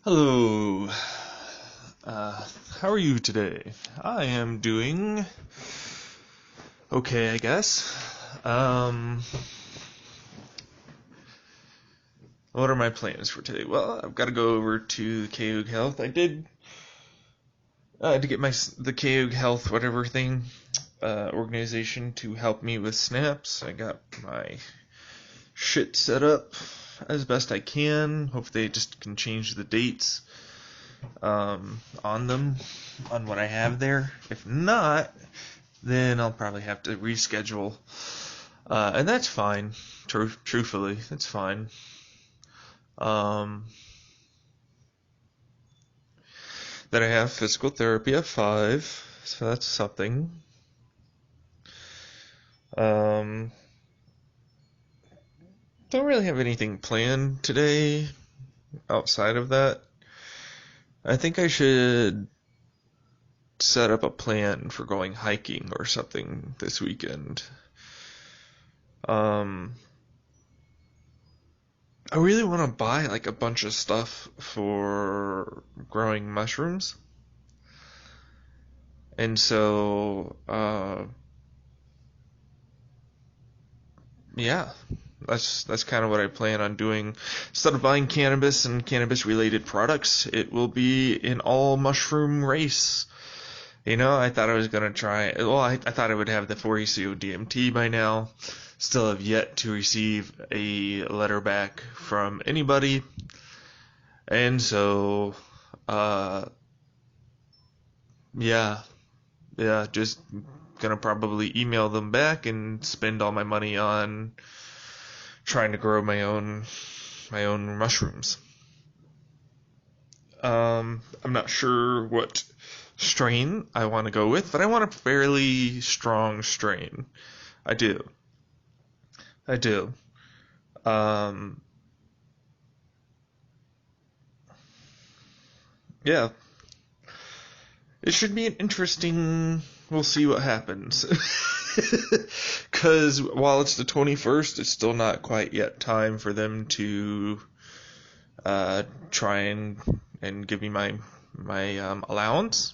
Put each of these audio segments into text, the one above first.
Hello. Uh, how are you today? I am doing okay, I guess. Um, what are my plans for today? Well, I've got to go over to Kahoog Health. I did to get the Kahoog Health whatever thing organization to help me with snaps. I got my shit set up as best I can. Hope they just can change the dates on them, on what I have there. If not, then I'll probably have to reschedule. And that's fine. Truthfully, that's fine. Then I have physical therapy at 5, so that's something. Don't really have anything planned today outside of that. I think I should set up a plan for going hiking or something this weekend. I really want to buy like a bunch of stuff for growing mushrooms. And so, yeah, that's kind of what I plan on doing. Instead of buying cannabis and cannabis related products, it will be an all mushroom race. I thought I was going to try, well, I thought I would have the 4-ACO DMT by now. Still have yet to receive a letter back from anybody. And so, yeah, just gonna probably email them back and spend all my money on trying to grow my own mushrooms. I'm not sure what strain I want to go with, but I want a fairly strong strain. I do. Yeah. It should be an interesting. We'll see what happens. Because while it's the 21st, it's still not quite yet time for them to try and give me my allowance.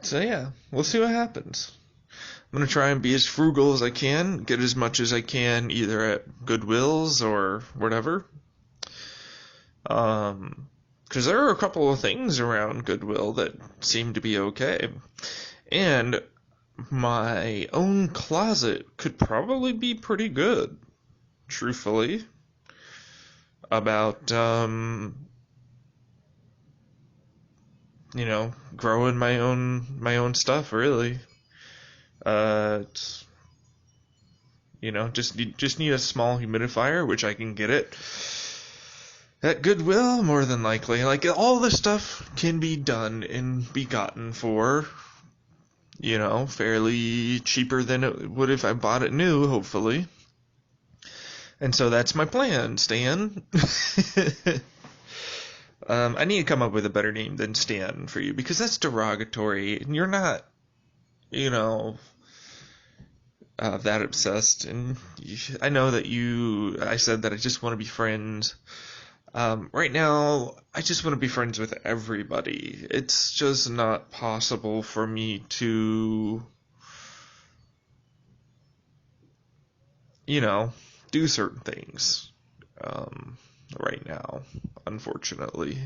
So yeah, we'll see what happens. I'm gonna try and be as frugal as I can, get as much as I can either at Goodwill's or whatever. Because there are a couple of things around Goodwill that seem to be okay. And my own closet could probably be pretty good, truthfully, about growing my own stuff, really. It's, just need a small humidifier, which I can get it at Goodwill, more than likely. Like, all this stuff can be done and be gotten for, fairly cheaper than it would if I bought it new, hopefully. And so that's my plan, Stan. I need to come up with a better name than Stan for you, because that's derogatory, and you're not, that obsessed. And I know that I said that I just want to be friends. Right now, I just want to be friends with everybody. It's just not possible for me to, do certain things right now, unfortunately.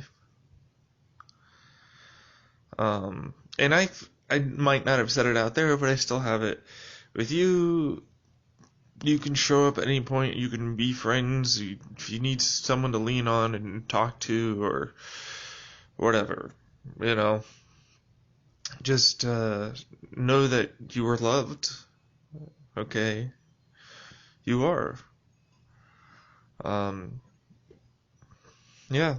And I might not have said it out there, but I still have it with you. You can show up at any point. You can be friends. If you need someone to lean on and talk to or whatever, just know that you are loved. Okay, you are. Yeah.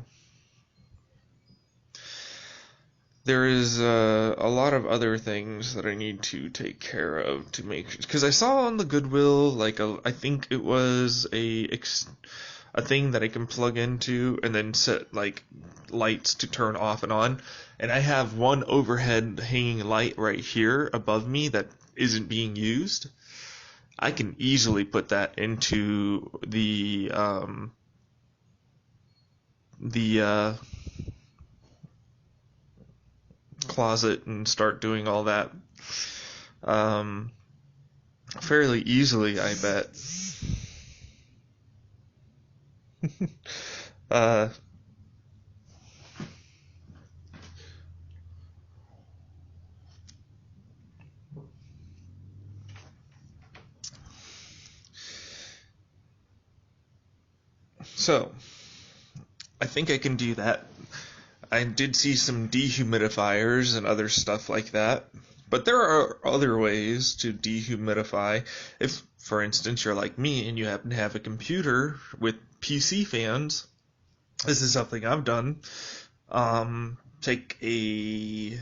There is a lot of other things that I need to take care of to make, because I saw on the Goodwill like I think it was a thing that I can plug into and then set like lights to turn off and on, and I have one overhead hanging light right here above me that isn't being used. I can easily put that into the closet and start doing all that fairly easily, I bet. uh, so I think I can do that. I did see some dehumidifiers and other stuff like that, but there are other ways to dehumidify. If, for instance, you're like me and you happen to have a computer with PC fans, this is something I've done. Take a,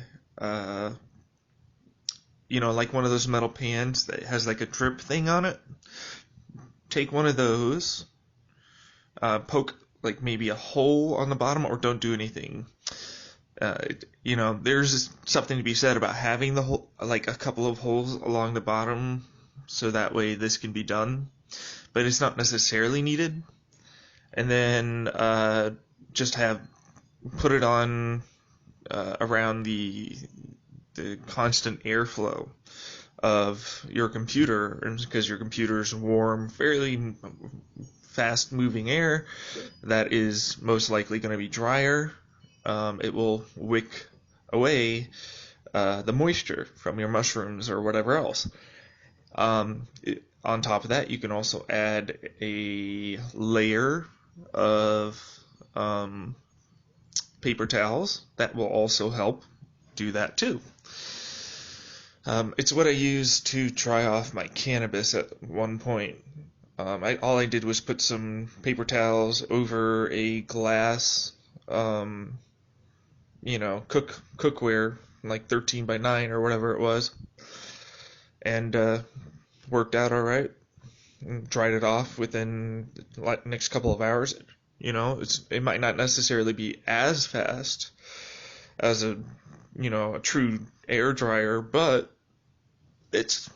like one of those metal pans that has like a drip thing on it. Take one of those, poke like maybe a hole on the bottom, or don't do anything. There's something to be said about having the hole, like a couple of holes along the bottom, so that way this can be done, but it's not necessarily needed. And then just put it on around the constant airflow of your computer, because your computer's warm, fairly fast moving air that is most likely going to be drier. It will wick away the moisture from your mushrooms or whatever else. On top of that, you can also add a layer of paper towels. That will also help do that too. It's what I used to dry off my cannabis at one point. All I did was put some paper towels over a glass, cookware, like 13 by 9 or whatever it was, and worked out all right. Dried it off within the next couple of hours. It might not necessarily be as fast as a true air dryer, but it's,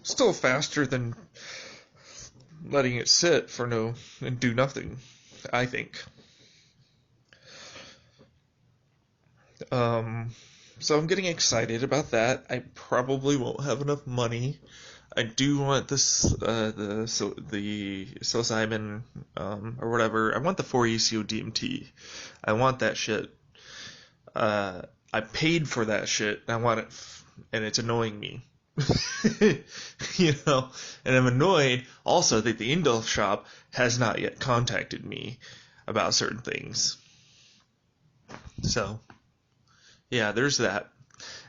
still faster than letting it sit and do nothing, I think. So I'm getting excited about that. I probably won't have enough money. I do want this, the psilocybin, or whatever. I want the 4-ECO-DMT. I want that shit. I paid for that shit. I want it, and it's annoying me. And I'm annoyed also that the Indulf shop has not yet contacted me about certain things. So, yeah, there's that.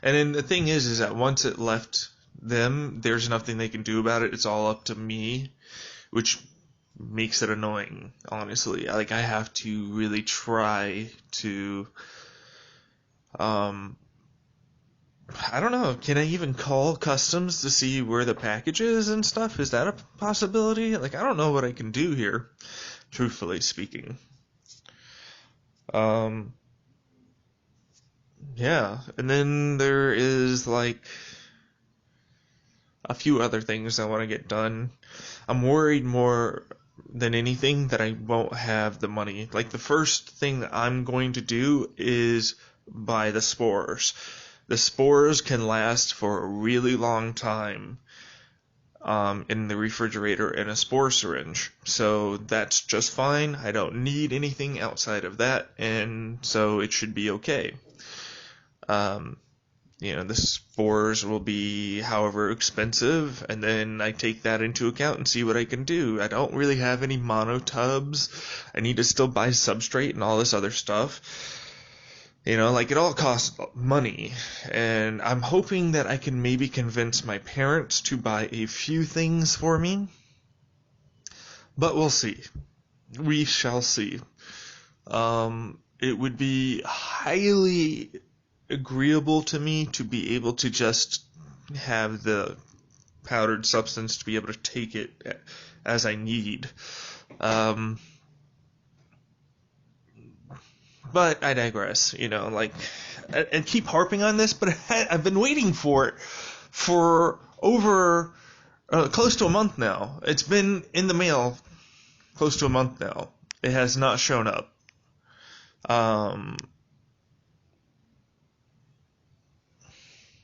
And then the thing is that once it left them, there's nothing they can do about it. It's all up to me, which makes it annoying, honestly. Like, I have to really try to, I don't know, can I even call customs to see where the package is and stuff? Is that a possibility? Like, I don't know what I can do here, truthfully speaking. Yeah, and then there is, like, a few other things I want to get done. I'm worried more than anything that I won't have the money. Like, the first thing that I'm going to do is buy the spores. The spores can last for a really long time in the refrigerator in a spore syringe. So that's just fine. I don't need anything outside of that, and so it should be okay. The spores will be however expensive, and then I take that into account and see what I can do. I don't really have any mono tubs. I need to still buy substrate and all this other stuff. It all costs money, and I'm hoping that I can maybe convince my parents to buy a few things for me, but we'll see. We shall see. It would be highly agreeable to me to be able to just have the powdered substance to be able to take it as I need. But I digress, and keep harping on this, but I've been waiting for it for over Close to a month now. It's been in the mail close to a month now. It has not shown up. Um,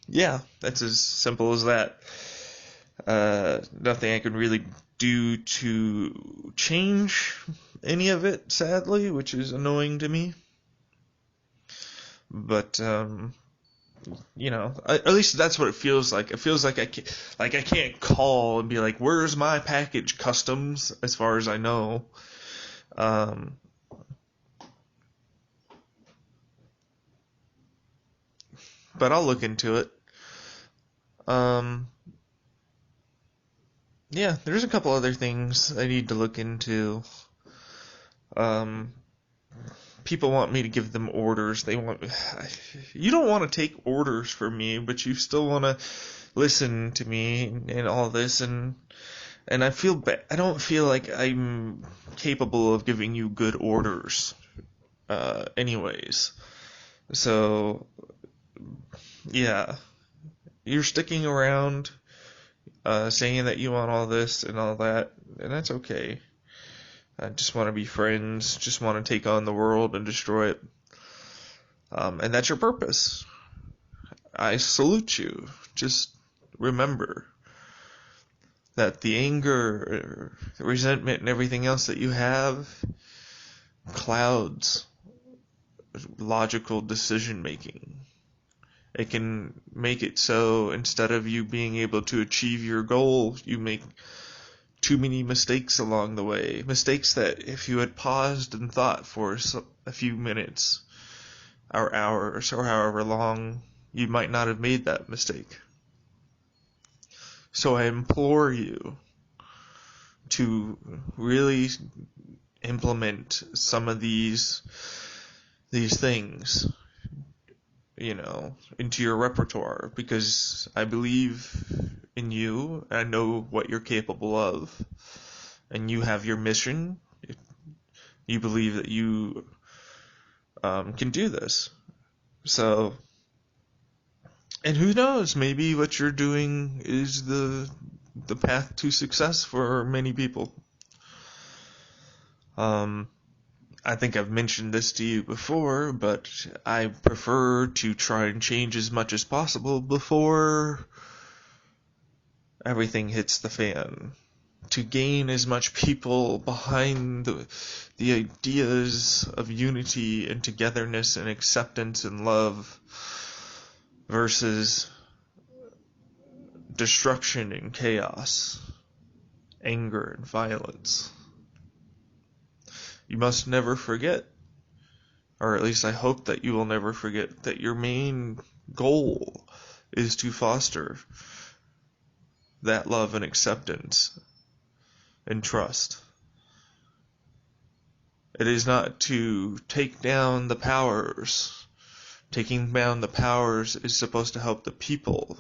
yeah, that's as simple as that. Nothing I can really do to change any of it, sadly, which is annoying to me. But at least that's what it feels like. It feels like I can't call and be like, "Where's my package, customs?" As far as I know. Um, but I'll look into it. Um, yeah, there's a couple other things I need to look into. Um, People want me to give them orders. You don't want to take orders from me, but you still want to listen to me and all this, and I feel bad. I don't feel like I'm capable of giving you good orders, anyways. So, yeah, you're sticking around, saying that you want all this and all that, and that's okay. I just want to be friends, just want to take on the world and destroy it. And that's your purpose. I salute you. Just remember that the anger, the resentment, and everything else that you have clouds logical decision making. It can make it so instead of you being able to achieve your goal, you make too many mistakes along the way. Mistakes that if you had paused and thought for a few minutes or hours or however long, you might not have made that mistake. So I implore you to really implement some of these things, into your repertoire, because I believe in you, and I know what you're capable of, and you have your mission. You believe that you can do this. So, and who knows, maybe what you're doing is the path to success for many people. I think I've mentioned this to you before, but I prefer to try and change as much as possible before everything hits the fan. To gain as much people behind the ideas of unity and togetherness and acceptance and love versus destruction and chaos, anger and violence. You must never forget, or at least I hope that you will never forget, that your main goal is to foster that love and acceptance and trust. It is not to take down the powers. Taking down the powers is supposed to help the people,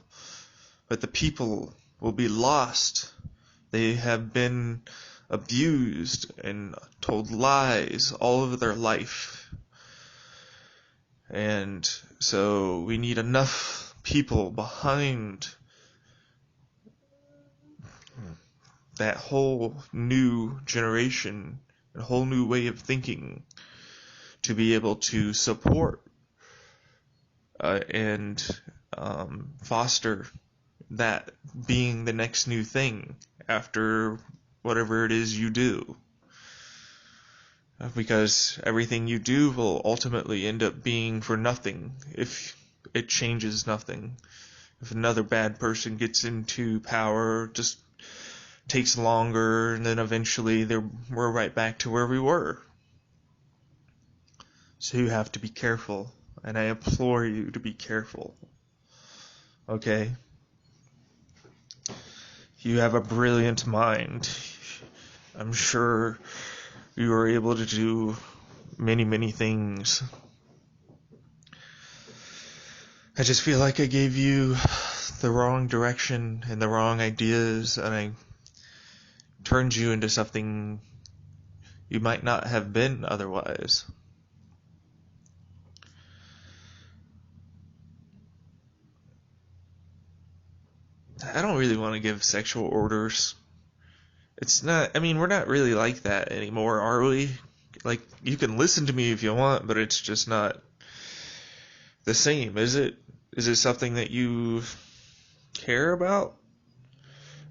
but the people will be lost. They have been abused and told lies all of their life. And so we need enough people behind that whole new generation, a whole new way of thinking, to be able to support and foster that being the next new thing after whatever it is you do. Because everything you do will ultimately end up being for nothing if it changes nothing. If another bad person gets into power, just takes longer, and then eventually we're right back to where we were. So you have to be careful, and I implore you to be careful. Okay? You have a brilliant mind. I'm sure you are able to do many, many things. I just feel like I gave you the wrong direction and the wrong ideas, and I turned you into something you might not have been otherwise. I don't really want to give sexual orders. It's not, I mean, we're not really like that anymore, are we? Like, you can listen to me if you want, but it's just not the same, is it? Is it something that you care about?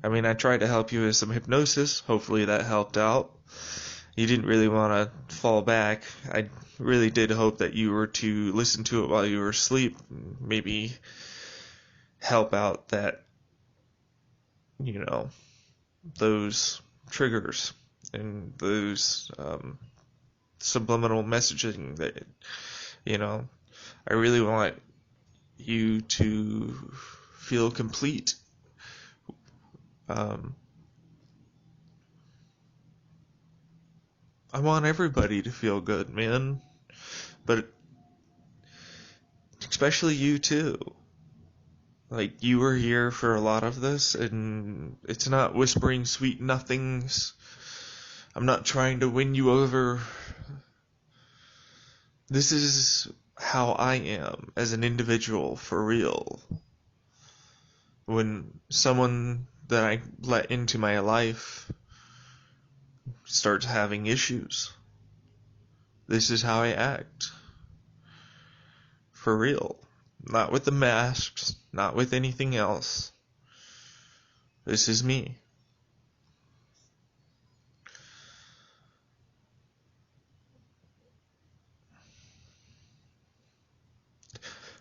I mean, I tried to help you with some hypnosis. Hopefully that helped out. You didn't really want to fall back. I really did hope that you were to listen to it while you were asleep. Maybe help out that, those triggers and those subliminal messaging that, I really want you to feel complete. I want everybody to feel good, man. But especially you too. Like, you were here for a lot of this, and it's not whispering sweet nothings. I'm not trying to win you over. This is how I am as an individual, for real. When someone that I let into my life starts having issues, this is how I act. For real. Not with the masks, not with anything else. This is me.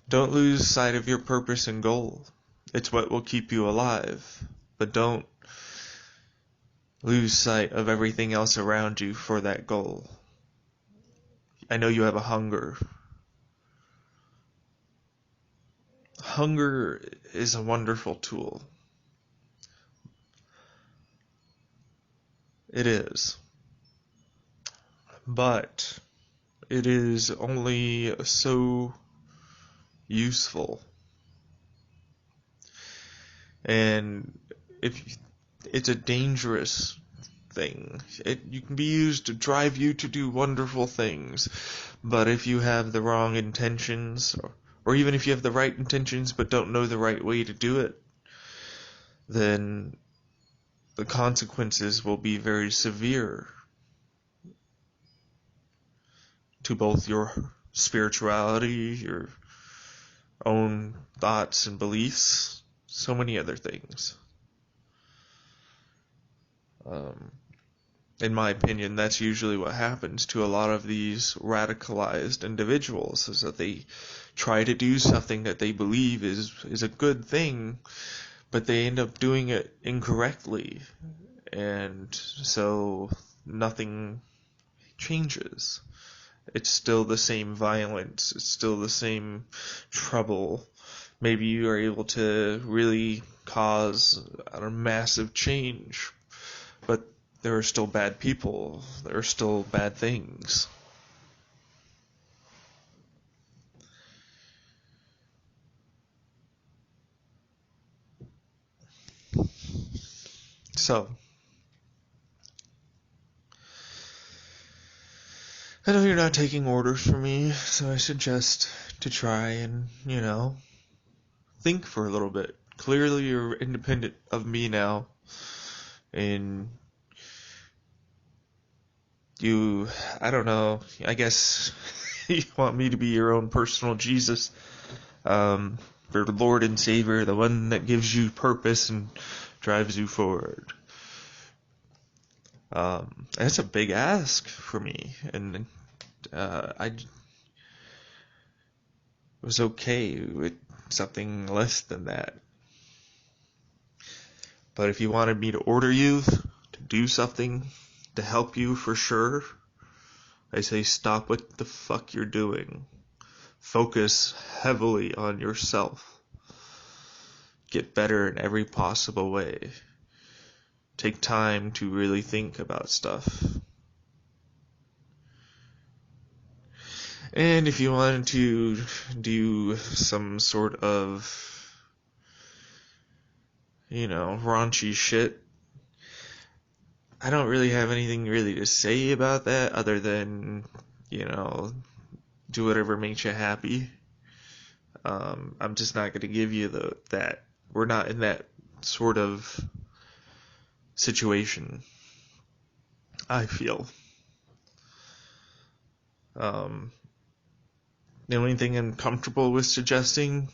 Don't lose sight of your purpose and goal. It's what will keep you alive. But don't lose sight of everything else around you for that goal. I know you have a hunger. Hunger is a wonderful tool. It is. But it is only so useful. And it's a dangerous thing. You can be used to drive you to do wonderful things. But if you have the wrong intentions, or even if you have the right intentions but don't know the right way to do it, then the consequences will be very severe to both your spirituality, your own thoughts and beliefs, so many other things. In my opinion, that's usually what happens to a lot of these radicalized individuals, is that they try to do something that they believe is a good thing, but they end up doing it incorrectly, and so nothing changes. It's still the same violence, it's still the same trouble. Maybe you are able to really cause a massive change, but there are still bad people, there are still bad things. So, I know you're not taking orders from me, so I suggest to try and, think for a little bit. Clearly you're independent of me now, and I don't know, I guess you want me to be your own personal Jesus, for the Lord and Savior, the one that gives you purpose and drives you forward. That's a big ask for me, and I was okay with something less than that. But if you wanted me to order you to do something to help you for sure, I say stop what the fuck you're doing. Focus heavily on yourself. Get better in every possible way. Take time to really think about stuff. And if you wanted to do some sort of, raunchy shit, I don't really have anything really to say about that other than, do whatever makes you happy. I'm just not going to give you that. We're not in that sort of situation, I feel. The only thing I'm comfortable with suggesting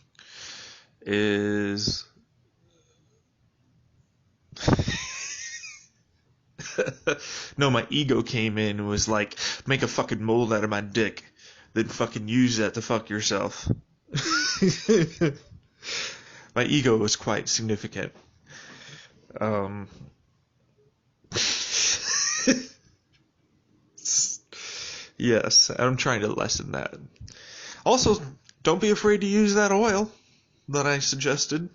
is no, my ego came in and was like, make a fucking mold out of my dick, then fucking use that to fuck yourself. My ego was quite significant. Yes, I'm trying to lessen that. Also, don't be afraid to use that oil that I suggested.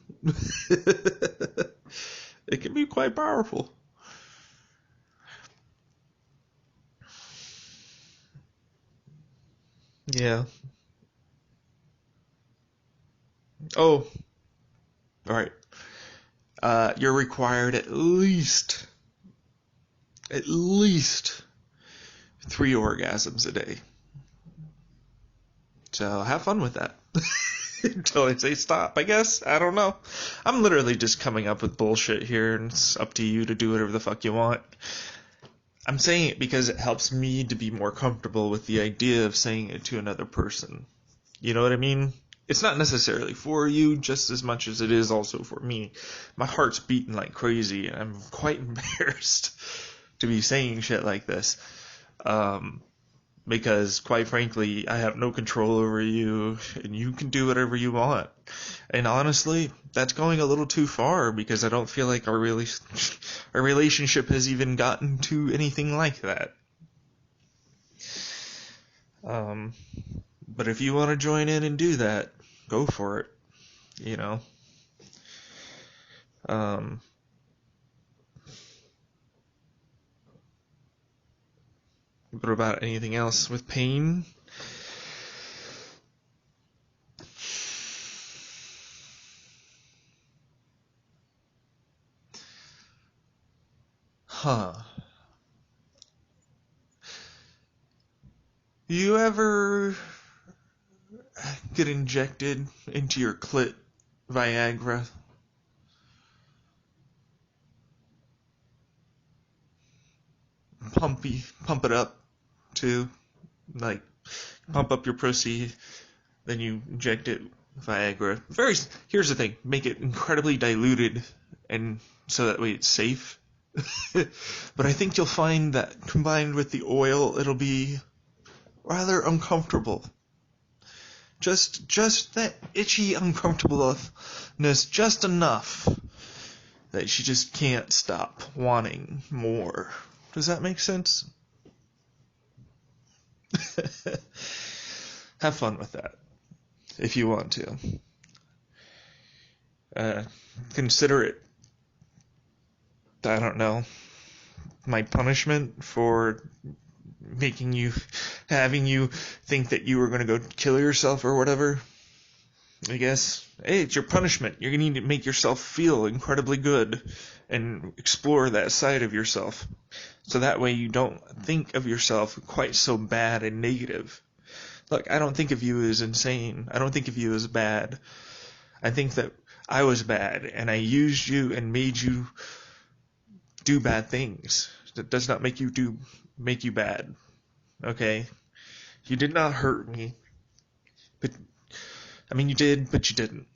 It can be quite powerful. Yeah. Oh, all right. You're required at least 3 orgasms a day. So have fun with that. Until I say stop, I guess. I don't know. I'm literally just coming up with bullshit here, and it's up to you to do whatever the fuck you want. I'm saying it because it helps me to be more comfortable with the idea of saying it to another person. You know what I mean? It's not necessarily for you just as much as it is also for me. My heart's beating like crazy, and I'm quite embarrassed to be saying shit like this. Because, quite frankly, I have no control over you, and you can do whatever you want. And honestly, that's going a little too far, because I don't feel like our relationship has even gotten to anything like that. But if you want to join in and do that, go for it, you know. What about anything else with pain? Huh. You ever get injected into your clit Viagra? Pump it up too, like pump up your pussy, then you inject it Viagra. Here's the thing: make it incredibly diluted, and so that way it's safe. But I think you'll find that combined with the oil, it'll be rather uncomfortable. Just that itchy uncomfortableness, just enough that she just can't stop wanting more. Does that make sense? Have fun with that, if you want to. Consider it, I don't know, my punishment for having you think that you were going to go kill yourself or whatever. I guess, hey, it's your punishment. You're going to need to make yourself feel incredibly good and explore that side of yourself. So that way you don't think of yourself quite so bad and negative. Look, I don't think of you as insane. I don't think of you as bad. I think that I was bad, and I used you and made you do bad things. That does not make you bad. Okay? You did not hurt me. But I mean, you did, but you didn't.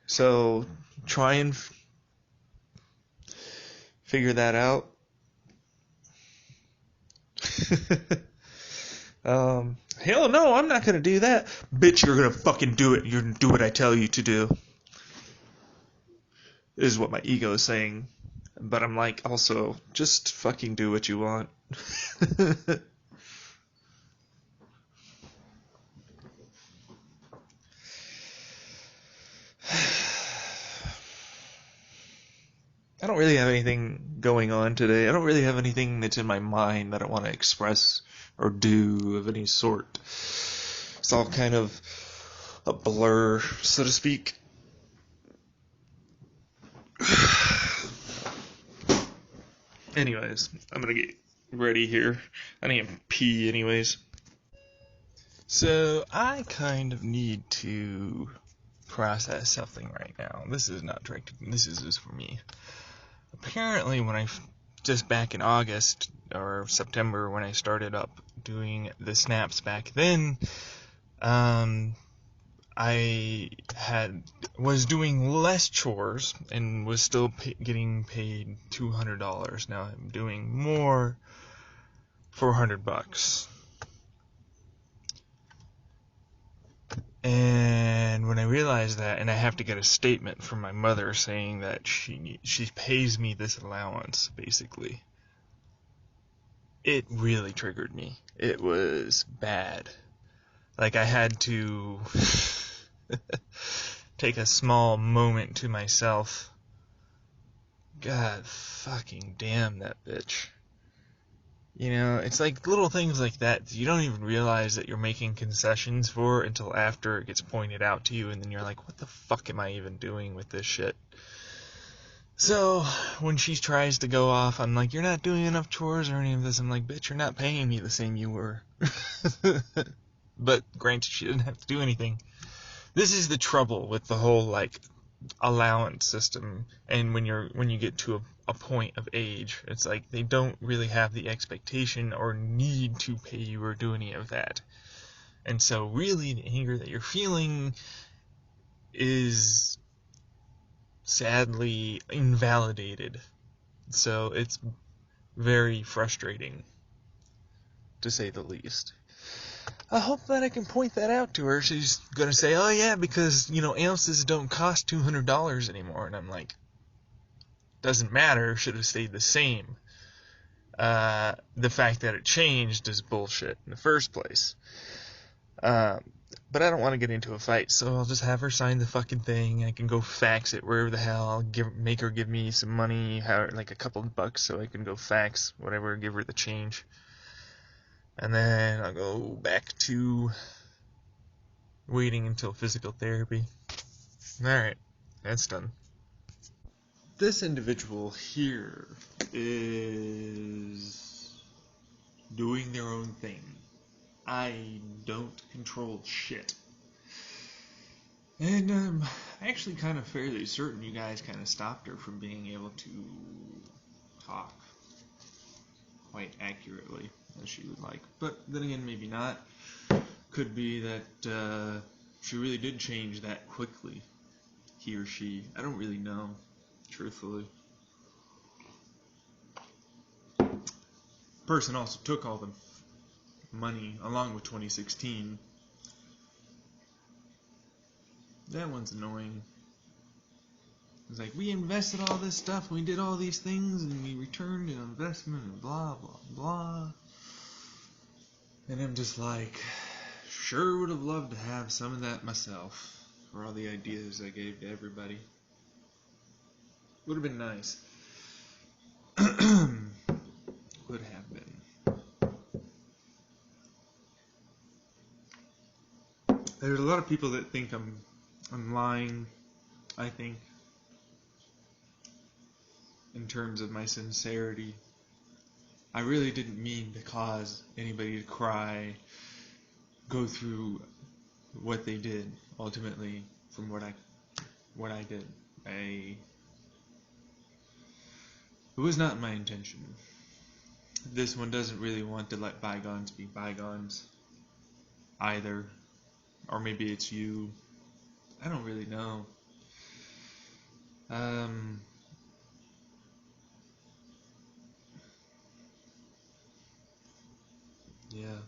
So try and figure that out. Hell no, I'm not gonna do that. Bitch, you're gonna fucking do it. You're gonna do what I tell you to do. Is what my ego is saying. But I'm like, also, just fucking do what you want. I don't really have anything going on today. I don't really have anything that's in my mind that I want to express or do of any sort. It's all kind of a blur, so to speak. Anyways, I'm gonna get ready here. I need to pee anyways. So I kind of need to process something right now. This is not directed. This is just for me. Apparently, just back in August or September when I started up doing the snaps back then, I was doing less chores and was still getting paid $200. Now I'm doing more for $100. And when I realized that, and I have to get a statement from my mother saying that she pays me this allowance, basically, it really triggered me. It was bad. Like, I had to take a small moment to myself. God fucking damn that bitch. You know, it's like little things like that you don't even realize that you're making concessions for until after it gets pointed out to you, and then you're like, what the fuck am I even doing with this shit? So, when she tries to go off, I'm like, you're not doing enough chores or any of this. I'm like, bitch, you're not paying me the same you were. But granted, she didn't have to do anything. This is the trouble with the whole, like, allowance system, and when you get to a point of age, it's like they don't really have the expectation or need to pay you or do any of that. And so really the anger that you're feeling is sadly invalidated. So it's very frustrating, to say the least. I hope that I can point that out to her. She's going to say, oh yeah, because, ounces don't cost $200 anymore. And I'm like, doesn't matter, should have stayed the same. The fact that it changed is bullshit in the first place. But I don't want to get into a fight, so I'll just have her sign the fucking thing. I can go fax it wherever the hell. I'll make her give me some money, like a couple of bucks, so I can go fax whatever, give her the change. And then I'll go back to waiting until physical therapy. Alright, that's done. This individual here is doing their own thing. I don't control shit. And I'm actually kind of fairly certain you guys kind of stopped her from being able to talk quite accurately as she would like. But then again, maybe not. Could be that she really did change that quickly. He or she. I don't really know, truthfully. Person also took all the money along with 2016. That one's annoying. It's like, we invested all this stuff, we did all these things, and we returned an investment, and blah, blah, blah. And I'm just like, sure would have loved to have some of that myself, for all the ideas I gave to everybody. Would have been nice. Would have been. There's a lot of people that think I'm lying, I think, in terms of my sincerity. I really didn't mean to cause anybody to cry, go through what they did, ultimately, from what I did. It was not my intention. This one doesn't really want to let bygones be bygones, either. Or maybe it's you. I don't really know. Yeah.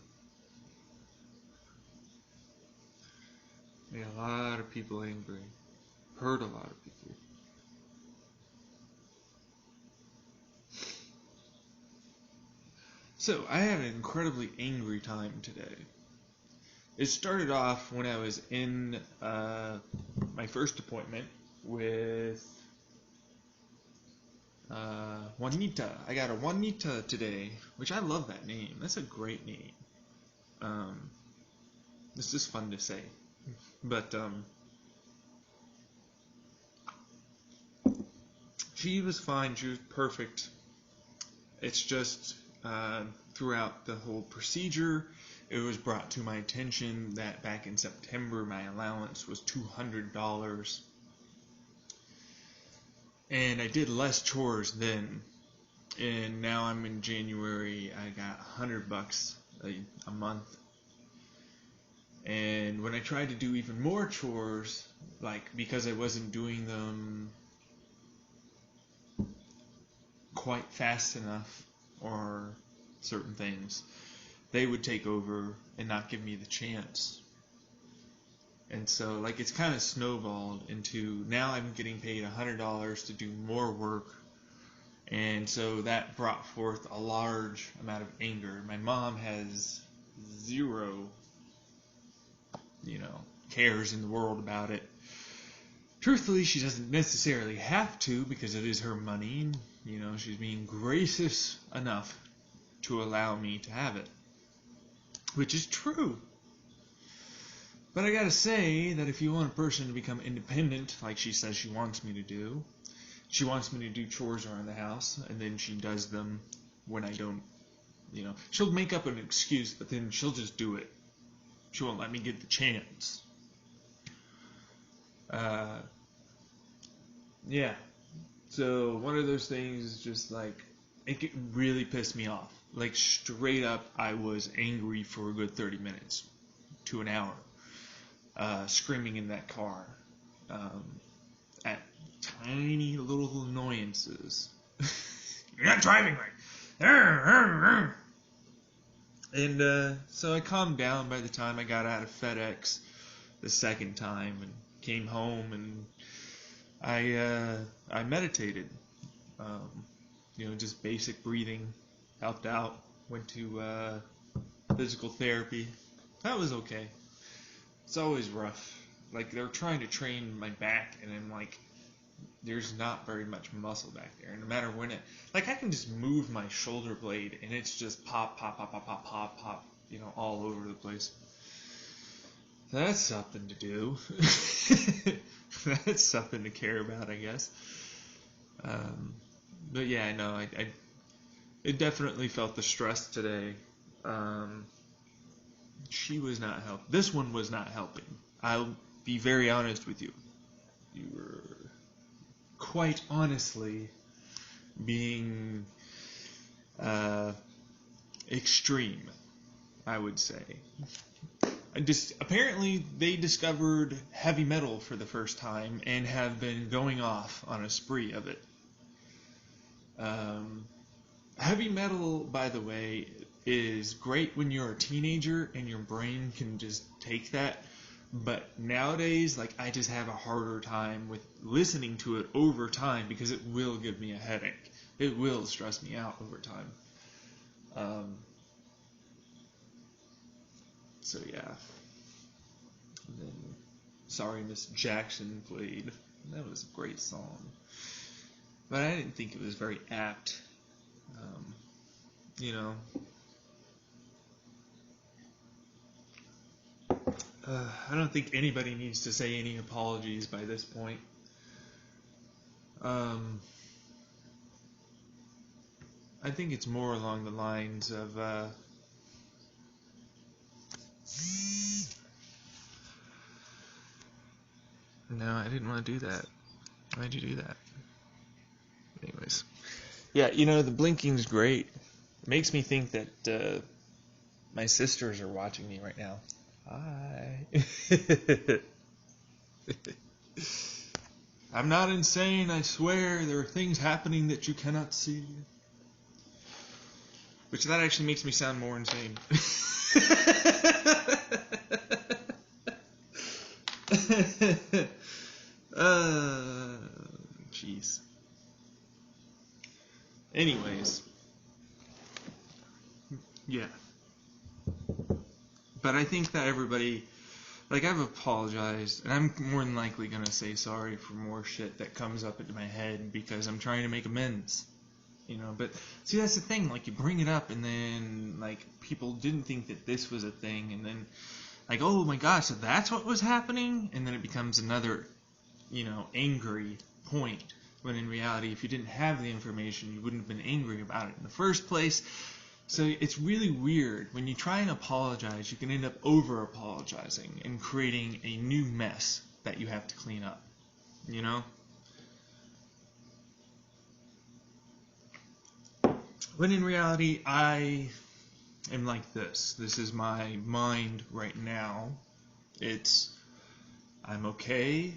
Made a lot of people angry. Hurt a lot of people. So, I had an incredibly angry time today. It started off when I was in my first appointment with Juanita. I got a Juanita today, which I love that name. That's a great name. It's just fun to say. But she was fine. She was perfect. It's just throughout the whole procedure, it was brought to my attention that back in September my allowance was $200, and I did less chores then. And now I'm in January, I got $100 a month. And when I tried to do even more chores, like because I wasn't doing them quite fast enough or certain things, they would take over and not give me the chance. And so like it's kind of snowballed into now I'm getting paid $100 to do more work. And so that brought forth a large amount of anger. My mom has zero, cares in the world about it. Truthfully, she doesn't necessarily have to because it is her money. She's being gracious enough to allow me to have it, which is true. But I gotta say that if you want a person to become independent, like she says she wants me to do, she wants me to do chores around the house, and then she does them when I don't, she'll make up an excuse, but then she'll just do it. She won't let me get the chance. Yeah. So one of those things is just like, it really pissed me off. Like straight up, I was angry for a good 30 minutes to an hour, screaming in that car, at tiny little annoyances. You're not driving right. And so I calmed down by the time I got out of FedEx the second time and came home, and I meditated. Just basic breathing helped out. Went to physical therapy. That was okay. It's always rough. Like they're trying to train my back, and I'm like, there's not very much muscle back there. And no matter when I can just move my shoulder blade, and it's just pop, pop, pop, pop, pop, pop, pop, all over the place. That's something to do. That's something to care about, I guess. But yeah, no, it definitely felt the stress today. She was not helping. This one was not helping. I'll be very honest with you. You were quite honestly being extreme, I would say. Apparently they discovered heavy metal for the first time and have been going off on a spree of it. Heavy metal, by the way, is great when you're a teenager and your brain can just take that. But nowadays, I just have a harder time with listening to it over time because it will give me a headache. It will stress me out over time. So yeah. And then Sorry Miss Jackson played. That was a great song. But I didn't think it was very apt. I don't think anybody needs to say any apologies by this point. I think it's more along the lines of no, I didn't want to do that. Why'd you do that? Anyways. Yeah, the blinking's great. It makes me think that my sisters are watching me right now. Hi. I'm not insane, I swear. There are things happening that you cannot see. Which that actually makes me sound more insane. Jeez. Anyways. Yeah. But I think that everybody, I've apologized, and I'm more than likely going to say sorry for more shit that comes up into my head because I'm trying to make amends. But see, that's the thing, you bring it up and then, people didn't think that this was a thing, and then, oh my gosh, so that's what was happening? And then it becomes another, angry point, when in reality, if you didn't have the information, you wouldn't have been angry about it in the first place. So it's really weird. When you try and apologize, you can end up over-apologizing and creating a new mess that you have to clean up. You know? When in reality, I am like this. This is my mind right now. I'm okay.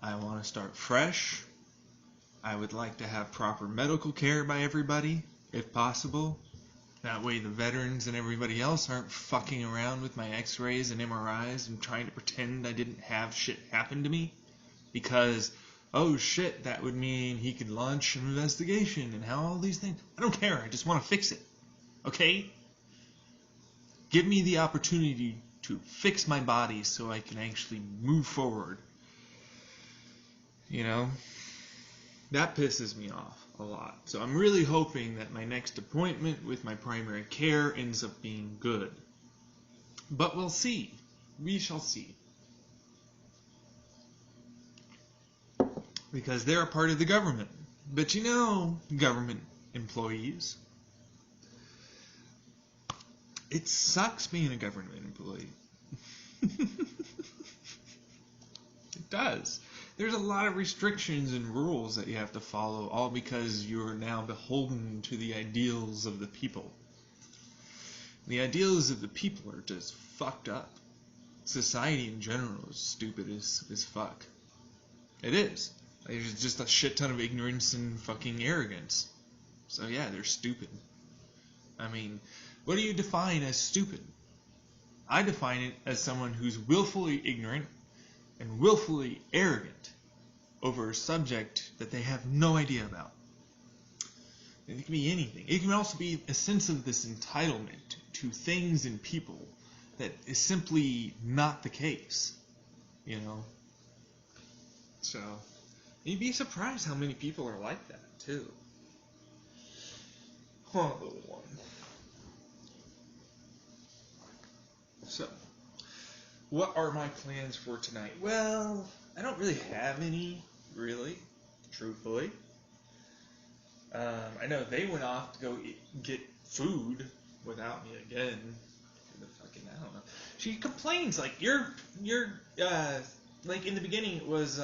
I want to start fresh. I would like to have proper medical care by everybody, if possible. That way the veterans and everybody else aren't fucking around with my x-rays and MRIs and trying to pretend I didn't have shit happen to me. Because, oh shit, that would mean he could launch an investigation and how all these things. I don't care, I just want to fix it. Okay? Give me the opportunity to fix my body so I can actually move forward. You know? That pisses me off a lot. So I'm really hoping that my next appointment with my primary care ends up being good. But we'll see. We shall see. Because they're a part of the government. But you know, government employees, it sucks being a government employee. It does. There's a lot of restrictions and rules that you have to follow, all because you're now beholden to the ideals of the people. The ideals of the people are just fucked up. Society in general is stupid as fuck. It is. There's just a shit ton of ignorance and fucking arrogance. So yeah, they're stupid. I mean, what do you define as stupid? I define it as someone who's willfully ignorant and willfully arrogant over a subject that they have no idea about. And it can be anything. It can also be a sense of this entitlement to things and people that is simply not the case. You know? So, you'd be surprised how many people are like that, too. Oh, little one. So, what are my plans for tonight? Well, I don't really have any, really, truthfully. I know they went off to go get food without me again. I don't know. She complains, like, you're, like, in the beginning it was,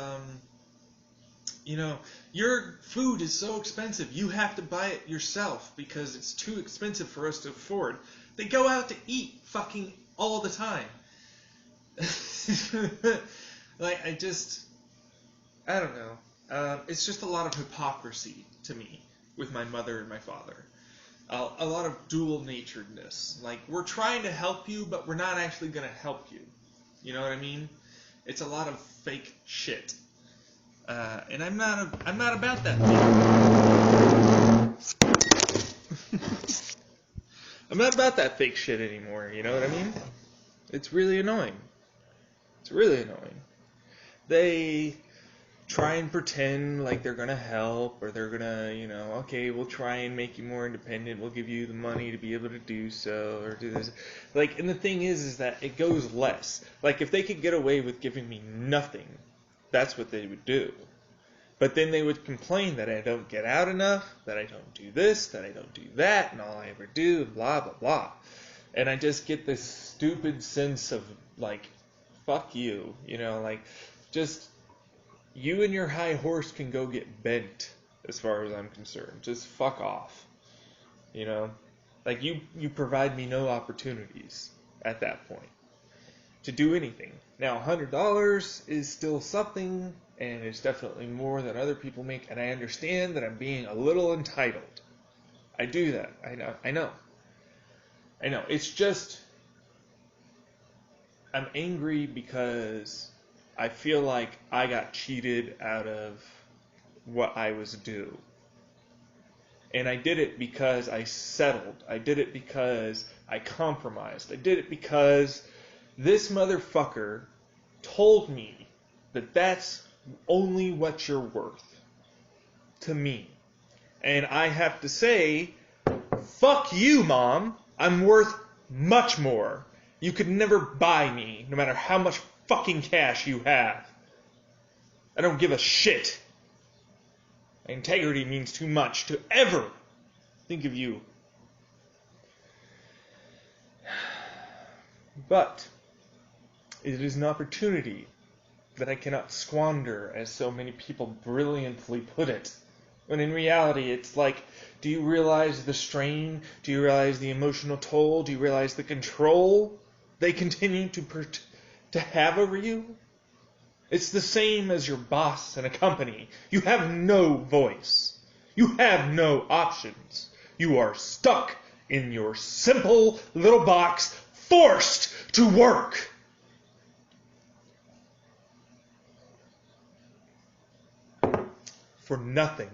your food is so expensive, you have to buy it yourself because it's too expensive for us to afford. They go out to eat fucking all the time. Like, I don't know. It's just a lot of hypocrisy to me with my mother and my father. A lot of dual-naturedness. Like, we're trying to help you, but we're not actually going to help you. You know what I mean? It's a lot of fake shit. And I'm not about that. I'm not about that fake shit anymore, you know what I mean? It's really annoying. It's really annoying. They try and pretend like they're gonna help, or they're gonna, okay, we'll try and make you more independent, we'll give you the money to be able to do so, or do this. Like, and the thing is that it goes less. Like, if they could get away with giving me nothing, that's what they would do. But then they would complain that I don't get out enough, that I don't do this, that I don't do that, and all I ever do, and blah, blah, blah. And I just get this stupid sense of, like, fuck you, like, just, you and your high horse can go get bent, as far as I'm concerned. Just fuck off, Like, you provide me no opportunities at that point to do anything. Now, $100 is still something, and it's definitely more than other people make, and I understand that I'm being a little entitled. I do that. I know. It's just, I'm angry because I feel like I got cheated out of what I was due. And I did it because I settled. I did it because I compromised. I did it because this motherfucker told me that that's only what you're worth to me. And I have to say, fuck you, Mom. I'm worth much more. You could never buy me, no matter how much fucking cash you have. I don't give a shit. Integrity means too much to ever think of you But it is an opportunity that I cannot squander, as so many people brilliantly put it. When in reality, it's like, do you realize the strain? Do you realize the emotional toll? Do you realize the control they continue to have over you? It's the same as your boss in a company. You have no voice. You have no options. You are stuck in your simple little box, forced to work. For nothing.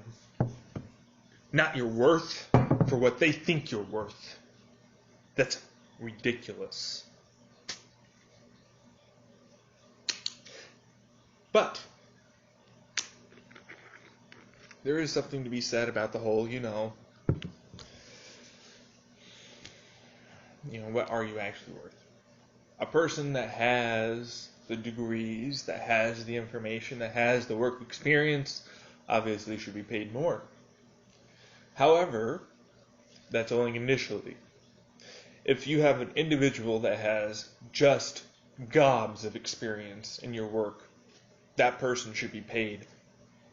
Not your worth, for what they think you're worth. That's ridiculous. But there is something to be said about the whole, what are you actually worth? A person that has the degrees, that has the information, that has the work experience, obviously should be paid more. However, that's only initially. If you have an individual that has just gobs of experience in your work, that person should be paid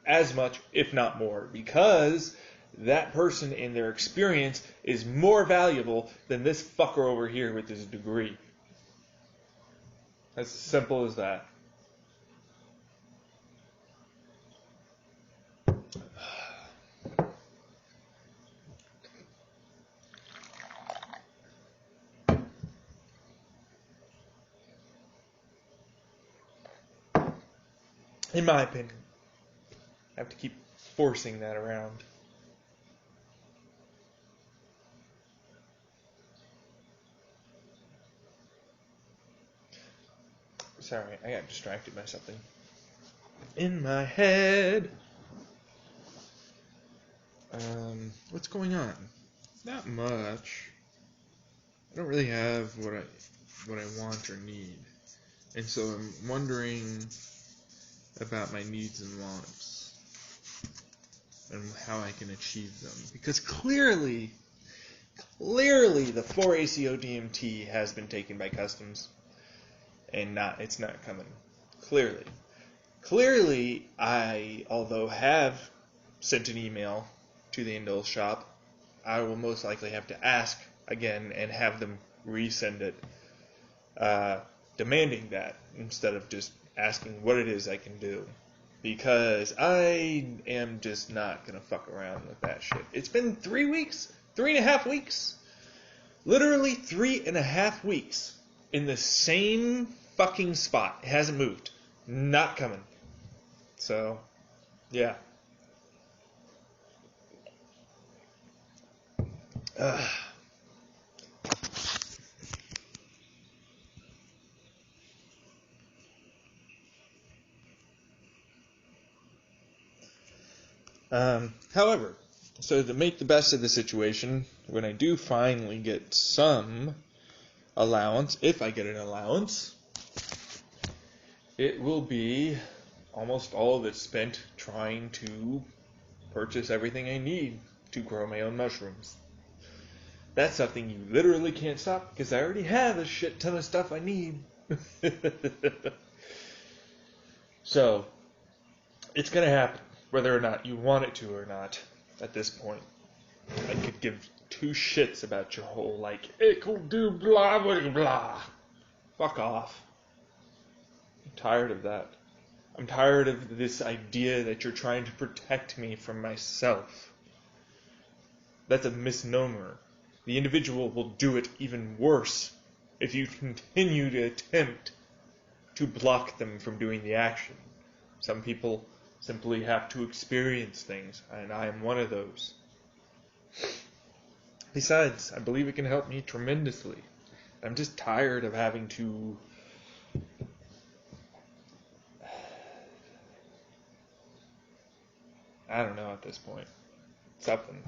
as much, if not more, because that person and their experience is more valuable than this fucker over here with his degree. As simple as that. In my opinion. I have to keep forcing that around. Sorry, I got distracted by something. In my head. What's going on? Not much. I don't really have what I want or need. And so I'm wondering about my needs and wants and how I can achieve them. Because clearly the 4-ACO DMT has been taken by customs and it's not coming. Clearly, I, although have sent an email to the Indulge shop, I will most likely have to ask again and have them resend it, demanding that instead of just asking what it is I can do. Because I am just not going to fuck around with that shit. It's been 3 weeks, 3.5 weeks. Literally 3.5 weeks in the same fucking spot. It hasn't moved. Not coming. So, yeah. However, so to make the best of the situation, when I do finally get some allowance, if I get an allowance, it will be almost all of it spent trying to purchase everything I need to grow my own mushrooms. That's something you literally can't stop because I already have a shit ton of stuff I need. So, it's going to happen, whether or not you want it to or not, at this point. I could give two shits about your whole, it'll do blah, blah, blah. Fuck off. I'm tired of that. I'm tired of this idea that you're trying to protect me from myself. That's a misnomer. The individual will do it even worse if you continue to attempt to block them from doing the action. Some people simply have to experience things, and I am one of those. Besides, I believe it can help me tremendously. I'm just tired of having to I don't know at this point. Something.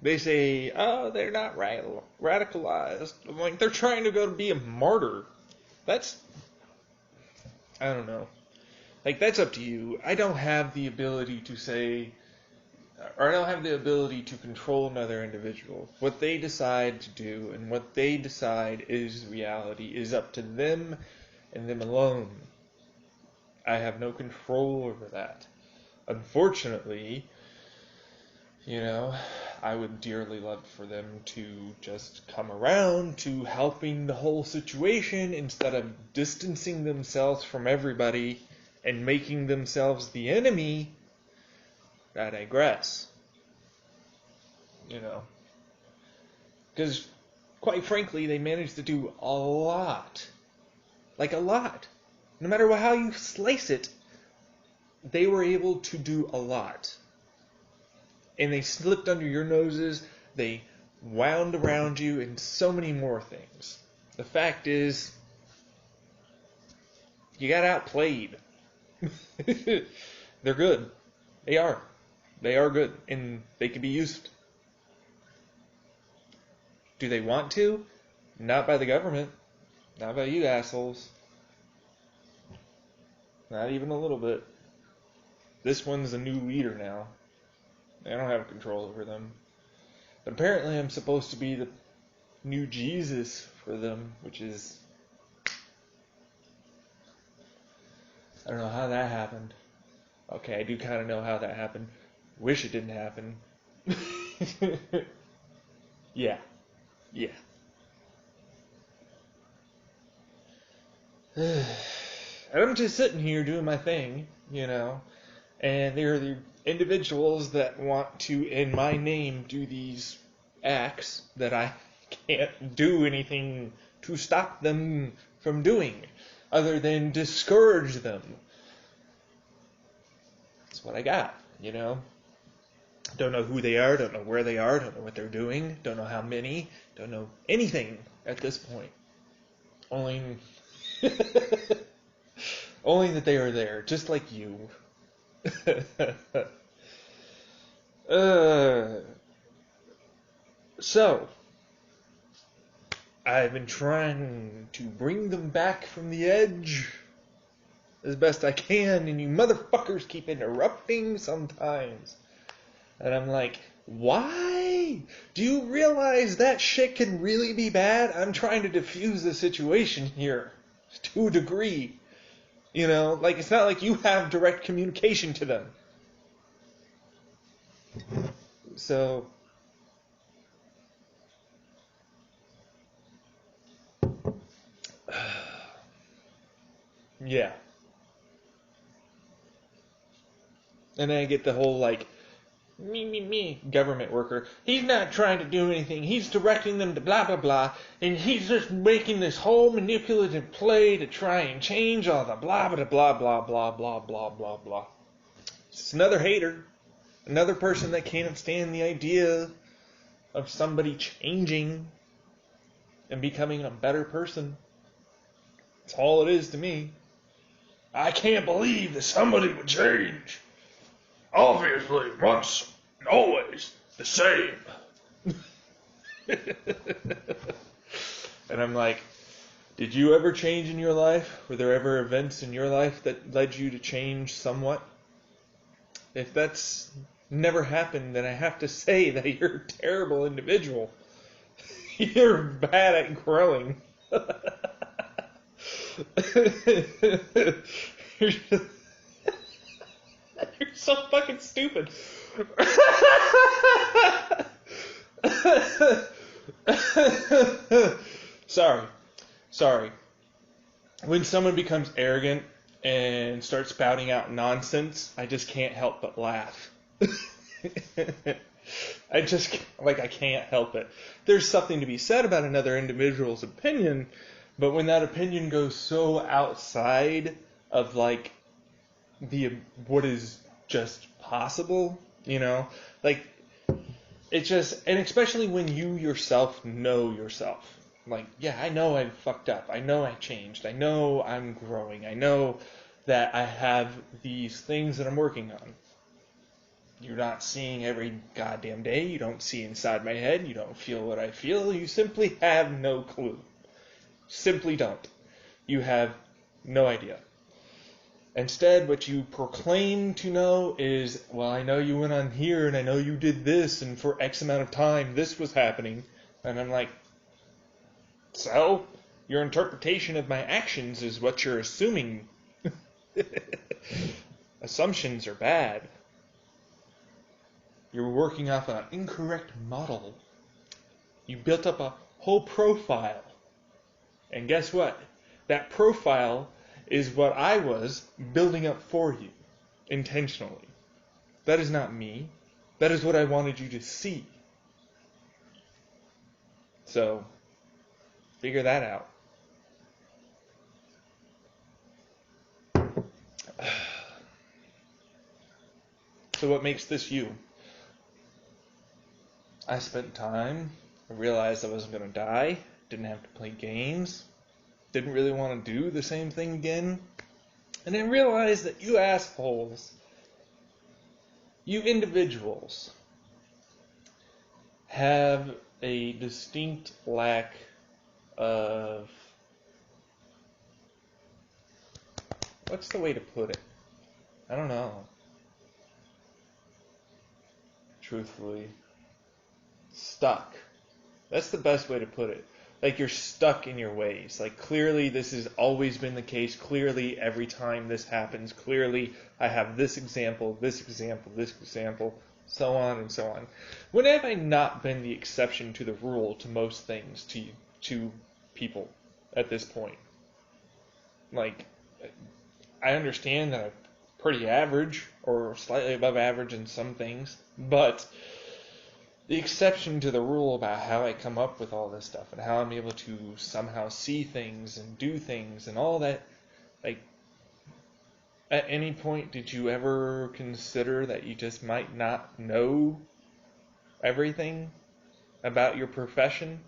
They say, oh, they're not radicalized. I'm like, they're trying to go to be a martyr. That's, I don't know. That's up to you. I don't have the ability to say, or I don't have the ability to control another individual. What they decide to do and what they decide is reality is up to them and them alone. I have no control over that. Unfortunately, I would dearly love for them to just come around to helping the whole situation instead of distancing themselves from everybody and making themselves the enemy. I digress. Because, quite frankly, they managed to do a lot. Like a lot. No matter how you slice it, they were able to do a lot. And they slipped under your noses, they wound around you, and so many more things. The fact is, you got outplayed. They're good. They are. They are good, and they can be used. Do they want to? Not by the government. Not by you assholes. Not even a little bit. This one's a new leader now. I don't have control over them. But apparently I'm supposed to be the new Jesus for them, which is... I don't know how that happened. Okay, I do kind of know how that happened. Wish it didn't happen. Yeah. And I'm just sitting here doing my thing, and there are the individuals that want to, in my name, do these acts that I can't do anything to stop them from doing, other than discourage them. That's what I got, Don't know who they are, don't know where they are, don't know what they're doing, don't know how many, don't know anything at this point. Only that they are there, just like you. So, I've been trying to bring them back from the edge as best I can, and you motherfuckers keep interrupting sometimes. And I'm like, why? Do you realize that shit can really be bad? I'm trying to diffuse the situation here to a degree. It's not like you have direct communication to them. So, yeah. And then I get the whole, me, government worker. He's not trying to do anything. He's directing them to blah, blah, blah. And he's just making this whole manipulative play to try and change all the blah, blah, blah, blah, blah, blah, blah, blah, blah. It's another hater. Another person that can't stand the idea of somebody changing and becoming a better person. That's all it is to me. I can't believe that somebody would change. Obviously, once and always the same. And I'm like, did you ever change in your life? Were there ever events in your life that led you to change somewhat? If that's never happened, then I have to say that you're a terrible individual. You're bad at growing. You're so fucking stupid. Sorry. When someone becomes arrogant and starts spouting out nonsense, I just can't help but laugh. I can't help it. There's something to be said about another individual's opinion, but when that opinion goes so outside of what is just possible, it just, and especially when you yourself know yourself. I know I fucked up. I know I changed. I know I'm growing. I know that I have these things that I'm working on. You're not seeing every goddamn day. You don't see inside my head. You don't feel what I feel. You simply have no clue. Simply don't. You have no idea. Instead, what you proclaim to know is, well, I know you went on here, and I know you did this, and for X amount of time, this was happening. And I'm like, so? Your interpretation of my actions is what you're assuming. Assumptions are bad. You're working off an incorrect model. You built up a whole profile. And guess what? That profile is what I was building up for you, intentionally. That is not me. That is what I wanted you to see. So, figure that out. So what makes this you? I spent time. I realized I wasn't going to die. Didn't have to play games. Didn't really want to do the same thing again. And then realized that you assholes, you individuals, have a distinct lack of, what's the way to put it? I don't know. Truthfully. Stuck. That's the best way to put it. Like you're stuck in your ways. Like clearly this has always been the case. Clearly every time this happens. Clearly I have this example, so on and so on. When have I not been the exception to the rule to most things to people at this point? Like, I understand that I'm pretty average or slightly above average in some things, but the exception to the rule about how I come up with all this stuff and how I'm able to somehow see things and do things and all that, like, at any point did you ever consider that you just might not know everything about your profession?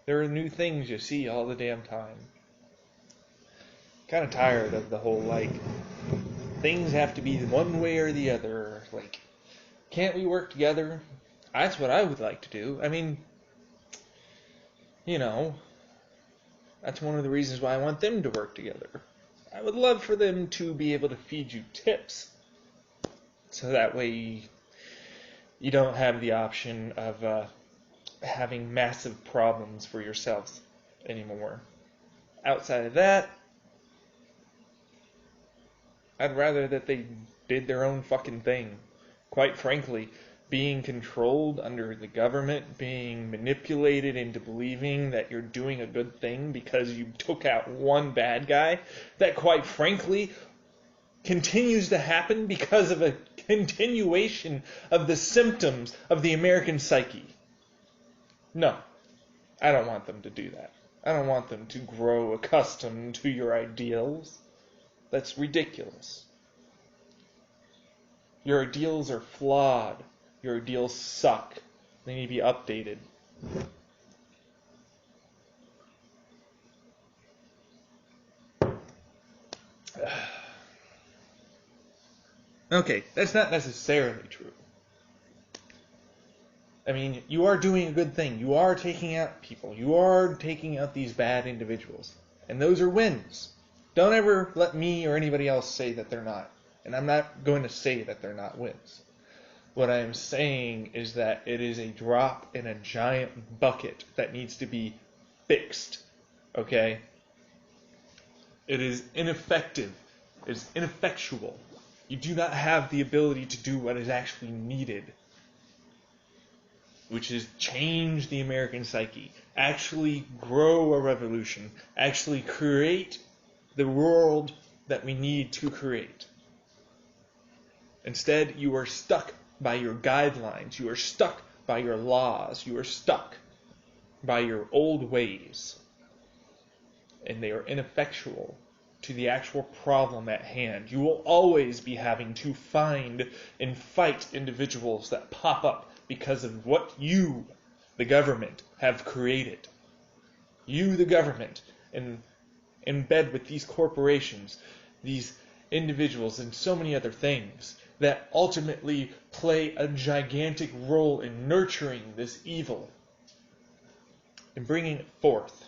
There are new things you see all the damn time. Kind of tired of the whole, like, things have to be one way or the other. Like, can't we work together? That's what I would like to do. I mean, you know, that's one of the reasons why I want them to work together. I would love for them to be able to feed you tips. So that way you don't have the option of having massive problems for yourselves anymore. Outside of that, I'd rather that they did their own fucking thing. Quite frankly, being controlled under the government, being manipulated into believing that you're doing a good thing because you took out one bad guy, that quite frankly continues to happen because of a continuation of the symptoms of the American psyche. No, I don't want them to do that. I don't want them to grow accustomed to your ideals. That's ridiculous. Your ideals are flawed. Your ideals suck. They need to be updated. Okay, that's not necessarily true. I mean, you are doing a good thing. You are taking out people. You are taking out these bad individuals. And those are wins. Don't ever let me or anybody else say that they're not. And I'm not going to say that they're not wins. What I am saying is that it is a drop in a giant bucket that needs to be fixed. Okay? It is ineffective. It is ineffectual. You do not have the ability to do what is actually needed, which is change the American psyche, actually grow a revolution, actually create the world that we need to create. Instead, you are stuck by your guidelines, you are stuck by your laws, you are stuck by your old ways, and they are ineffectual to the actual problem at hand. You will always be having to find and fight individuals that pop up because of what you, the government, have created. You, the government, in bed with these corporations, these individuals, and so many other things that ultimately play a gigantic role in nurturing this evil and bringing it forth.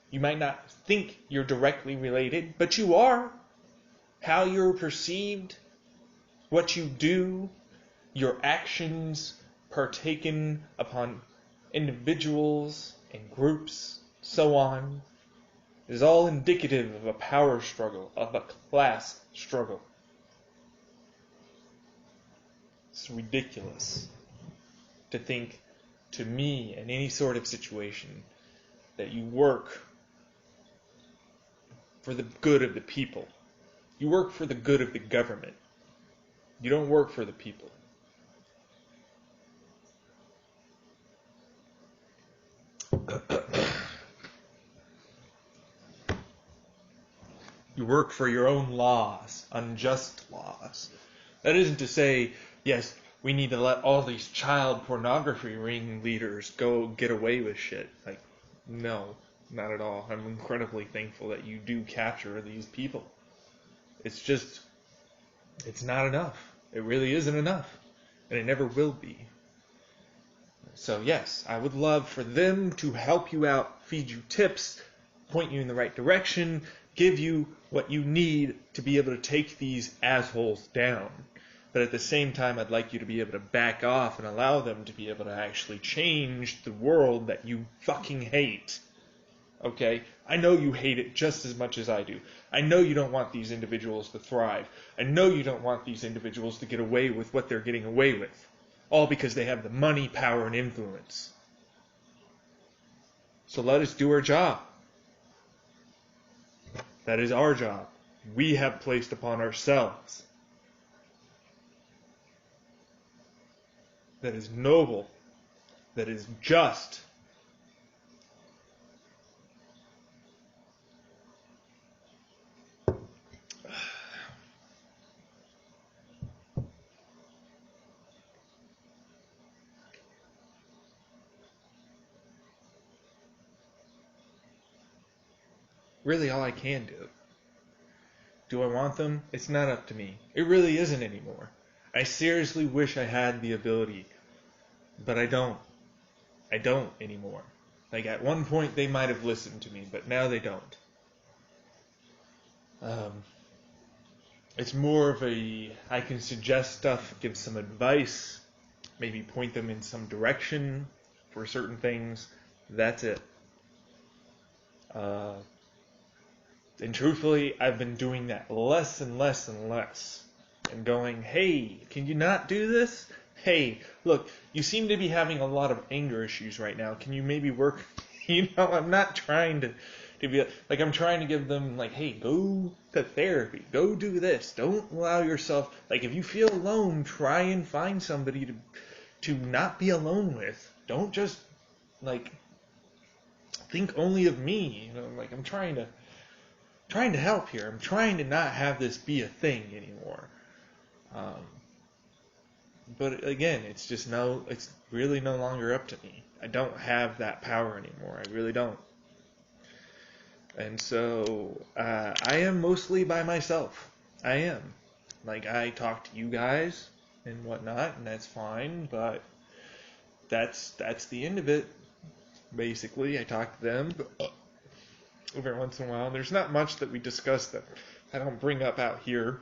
You might not think you're directly related, but you are. how you're perceived, what you do, your actions partaken upon individuals and groups, so on, is all indicative of a power struggle, of a class struggle. It's ridiculous to think, to me, in any sort of situation, that you work for the good of the people. You work for the good of the government. You don't work for the people. You work for your own laws, unjust laws. That isn't to say, yes, we need to let all these child pornography ringleaders go get away with shit. Like, no, not at all. I'm incredibly thankful that you do capture these people. It's just, it's not enough. It really isn't enough. And it never will be. So yes, I would love for them to help you out, feed you tips, point you in the right direction, give you what you need to be able to take these assholes down. But at the same time, I'd like you to be able to back off and allow them to be able to actually change the world that you fucking hate. Okay? I know you hate it just as much as I do. I know you don't want these individuals to thrive. I know you don't want these individuals to get away with what they're getting away with. All because they have the money, power, and influence. So let us do our job. That is our job. We have placed upon ourselves. That is noble. That is just. Really all I can do. Do I want them? It's not up to me. It really isn't anymore. I seriously wish I had the ability, but I don't. I don't anymore. Like at one point they might have listened to me, but now they don't. It's more of I can suggest stuff, give some advice, maybe point them in some direction for certain things. That's it. And truthfully, I've been doing that less and less and less. And going, hey, can you not do this? Hey, look, you seem to be having a lot of anger issues right now. Can you maybe work? I'm not trying to be like, I'm trying to give them like, hey, go to therapy. Go do this. Don't allow yourself, like, if you feel alone, try and find somebody to not be alone with. Don't just, like, think only of me. Like, I'm trying to help here. I'm trying to not have this be a thing anymore. But again, it's really no longer up to me. I don't have that power anymore. I really don't. And so, I am mostly by myself. I am. Like, I talk to you guys and whatnot, and that's fine, but that's the end of it. Basically, I talk to them every once in a while. There's not much that we discuss that I don't bring up out here,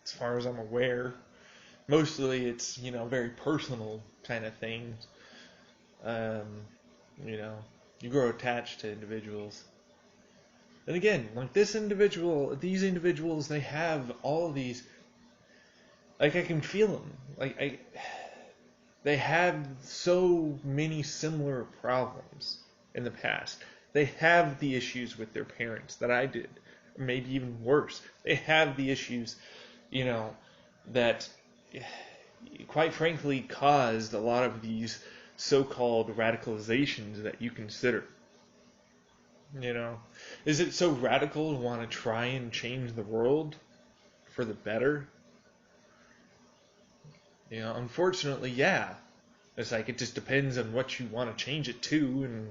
as far as I'm aware. Mostly it's, very personal kind of things. You grow attached to individuals. And again, like these individuals, they have all of these, like I can feel them. Like they had so many similar problems in the past. They have the issues with their parents that I did, maybe even worse. They have the issues, that quite frankly caused a lot of these so-called radicalizations that you consider. Is it so radical to want to try and change the world for the better? Unfortunately, yeah. It's like it just depends on what you want to change it to and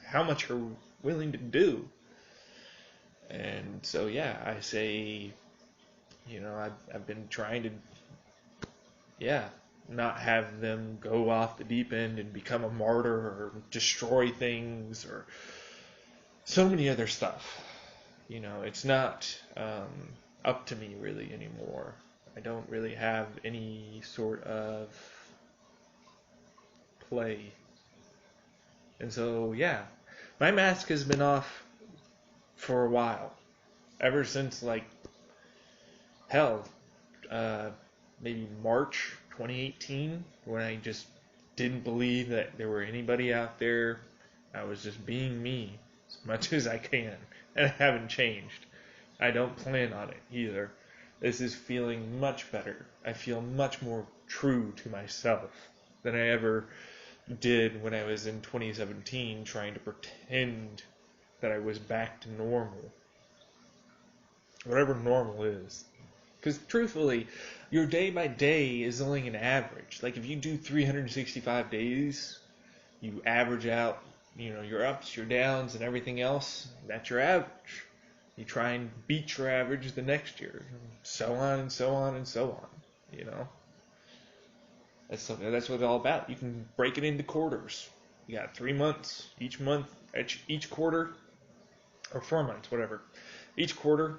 how much you're willing to do. And so, yeah, I say, I've been trying to, not have them go off the deep end and become a martyr or destroy things or so many other stuff. It's not up to me really anymore. I don't really have any sort of play. And so, yeah, my mask has been off for a while. Ever since, hell, uh, maybe March 2018, when I just didn't believe that there were anybody out there. I was just being me as much as I can, and I haven't changed. I don't plan on it either. This is feeling much better. I feel much more true to myself than I ever did when I was in 2017 trying to pretend that I was back to normal. Whatever normal is. Because truthfully, your day by day is only an average. Like if you do 365 days, you average out, your ups, your downs, and everything else. That's your average. You try and beat your average the next year, so on and so on and so on. That's what it's all about. You can break it into quarters. You got 3 months. Each month, each quarter, or 4 months, whatever. Each quarter,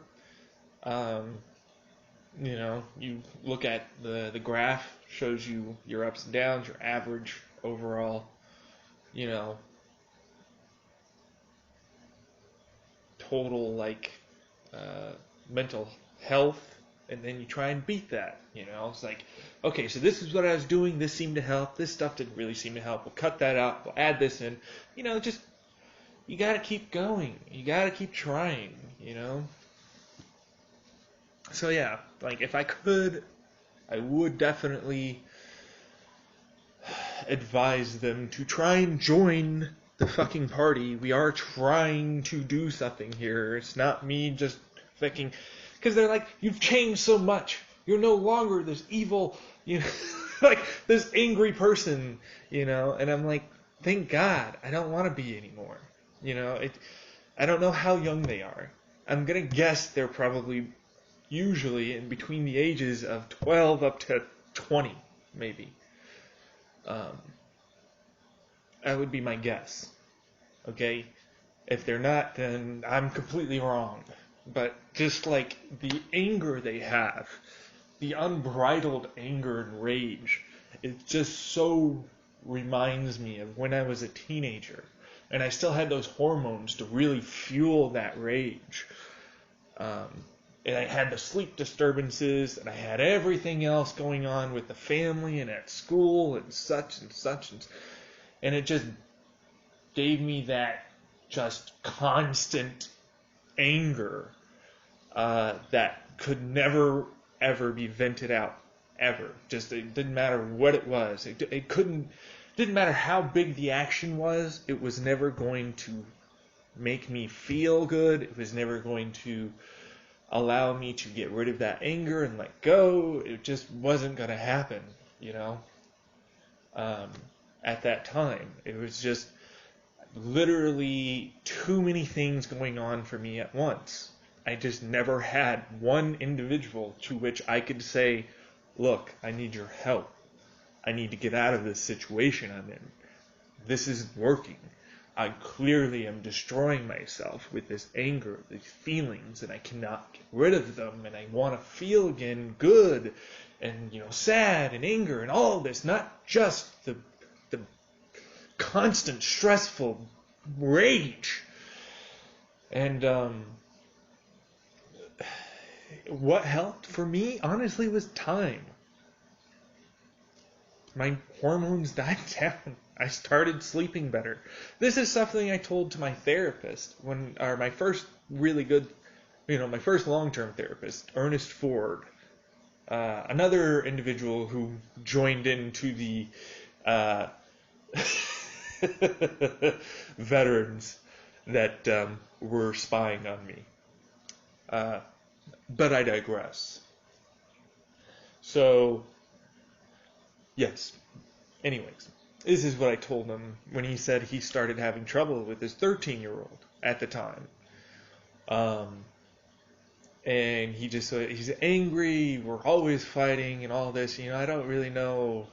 you look at the graph, shows you your ups and downs, your average overall, total mental health, and then you try and beat that. It's like, okay, so this is what I was doing. This seemed to help. This stuff didn't really seem to help. We'll cut that out. We'll add this in. Just you got to keep going. You got to keep trying. So yeah, if I could, I would definitely advise them to try and join the fucking party. We are trying to do something here. It's not me just fucking... Because they're like, you've changed so much. You're no longer this evil, this angry person, And I'm like, thank God, I don't want to be anymore. I don't know how young they are. I'm going to guess they're probably usually in between the ages of 12 up to 20, maybe. That would be my guess. Okay? If they're not, then I'm completely wrong. But just the anger they have, the unbridled anger and rage, it just so reminds me of when I was a teenager. And I still had those hormones to really fuel that rage. And I had the sleep disturbances, and I had everything else going on with the family and at school and such and such. And it just gave me that just constant anger that could never, ever be vented out, ever. Just, it didn't matter what it was. It didn't matter how big the action was. It was never going to make me feel good. It was never going to allow me to get rid of that anger and let go. It just wasn't going to happen, at that time. It was just literally too many things going on for me at once. I just never had one individual to which I could say, look, I need your help. I need to get out of this situation I'm in. This isn't working. I clearly am destroying myself with this anger, these feelings, and I cannot get rid of them, and I want to feel again good and, sad and anger and all of this, not just the constant stressful rage. And what helped for me, honestly, was time. My hormones died down. I started sleeping better. This is something I told to my therapist my first really good, my first long-term therapist, Ernest Ford, another individual who joined into the veterans that were spying on me. But I digress. So, yes. Anyways, this is what I told him when he said he started having trouble with his 13-year-old at the time. And he's angry, we're always fighting and all this, I don't really know,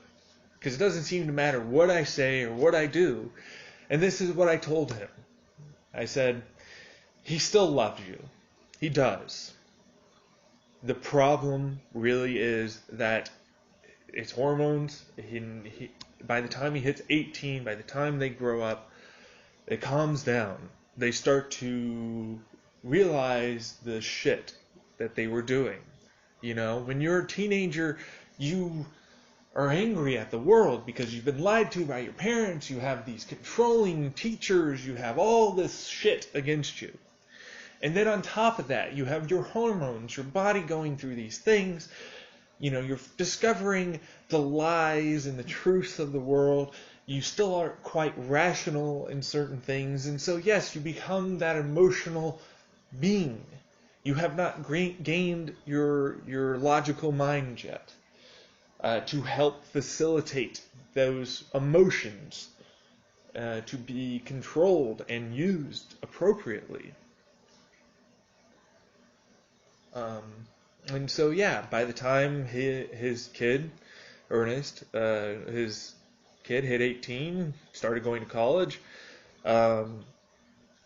because it doesn't seem to matter what I say or what I do. And this is what I told him. I said, he still loves you. He does. The problem really is that it's hormones. By the time he hits 18, by the time they grow up, it calms down. They start to realize the shit that they were doing. You know, when you're a teenager, you are angry at the world because you've been lied to by your parents. You have these controlling teachers. You have all this shit against you. And then on top of that, you have your hormones, your body going through these things. You know, you're discovering the lies and the truth of the world. You still aren't quite rational in certain things. And so, yes, you become that emotional being. You have not gained your logical mind yet to help facilitate those emotions to be controlled and used appropriately. And so, yeah, by the time his kid, Ernest, his kid hit 18, started going to college,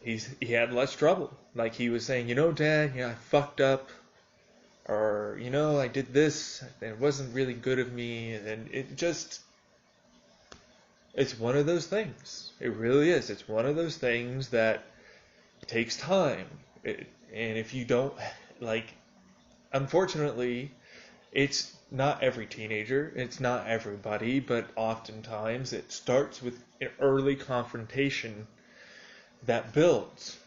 he had less trouble. Like he was saying, you know, Dad, I fucked up, or, I did this, and it wasn't really good of me, and it's one of those things. It really is. It's one of those things that takes time. And if you don't, unfortunately, it's not every teenager, it's not everybody, but oftentimes it starts with an early confrontation that builds.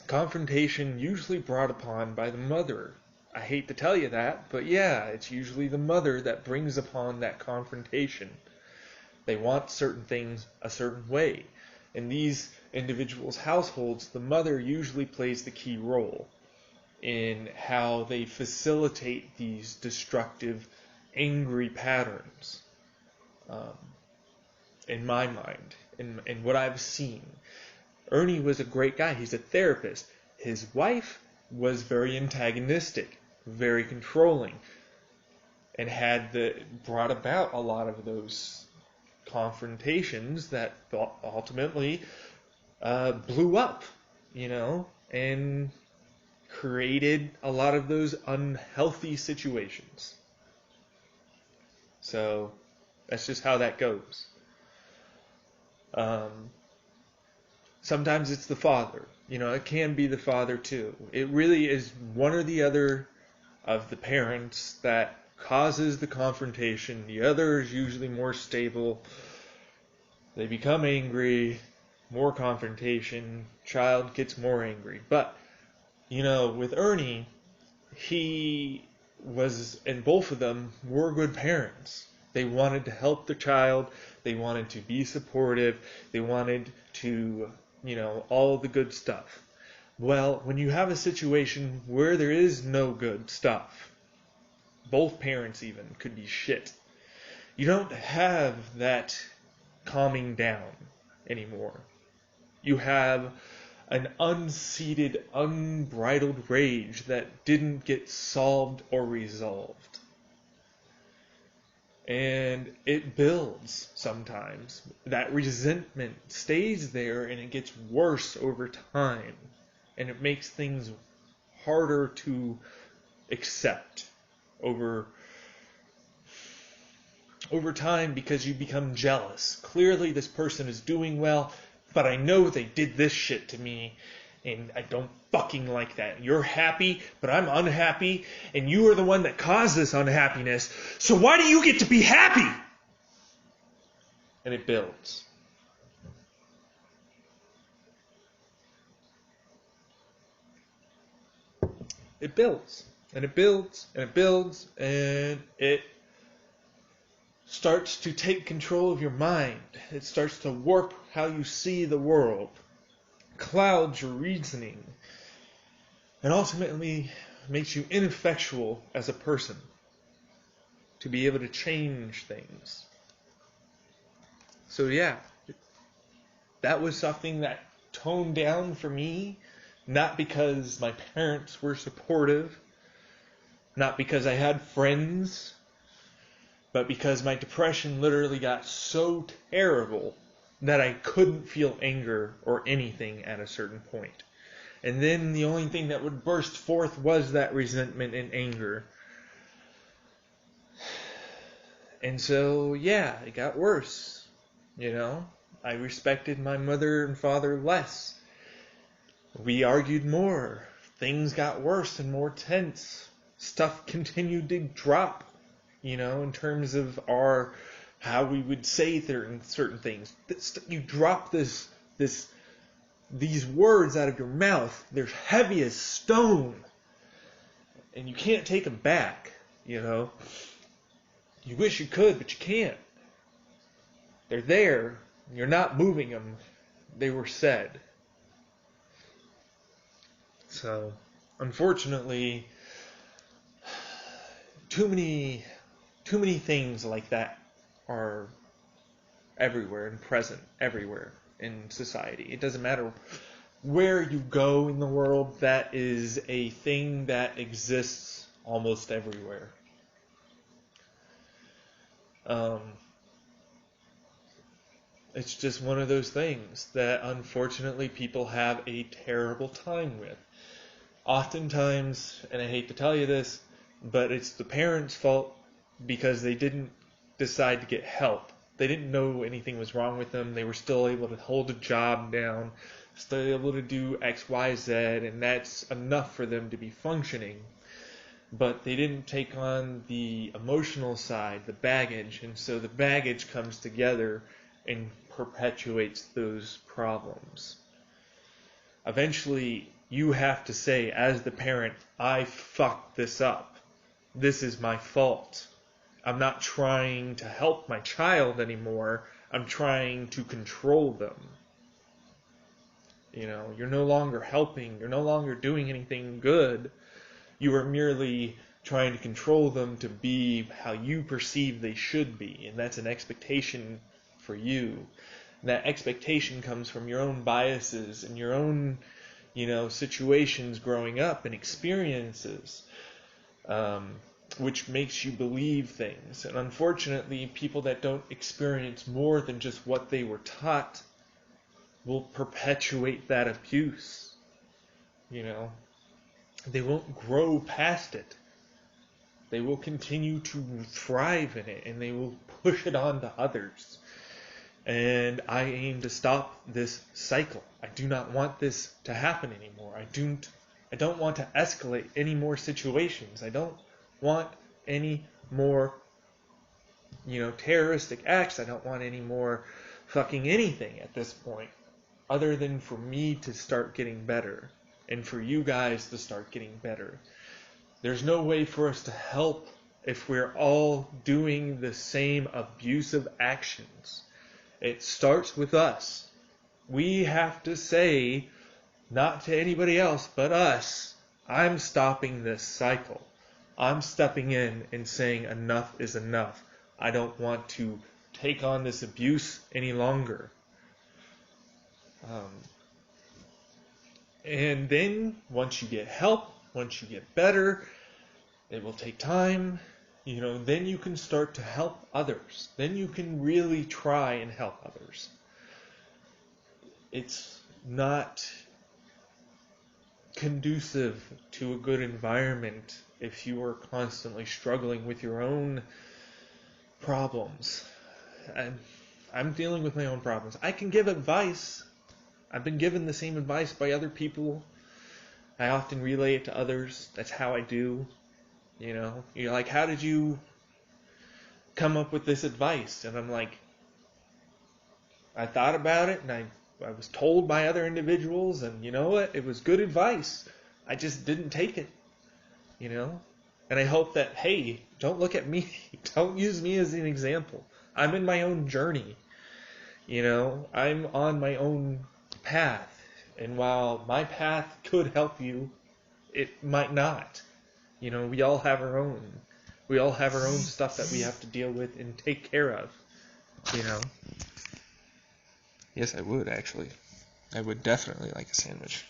Confrontation usually brought upon by the mother. I hate to tell you that, but yeah, it's usually the mother that brings upon that confrontation. They want certain things a certain way. In these individuals' households, the mother usually plays the key role in how they facilitate these destructive, angry patterns. In my mind, in what I've seen. Ernie was a great guy. He's a therapist. His wife was very antagonistic, very controlling, and brought about a lot of those confrontations that ultimately blew up, and created a lot of those unhealthy situations. So that's just how that goes. Sometimes it's the father. It can be the father too. It really is one or the other of the parents that causes the confrontation. The other is usually more stable. They become angry, more confrontation, child gets more angry. But, with Ernie, and both of them were good parents. They wanted to help the child. They wanted to be supportive. They wanted to, all the good stuff. Well, when you have a situation where there is no good stuff, both parents even could be shit, you don't have that calming down anymore. You have an unseated, unbridled rage that didn't get solved or resolved. And it builds sometimes. That resentment stays there and it gets worse over time. And it makes things harder to accept over time because you become jealous. Clearly this person is doing well, but I know they did this shit to me and I don't fucking like that. You're happy, but I'm unhappy, and you are the one that caused this unhappiness, so why do you get to be happy? And it builds. It builds, and it builds, and it builds, and it starts to take control of your mind. It starts to warp how you see the world, clouds your reasoning, and ultimately makes you ineffectual as a person to be able to change things. So yeah, that was something that toned down for me, not because my parents were supportive, not because I had friends, but because my depression literally got so terrible that I couldn't feel anger or anything at a certain point. And then the only thing that would burst forth was that resentment and anger. And so, yeah, it got worse. I respected my mother and father less. We argued more. Things got worse and more tense. Stuff continued to drop, in terms of how we would say certain things. You drop these words out of your mouth. They're heavy as stone. And you can't take them back, You wish you could, but you can't. They're there. You're not moving them. They were said. So, unfortunately, too many things like that are everywhere and present everywhere in society. It doesn't matter where you go in the world, that is a thing that exists almost everywhere. It's just one of those things that unfortunately people have a terrible time with. Oftentimes, and I hate to tell you this, but it's the parents' fault because they didn't decide to get help. They didn't know anything was wrong with them. They were still able to hold a job down, still able to do X, Y, Z, and that's enough for them to be functioning. But they didn't take on the emotional side, the baggage, and so the baggage comes together and perpetuates those problems. Eventually, you have to say, as the parent, I fucked this up. This is my fault. I'm not trying to help my child anymore. I'm trying to control them. You're no longer helping. You're no longer doing anything good. You are merely trying to control them to be how you perceive they should be. And that's an expectation for you. And that expectation comes from your own biases and your own, situations growing up and experiences, which makes you believe things. And unfortunately, people that don't experience more than just what they were taught will perpetuate that abuse. They won't grow past it. They will continue to thrive in it, and they will push it on to others. And I aim to stop this cycle. I do not want this to happen anymore. I don't want to escalate any more situations. I don't want any more, terroristic acts. I don't want any more fucking anything at this point, other than for me to start getting better and for you guys to start getting better. There's no way for us to help if we're all doing the same abusive actions. It starts with us. We have to say, not to anybody else but us, I'm stopping this cycle. I'm stepping in and saying enough is enough. I don't want to take on this abuse any longer. And then, once you get help, once you get better, it will take time. Then you can start to help others. Then you can really try and help others. It's not conducive to a good environment if you are constantly struggling with your own problems. I'm dealing with my own problems. I can give advice. I've been given the same advice by other people. I often relay it to others. That's how I do. You're like, how did you come up with this advice? And I'm like, I thought about it, and I was told by other individuals, and you know what? It was good advice. I just didn't take it, And I hope that, hey, don't look at me. Don't use me as an example. I'm in my own journey. I'm on my own path. And while my path could help you, it might not. We all have our own. We all have our own stuff that we have to deal with and take care of. Yes, I would, actually. I would definitely like a sandwich.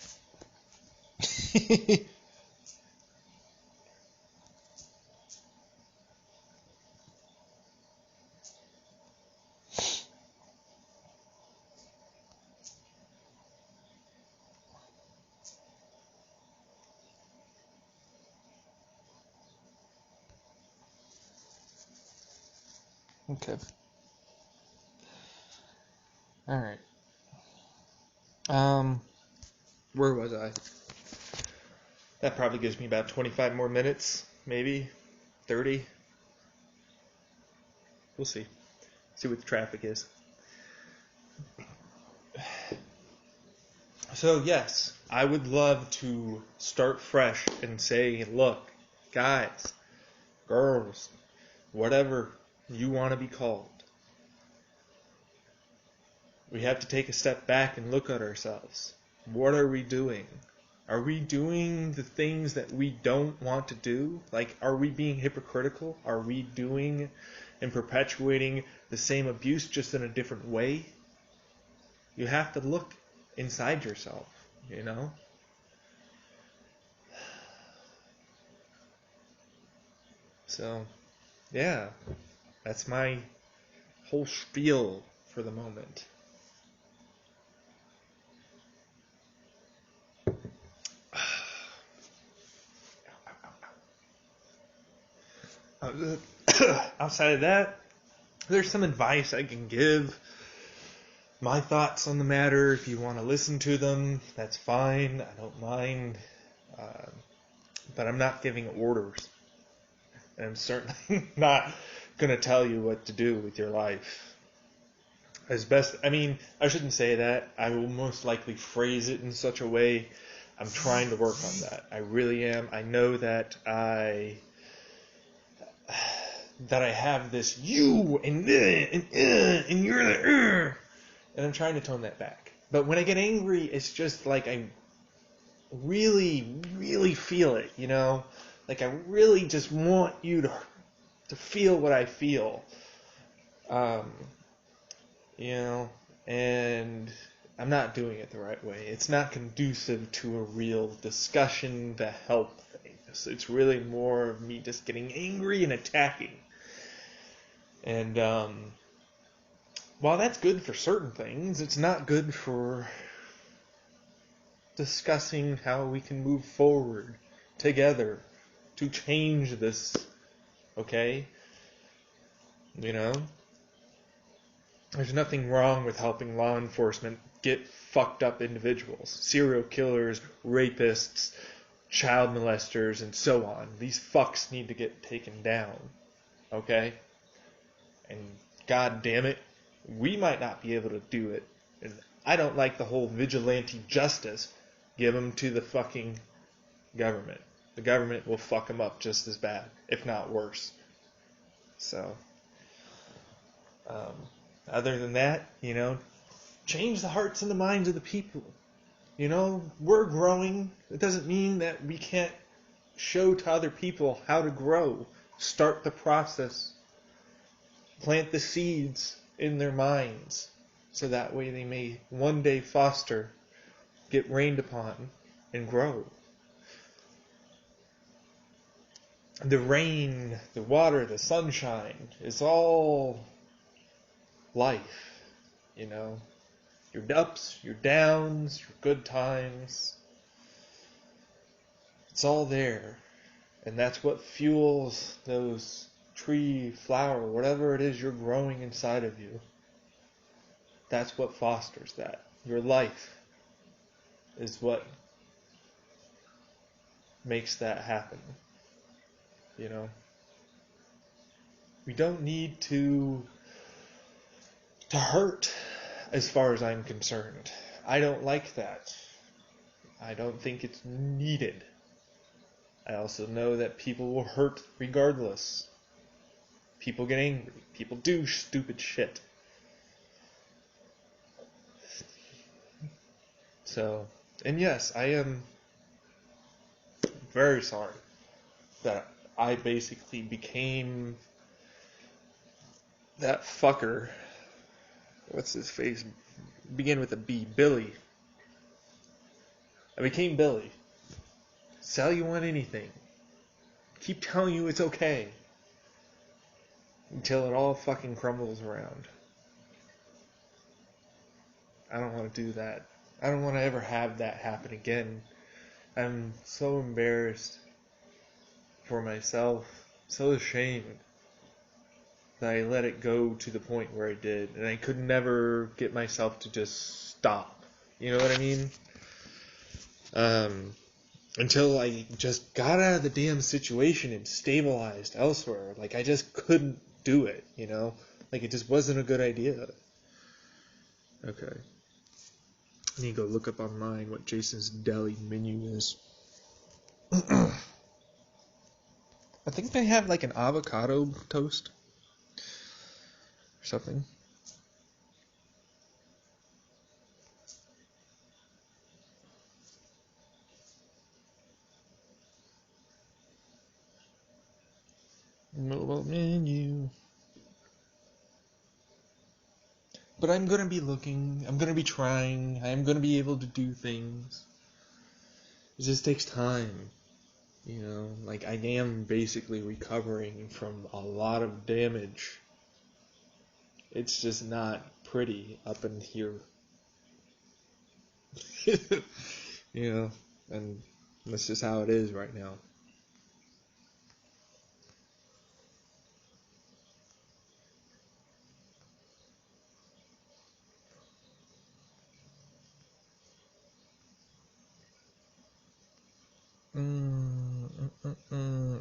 Okay. Alright. Where was I? That probably gives me about 25 more minutes, maybe 30. We'll see. See what the traffic is. So yes, I would love to start fresh and say, look, guys, girls, whatever you want to be called, we have to take a step back and look at ourselves. What are we doing? Are we doing the things that we don't want to do? Like, are we being hypocritical? Are we doing and perpetuating the same abuse just in a different way? You have to look inside yourself, you know? So, yeah, that's my whole spiel for the moment. Outside of that, there's some advice I can give. My thoughts on the matter, if you want to listen to them, that's fine. I don't mind. But I'm not giving orders. And I'm certainly not going to tell you what to do with your life. I shouldn't say that. I will most likely phrase it in such a way. I'm trying to work on that. I really am. I know that I have this you and you're the and I'm trying to tone that back. But when I get angry, it's just like I really, really feel it, you know? Like I really just want you to feel what I feel. You know, and I'm not doing it the right way. It's not conducive to a real discussion to help things. It's really more of me just getting angry and attacking. And while that's good for certain things, it's not good for discussing how we can move forward together to change this, okay? You know? There's nothing wrong with helping law enforcement get fucked up individuals, serial killers, rapists, child molesters, and so on. These fucks need to get taken down, okay? And god damn it, we might not be able to do it. And I don't like the whole vigilante justice. Give them to the fucking government. The government will fuck them up just as bad, if not worse. So, other than that, you know, change the hearts and the minds of the people. You know, we're growing. It doesn't mean that we can't show to other people how to grow. Start the process. Plant the seeds in their minds so that way they may one day foster, get rained upon, and grow. The rain, the water, the sunshine is all life, you know. Your ups, your downs, your good times. It's all there. And that's what fuels those tree, flower, whatever it is you're growing inside of you. That's what fosters that. Your life is what makes that happen. You know? We don't need to hurt, as far as I'm concerned. I don't like that. I don't think it's needed. I also know that people will hurt regardless. People get angry. People do stupid shit. So, and yes, I am very sorry that I basically became that fucker. What's his face? Begin with a B. Billy. I became Billy. Sell you on anything. Keep telling you it's okay. Until it all fucking crumbles around. I don't want to do that. I don't want to ever have that happen again. I'm so embarrassed for myself. So ashamed. that I let it go to the point where I did, and I could never get myself to just stop. You know what I mean? Until I just got out of the damn situation and stabilized elsewhere. Like, I just couldn't do it, you know? Like, it just wasn't a good idea. Okay. I need to go look up online what Jason's Deli menu is. I think they have, like, an avocado toast or something. Mobile menu. But I'm going to be looking. I'm going to be trying. I'm going to be able to do things. It just takes time. You know, like, I am basically recovering from a lot of damage. It's just not pretty up in here. You know, and that's just how it is right now.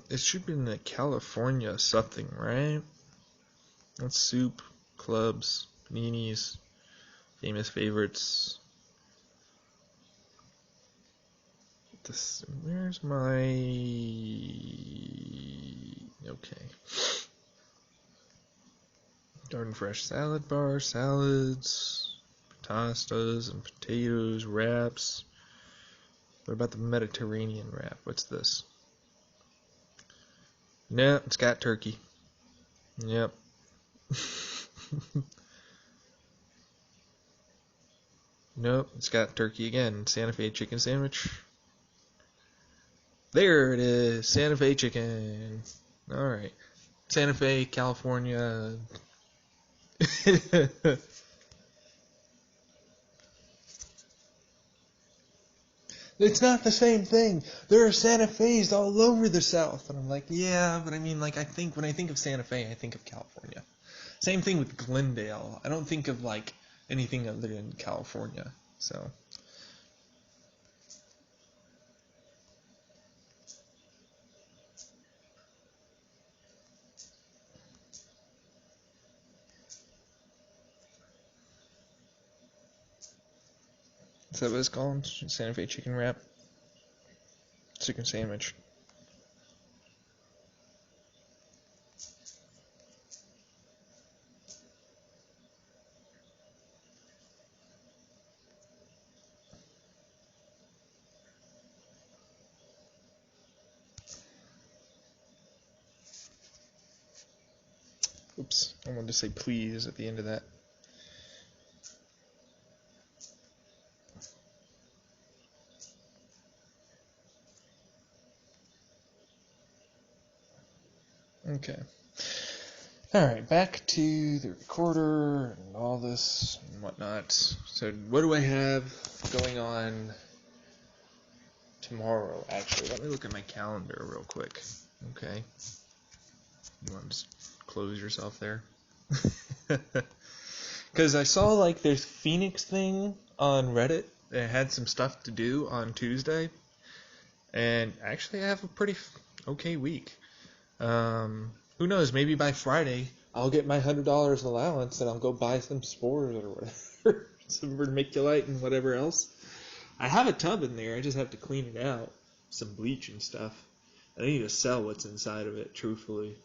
It should be in the California something, right? That's soup, clubs, paninis, famous favorites. Where's my... Okay. Garden Fresh salad bar, salads, pastas and potatoes, wraps. What about the Mediterranean wrap? What's this? No, it's got turkey. Yep. Nope, it's got turkey again. Santa Fe chicken sandwich. There it is, Santa Fe chicken. Alright. Santa Fe, California. It's not the same thing. There are Santa Fe's all over the South. And I'm like, yeah, but I mean, like, when I think of Santa Fe, I think of California. Same thing with Glendale. I don't think of, like, anything other than California. So... Is that what it's called? Santa Fe chicken wrap? Chicken sandwich. Oops, I wanted to say please at the end of that. Okay. Alright, back to the recorder and all this and whatnot. So, what do I have going on tomorrow, actually? Let me look at my calendar real quick. Okay. You want to just close yourself there? Because I saw, like, there's Phoenix thing on Reddit that had some stuff to do on Tuesday. And actually, I have a pretty okay week. Who knows? Maybe by Friday I'll get my $100 allowance and I'll go buy some spores or whatever, some vermiculite and whatever else. I have a tub in there. I just have to clean it out, some bleach and stuff. I need to sell what's inside of it, truthfully.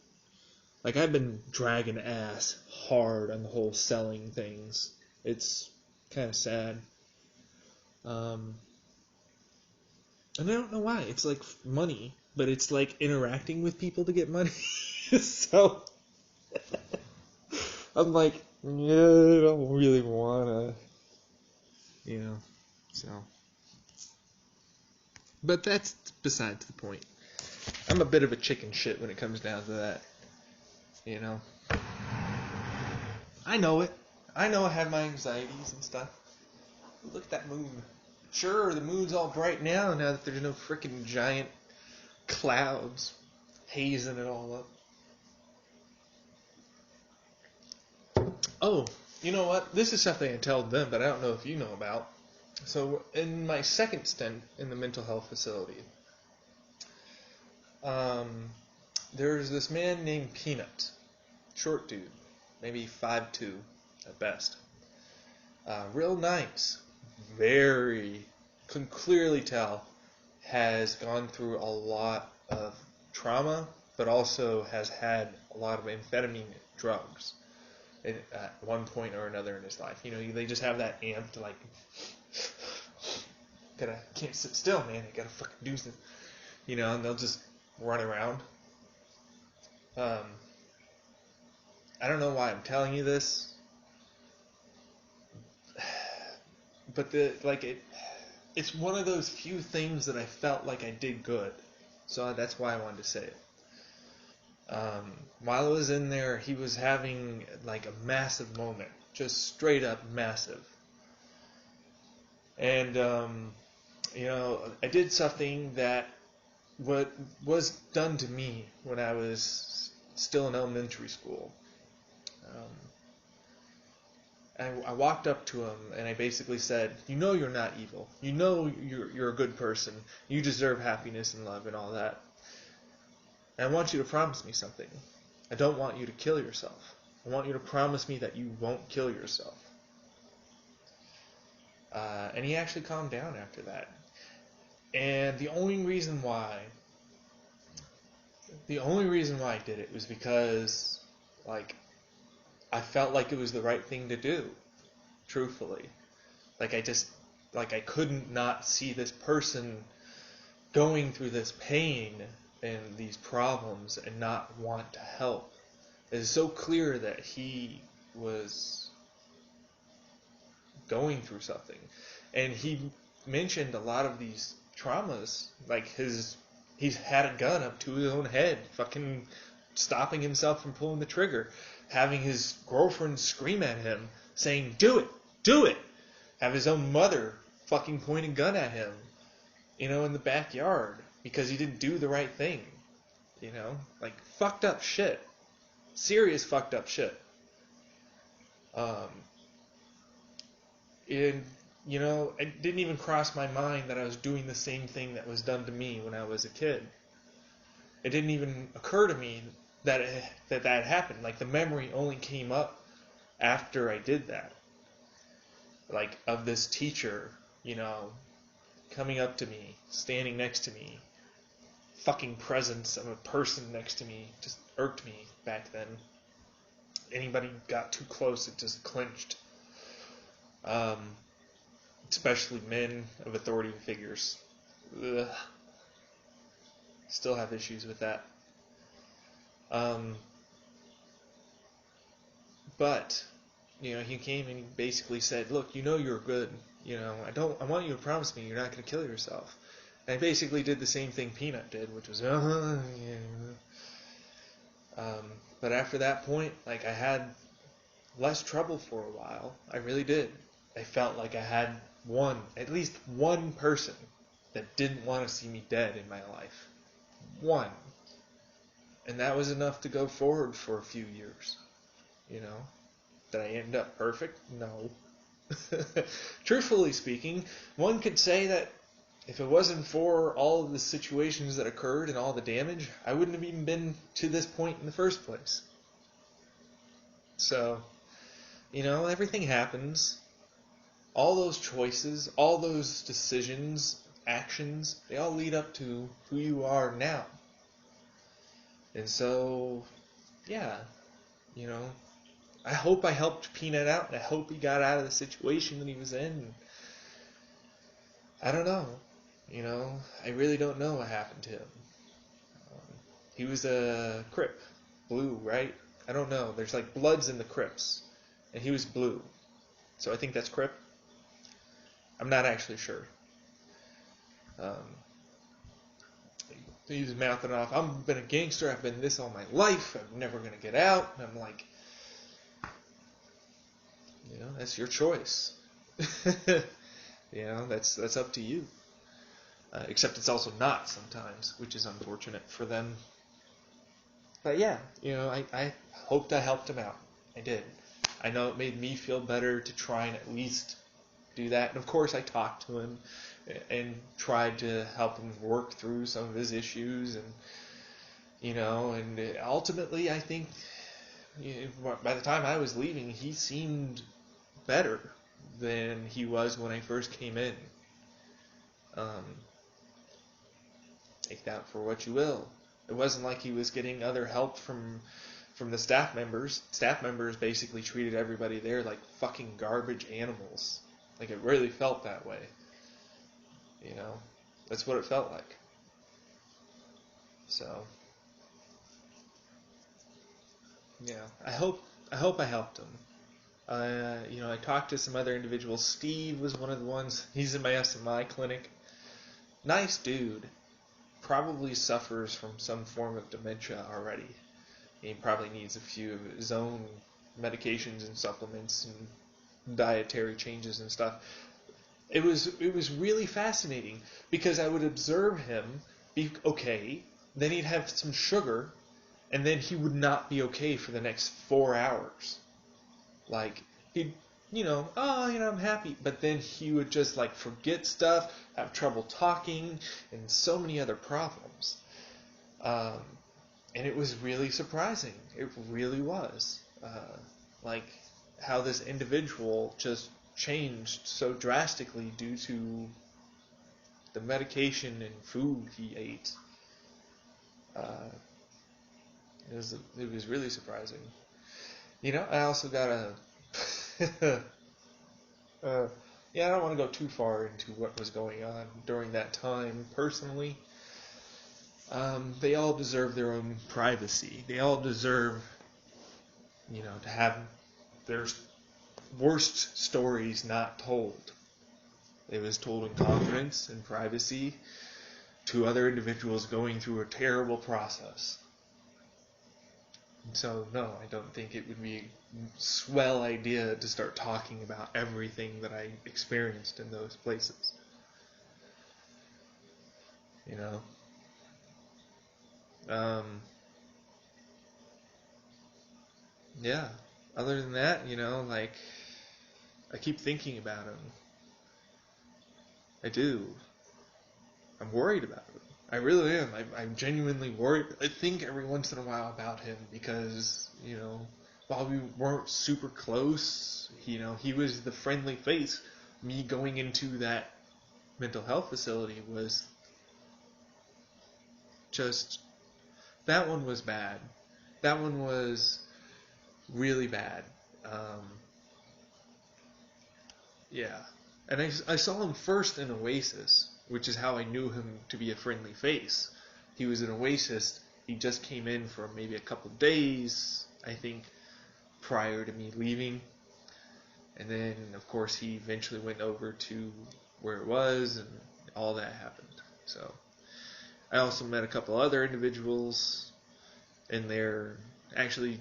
Like, I've been dragging ass hard on the whole selling things. It's kind of sad. And I don't know why. It's like money, but it's like interacting with people to get money. So I'm like, yeah, I don't really wanna, so. But that's besides the point. I'm a bit of a chicken shit when it comes down to that, I know it. I know I have my anxieties and stuff. Look at that moon. Sure, the moon's all bright now that there's no freaking giant clouds hazing it all up. Oh, you know what? This is something I told them, but I don't know if you know about. So, in my second stint in the mental health facility, there's this man named Peanut, short dude, maybe 5'2" at best. Real nice, very, can clearly tell, has gone through a lot of trauma, but also has had a lot of amphetamine drugs at one point or another in his life. You know, they just have that amp to like, can't sit still, man. I gotta fucking do something. You know, and they'll just run around. I don't know why I'm telling you this, but it's one of those few things that I felt like I did good, so that's why I wanted to say it. While I was in there, he was having like a massive moment, just straight up massive. And you know, I did something that what was done to me when I was still in elementary school. I walked up to him and I basically said, "You know you're not evil. You know you're a good person. You deserve happiness and love and all that. And I want you to promise me something. I don't want you to kill yourself. I want you to promise me that you won't kill yourself." And he actually calmed down after that. And the only reason why I did it was because, like, I felt like it was the right thing to do, truthfully. Like, I couldn't not see this person going through this pain and these problems and not want to help. It's so clear that he was going through something. And he mentioned a lot of these traumas, like he's had a gun up to his own head, fucking stopping himself from pulling the trigger, having his girlfriend scream at him, saying, "Do it, do it," have his own mother fucking point a gun at him, you know, in the backyard, because he didn't do the right thing, you know, like fucked up shit, serious fucked up shit. And, you know, it didn't even cross my mind that I was doing the same thing that was done to me when I was a kid. It didn't even occur to me that that happened. Like, the memory only came up after I did that. Like, of this teacher, you know, coming up to me, standing next to me. Fucking presence of a person next to me just irked me back then. Anybody got too close, it just clinched. Especially men of authority figures. Ugh. Still have issues with that. But, you know, he came and he basically said, "Look, you know you're good. You know, I want you to promise me you're not going to kill yourself." And I basically did the same thing Peanut did, which was, yeah. But after that point, like, I had less trouble for a while. I really did. I felt like I had at least one person that didn't want to see me dead in my life. One. And that was enough to go forward for a few years. You know? Did I end up perfect? No. Truthfully speaking, one could say that if it wasn't for all of the situations that occurred and all the damage, I wouldn't have even been to this point in the first place. So, you know, everything happens. All those choices, all those decisions, actions, they all lead up to who you are now. And so, yeah, you know, I hope I helped Peanut out, and I hope he got out of the situation that he was in. I don't know. You know, I really don't know what happened to him. He was a Crip. Blue, right? I don't know. There's like Bloods in the Crips. And he was blue. So I think that's Crip. I'm not actually sure. He was mouthing off, "I've been a gangster, I've been this all my life, I'm never going to get out." And I'm like, you know, that's your choice. You know, that's up to you. Except it's also not sometimes, which is unfortunate for them. But yeah, you know, I hoped I helped him out. I did. I know it made me feel better to try and at least do that. And of course, I talked to him and tried to help him work through some of his issues, and and ultimately, I think by the time I was leaving, he seemed better than he was when I first came in. Take that for what you will. It wasn't like he was getting other help from the staff members. Staff members basically treated everybody there like fucking garbage animals. Like, it really felt that way. That's what it felt like. So, yeah, I hope I helped him. I talked to some other individuals. Steve was one of the ones. He's in my SMI clinic. Nice dude. Probably suffers from some form of dementia already. He probably needs a few of his own medications and supplements and dietary changes and stuff. It was really fascinating because I would observe him be okay, then he'd have some sugar, and then he would not be okay for the next 4 hours. Like, he'd, I'm happy, but then he would just like forget stuff, have trouble talking, and so many other problems. And it was really surprising. It really was. Like, how this individual just changed so drastically due to the medication and food he ate. It was really surprising. I also got a I don't want to go too far into what was going on during that time personally. They all deserve their own privacy. They all deserve, to have their worst stories not told. It was told in confidence and privacy to other individuals going through a terrible process. So, no, I don't think it would be a swell idea to start talking about everything that I experienced in those places. Yeah. Other than that, I keep thinking about him. I do. I'm worried about him. I really am. I'm genuinely worried. I think every once in a while about him because, while we weren't super close, he was the friendly face. Me going into that mental health facility was just, that one was bad. That one was really bad. Yeah. And I saw him first in Oasis, which is how I knew him to be a friendly face. He was in Oasis. He just came in for maybe a couple days, I think, prior to me leaving. And then, of course, he eventually went over to where it was, and all that happened. So, I also met a couple other individuals in there. Actually,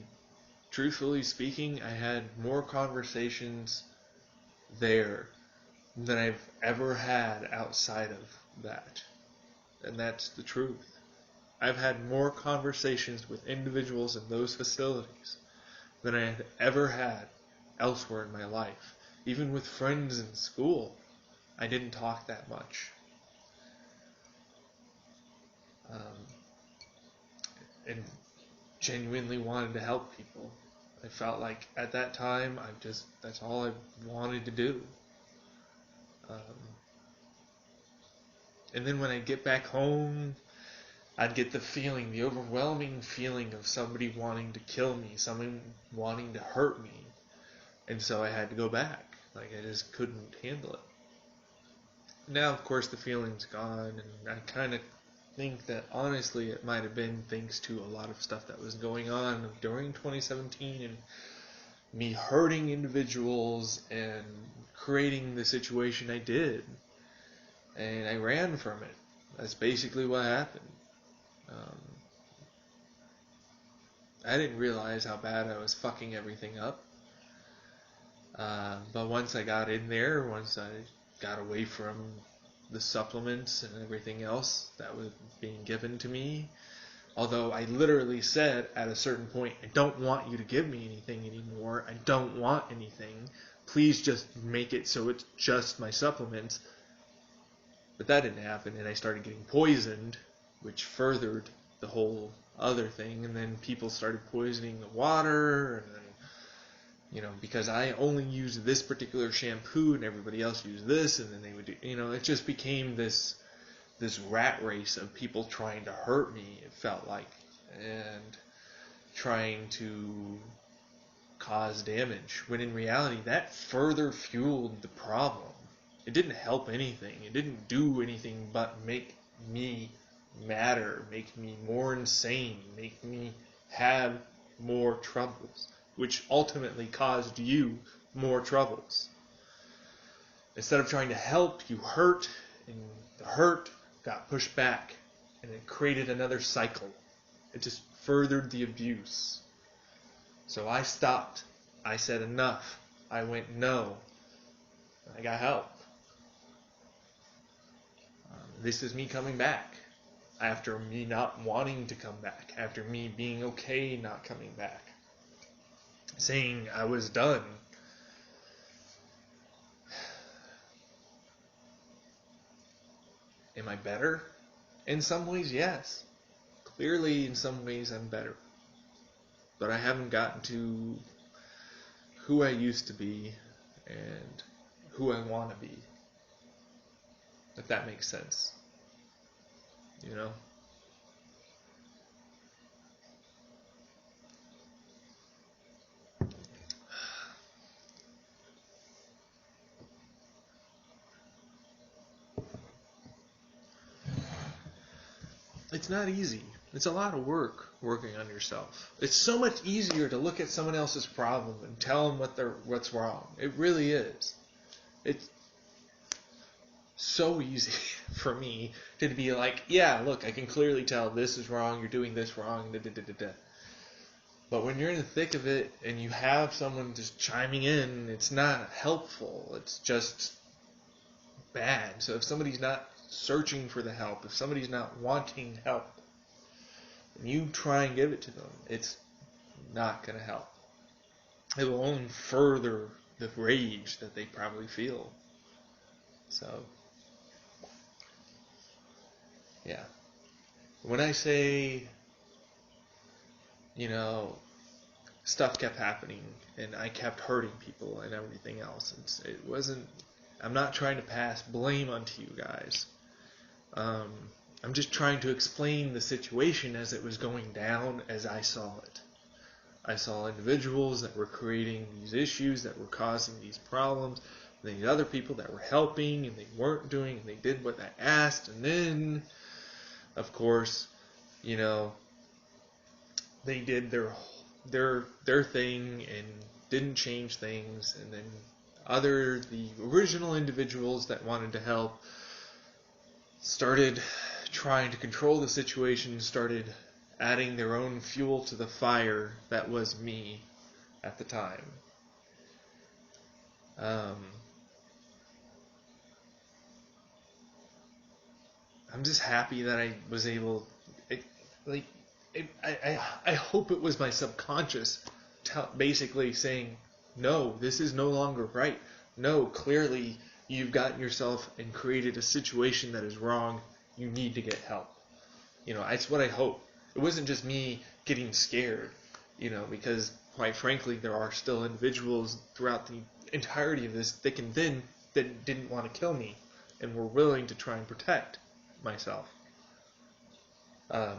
truthfully speaking, I had more conversations there than I've ever had outside of that. And that's the truth. I've had more conversations with individuals in those facilities than I had ever had elsewhere in my life. Even with friends in school, I didn't talk that much. And genuinely wanted to help people. I felt like at that time, that's all I wanted to do. And then when I get back home, I'd get the overwhelming feeling of somebody wanting to kill me, someone wanting to hurt me. And so I had to go back. Like, I just couldn't handle it. Now, of course, the feeling's gone, and I kind of think that, honestly, it might have been thanks to a lot of stuff that was going on during 2017 and me hurting individuals and creating the situation I did. And I ran from it. That's basically what happened. I didn't realize how bad I was fucking everything up. But once I got in there, once I got away from the supplements and everything else that was being given to me, Although I literally said at a certain point, I don't want you to give me anything anymore. I don't want anything. Please just make it so it's just my supplements. But that didn't happen, and I started getting poisoned, which furthered the whole other thing. And then people started poisoning the water, and then, because I only used this particular shampoo and everybody else used this, and then they would do, it just became this rat race of people trying to hurt me, it felt like, and trying to cause damage, when in reality that further fueled the problem. It didn't help anything. It didn't do anything but make me madder, make me more insane, make me have more troubles, which ultimately caused you more troubles. Instead of trying to help, you hurt, and the hurt got pushed back, and it created another cycle. It just furthered the abuse. So I stopped. I said enough. I went no. I got help. This is me coming back. After me not wanting to come back. After me being okay not coming back. Saying I was done. Am I better? In some ways, yes. Clearly, in some ways, I'm better. But I haven't gotten to who I used to be and who I want to be. If that makes sense. It's not easy. It's a lot of work working on yourself. It's so much easier to look at someone else's problem and tell them what's wrong. It really is. It's so easy for me to be like, yeah, look, I can clearly tell this is wrong, you're doing this wrong, But when you're in the thick of it and you have someone just chiming in, it's not helpful. It's just bad. So if somebody's not searching for the help, if somebody's not wanting help, and you try and give it to them, it's not going to help. It will only further the rage that they probably feel. So, yeah. When I say, stuff kept happening and I kept hurting people and everything else, I'm not trying to pass blame onto you guys. I'm just trying to explain the situation as it was going down, as I saw it. I saw individuals that were creating these issues, that were causing these problems, and these other people that were helping, and they weren't doing, and they did what I asked, and then, of course, they did their thing and didn't change things, and then the original individuals that wanted to help started trying to control the situation, started adding their own fuel to the fire that was me at the time. I'm just happy that I was able, I hope it was my subconscious basically saying, no, this is no longer right. No, clearly you've gotten yourself and created a situation that is wrong. You need to get help. That's what I hope. It wasn't just me getting scared, because quite frankly, there are still individuals throughout the entirety of this thick and thin that didn't want to kill me and were willing to try and protect myself. But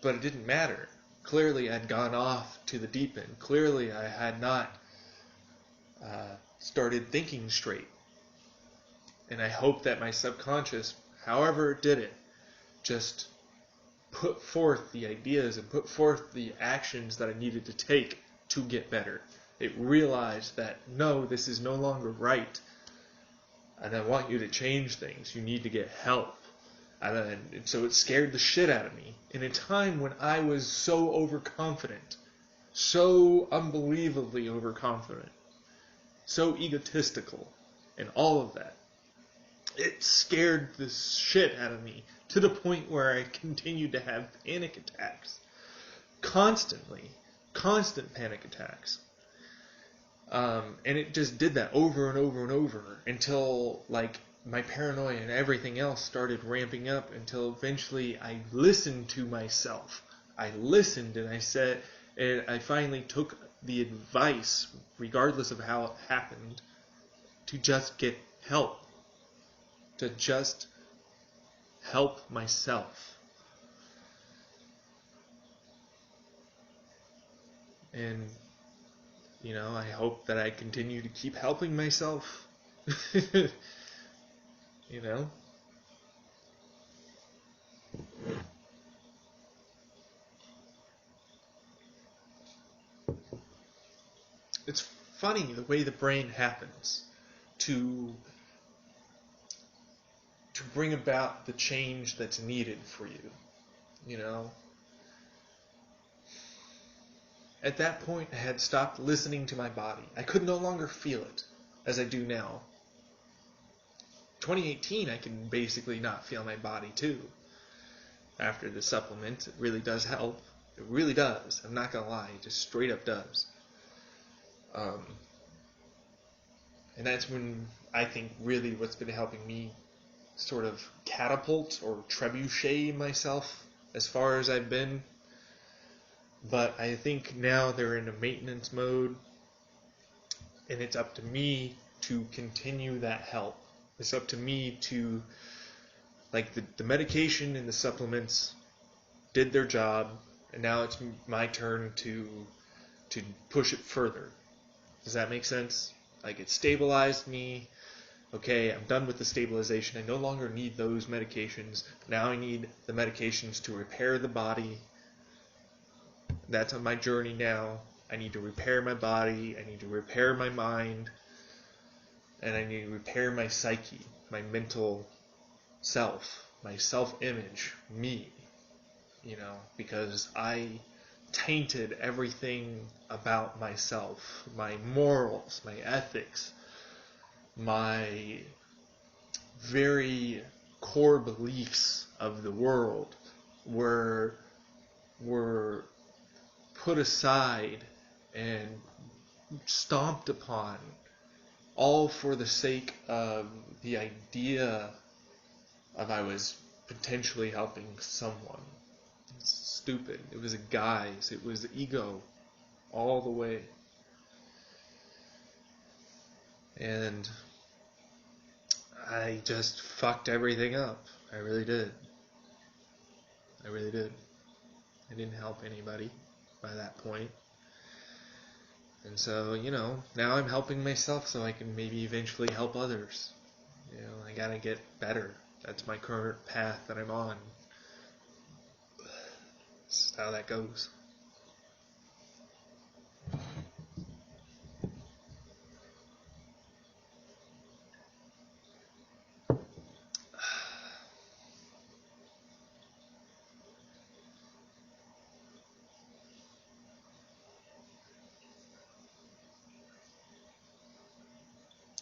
it didn't matter. Clearly, I'd gone off to the deep end. Clearly, I had not started thinking straight. And I hope that my subconscious, however it did it, just put forth the ideas and put forth the actions that I needed to take to get better. It realized that, no, this is no longer right. And I want you to change things. You need to get help. And so it scared the shit out of me. In a time when I was so overconfident, so unbelievably overconfident, so egotistical, and all of that. It scared the shit out of me to the point where I continued to have panic attacks. Constantly. Constant panic attacks. And it just did that over and over and over until, like, my paranoia and everything else started ramping up until eventually I listened to myself. I listened and I said, and I finally took the advice, regardless of how it happened, to just get help. To just help myself. And, you know, I hope that I continue to keep helping myself. You know? It's funny the way the brain happens to bring about the change that's needed for you. You know? At that point, I had stopped listening to my body. I could no longer feel it as I do now. 2018, I can basically not feel my body too. After the supplement, it really does help. It really does. I'm not gonna lie. It just straight up does. And that's when I think really what's been helping me sort of catapult or trebuchet myself as far as I've been. But I think now they're in a maintenance mode, and it's up to me to continue that help. It's up to me to, like, the medication and the supplements did their job, and now it's my turn to push it further. Does that make sense? Like, it stabilized me. Okay, I'm done with the stabilization. I no longer need those medications. Now I need the medications to repair the body. That's on my journey now. I need to repair my body. I need to repair my mind. And I need to repair my psyche, my mental self, my self-image, me. You know, because I tainted everything about myself, my morals, my ethics, my very core beliefs of the world were put aside and stomped upon, all for the sake of the idea of I was potentially helping someone. It's stupid. It was a guise. It was ego all the way. And I just fucked everything up. I really did. I really did. I didn't help anybody by that point. And so, you know, now I'm helping myself so I can maybe eventually help others. You know, I gotta get better. That's my current path that I'm on. This is how that goes.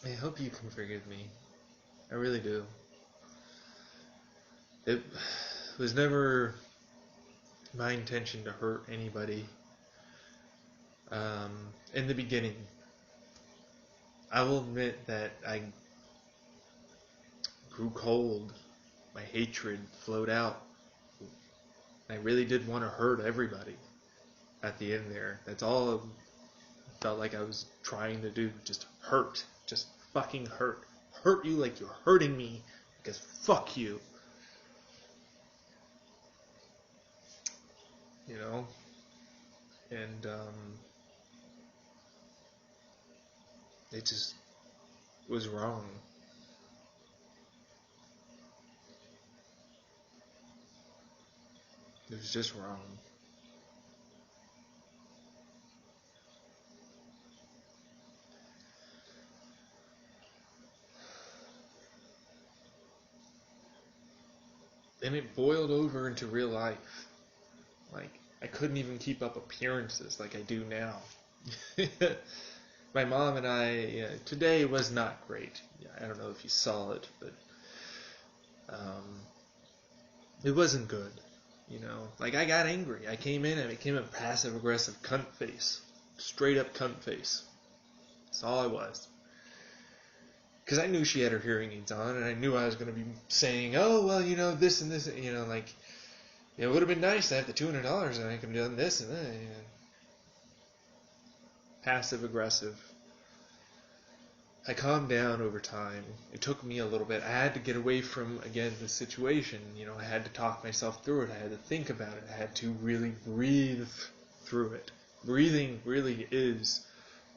I hope you can forgive me. I really do. It was never my intention to hurt anybody. In the beginning, I will admit that I grew cold. My hatred flowed out. I really did want to hurt everybody at the end there. That's all I felt like I was trying to do. Just hurt. Just fucking hurt. Hurt you like you're hurting me. Because fuck you. You know? And, it just was wrong. It was just wrong. And it boiled over into real life. Like, I couldn't even keep up appearances like I do now. My mom and I, today was not great. I don't know if you saw it, but it wasn't good. Like I got angry. I came in and I became a passive aggressive cunt face. Straight up cunt face. That's all I was. Because I knew she had her hearing aids on, and I knew I was going to be saying, oh, well, this and this, like, it would have been nice to have the $200 and I could have done this and that. Passive aggressive. I calmed down over time. It took me a little bit. I had to get away from, again, the situation. I had to talk myself through it. I had to think about it. I had to really breathe through it. Breathing really is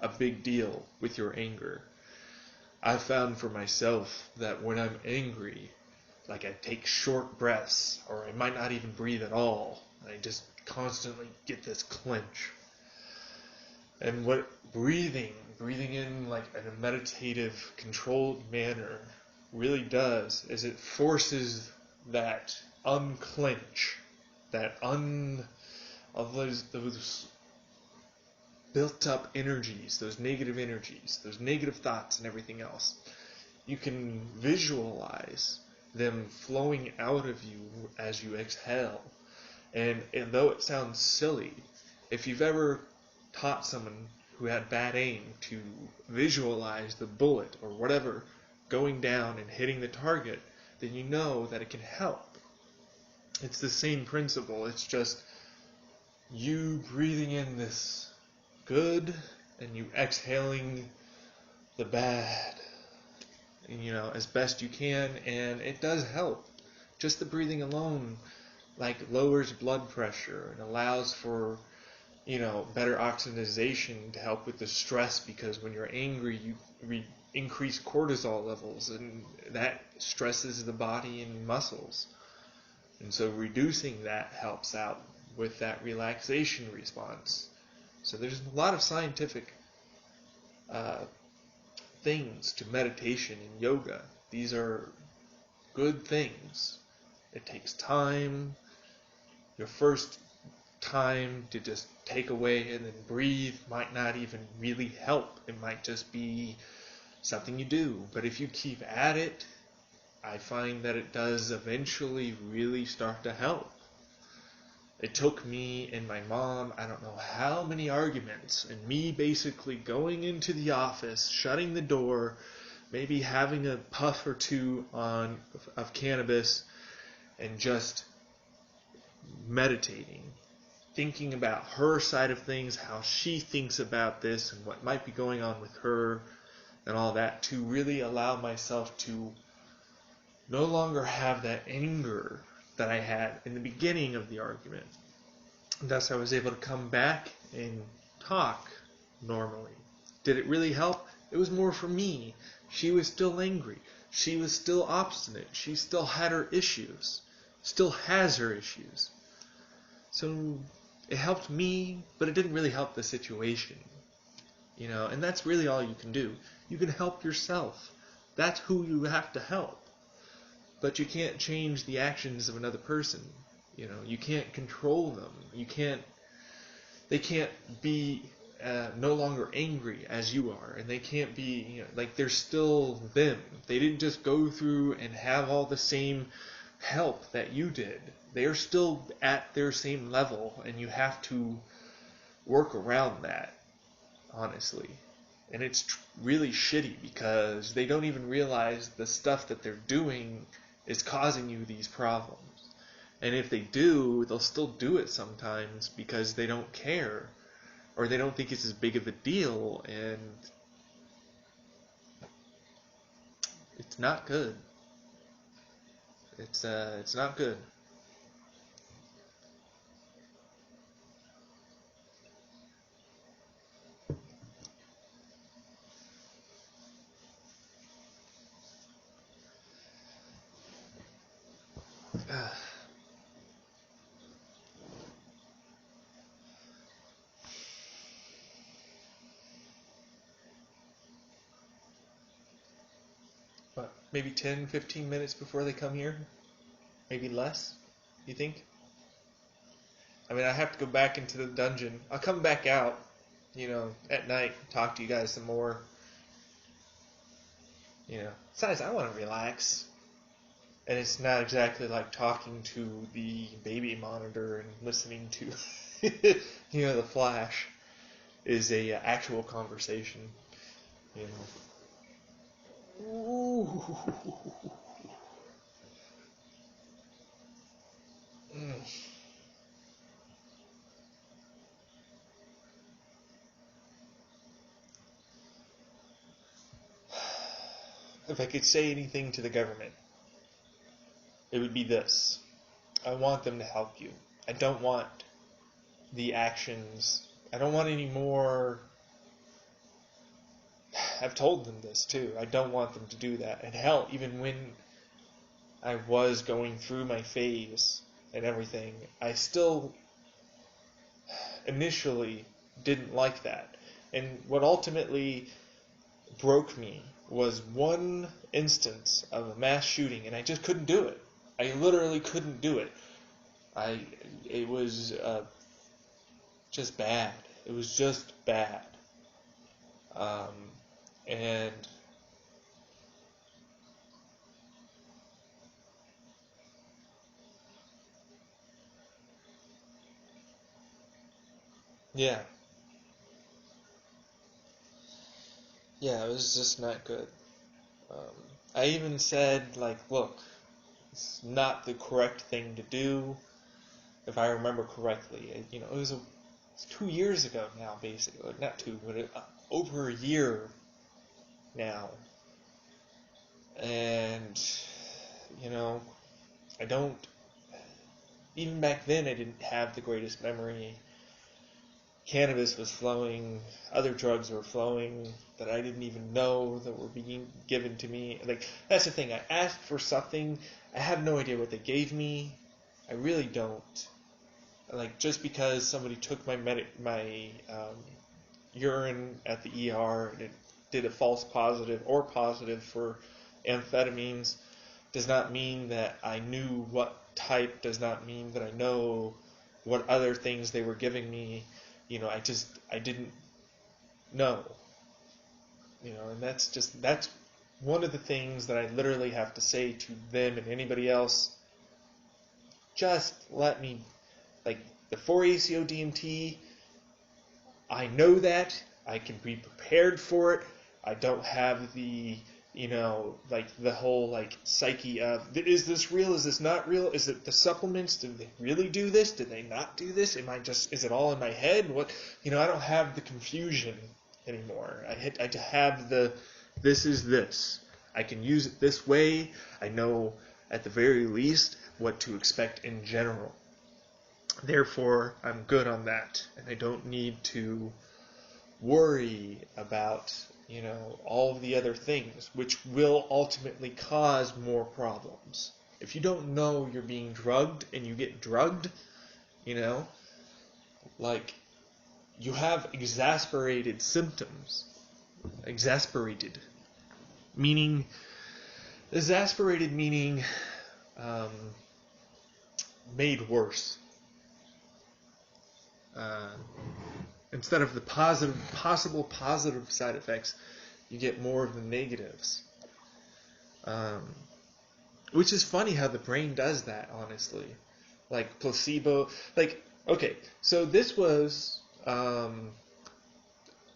a big deal with your anger. I've found for myself that when I'm angry, like I take short breaths, or I might not even breathe at all. I just constantly get this clench. And what breathing in like in a meditative, controlled manner really does is it forces that unclench, of those built up energies, those negative thoughts and everything else. You can visualize them flowing out of you as you exhale. And though it sounds silly, if you've ever taught someone who had bad aim to visualize the bullet or whatever going down and hitting the target, then you know that it can help. It's the same principle. It's just you breathing in this good and you exhaling the bad, as best you can, and it does help. Just the breathing alone like lowers blood pressure and allows for better oxygenation to help with the stress, because when you're angry you increase cortisol levels and that stresses the body and muscles, and so reducing that helps out with that relaxation response. So there's a lot of scientific things to meditation and yoga. These are good things. It takes time. Your first time to just take away and then breathe might not even really help. It might just be something you do. But if you keep at it, I find that it does eventually really start to help. It took me and my mom, I don't know how many arguments, and me basically going into the office, shutting the door, maybe having a puff or two of cannabis, and just meditating, thinking about her side of things, how she thinks about this, and what might be going on with her, and all that, to really allow myself to no longer have that anger that I had in the beginning of the argument. Thus, I was able to come back and talk normally. Did it really help? It was more for me. She was still angry. She was still obstinate. She still had her issues. Still has her issues. So it helped me, but it didn't really help the situation. And that's really all you can do. You can help yourself. That's who you have to help. But you can't change the actions of another person. You can't control them. They can't be no longer angry as you are, and they can't be, like they're still them. They didn't just go through and have all the same help that you did. They are still at their same level, and you have to work around that, honestly. And it's really shitty because they don't even realize the stuff that they're doing is causing you these problems. And if they do, they'll still do it sometimes because they don't care, or they don't think it's as big of a deal, and it's not good. It's not good. What, maybe 10, 15 minutes before they come here? Maybe less, you think? I mean, I have to go back into the dungeon. I'll come back out, at night, talk to you guys some more. Besides, I want to relax. And it's not exactly like talking to the baby monitor and listening to, the flash is a actual conversation, you know. Ooh. Mm. If I could say anything to the government, it would be this. I want them to help you. I don't want the actions. I don't want any more. I've told them this too. I don't want them to do that. And hell, even when I was going through my phase and everything, I still initially didn't like that. And what ultimately broke me was one instance of a mass shooting, and I just couldn't do it. I literally couldn't do it. It was just bad. It was just bad. And yeah, it was just not good. I even said, like, look, it's not the correct thing to do, if I remember correctly. It was it's 2 years ago now, basically. Not two, but over a year now. And, I don't, even back then I didn't have the greatest memory. Cannabis was flowing, other drugs were flowing that I didn't even know that were being given to me. Like, that's the thing, I asked for something, I have no idea what they gave me. I really don't. Like, just because somebody took my urine at the ER and it did a false positive or positive for amphetamines does not mean that I knew what type, does not mean that I know what other things they were giving me. I didn't know. And that's one of the things that I literally have to say to them and anybody else. Just let me, like, the 4-ACO DMT, I know that. I can be prepared for it. I don't have the, the whole, psyche of, is this real? Is this not real? Is it the supplements? Did they really do this? Did they not do this? Is it all in my head? What, I don't have the confusion anymore. I have this is this. I can use it this way. I know, at the very least, what to expect in general. Therefore, I'm good on that, and I don't need to worry about, all of the other things, which will ultimately cause more problems. If you don't know you're being drugged and you get drugged, you have exasperated symptoms. Exasperated meaning made worse. Instead of the possible positive side effects, you get more of the negatives. Which is funny how the brain does that, honestly. Like placebo. Okay, so this was, I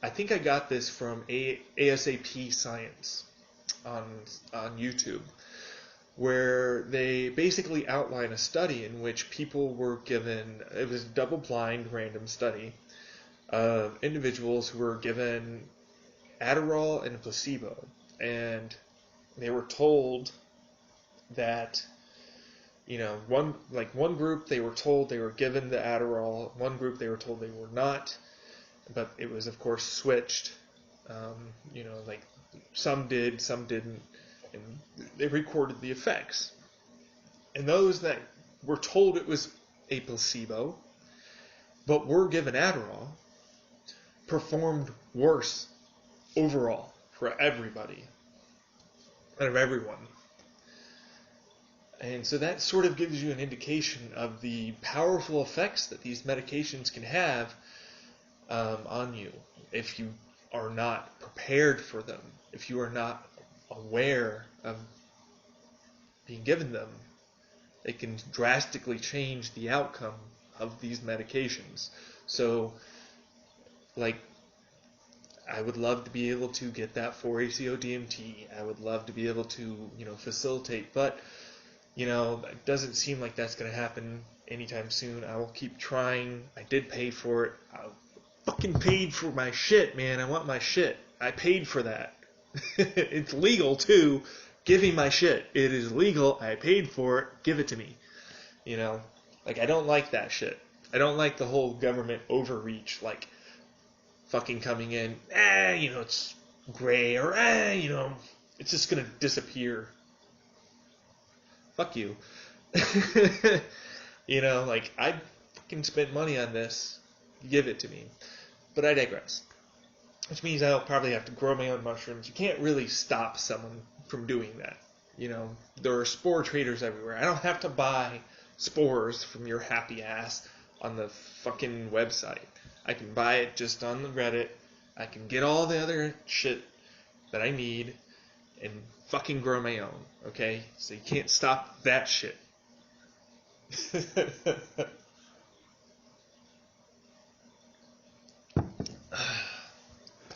think I got this from ASAP Science on YouTube, where they basically outline a study in which people were given, it was a double-blind random study of individuals who were given Adderall and a placebo, and they were told that, one group they were told they were given the Adderall, one group they were told they were not, but it was of course switched. Some did, some didn't, and they recorded the effects. And those that were told it was a placebo, but were given Adderall, performed worse overall for everybody, out of everyone. And so that sort of gives you an indication of the powerful effects that these medications can have on you if you are not prepared for them, if you are not aware of being given them, it can drastically change the outcome of these medications. So, like, I would love to be able to get that 4-ACO-DMT. I would love to be able to, facilitate, but, it doesn't seem like that's going to happen anytime soon. I will keep trying. I did pay for it. I fucking paid for my shit, man. I want my shit. I paid for that. It's legal, too. Give me my shit. It is legal. I paid for it. Give it to me. I don't like that shit. I don't like the whole government overreach, like, fucking coming in, it's gray, or, it's just gonna disappear. Fuck you. I fucking spent money on this. Give it to me. But I digress. Which means I'll probably have to grow my own mushrooms. You can't really stop someone from doing that. There are spore traders everywhere. I don't have to buy spores from your happy ass on the fucking website. I can buy it just on the Reddit. I can get all the other shit that I need and fucking grow my own, okay? So you can't stop that shit.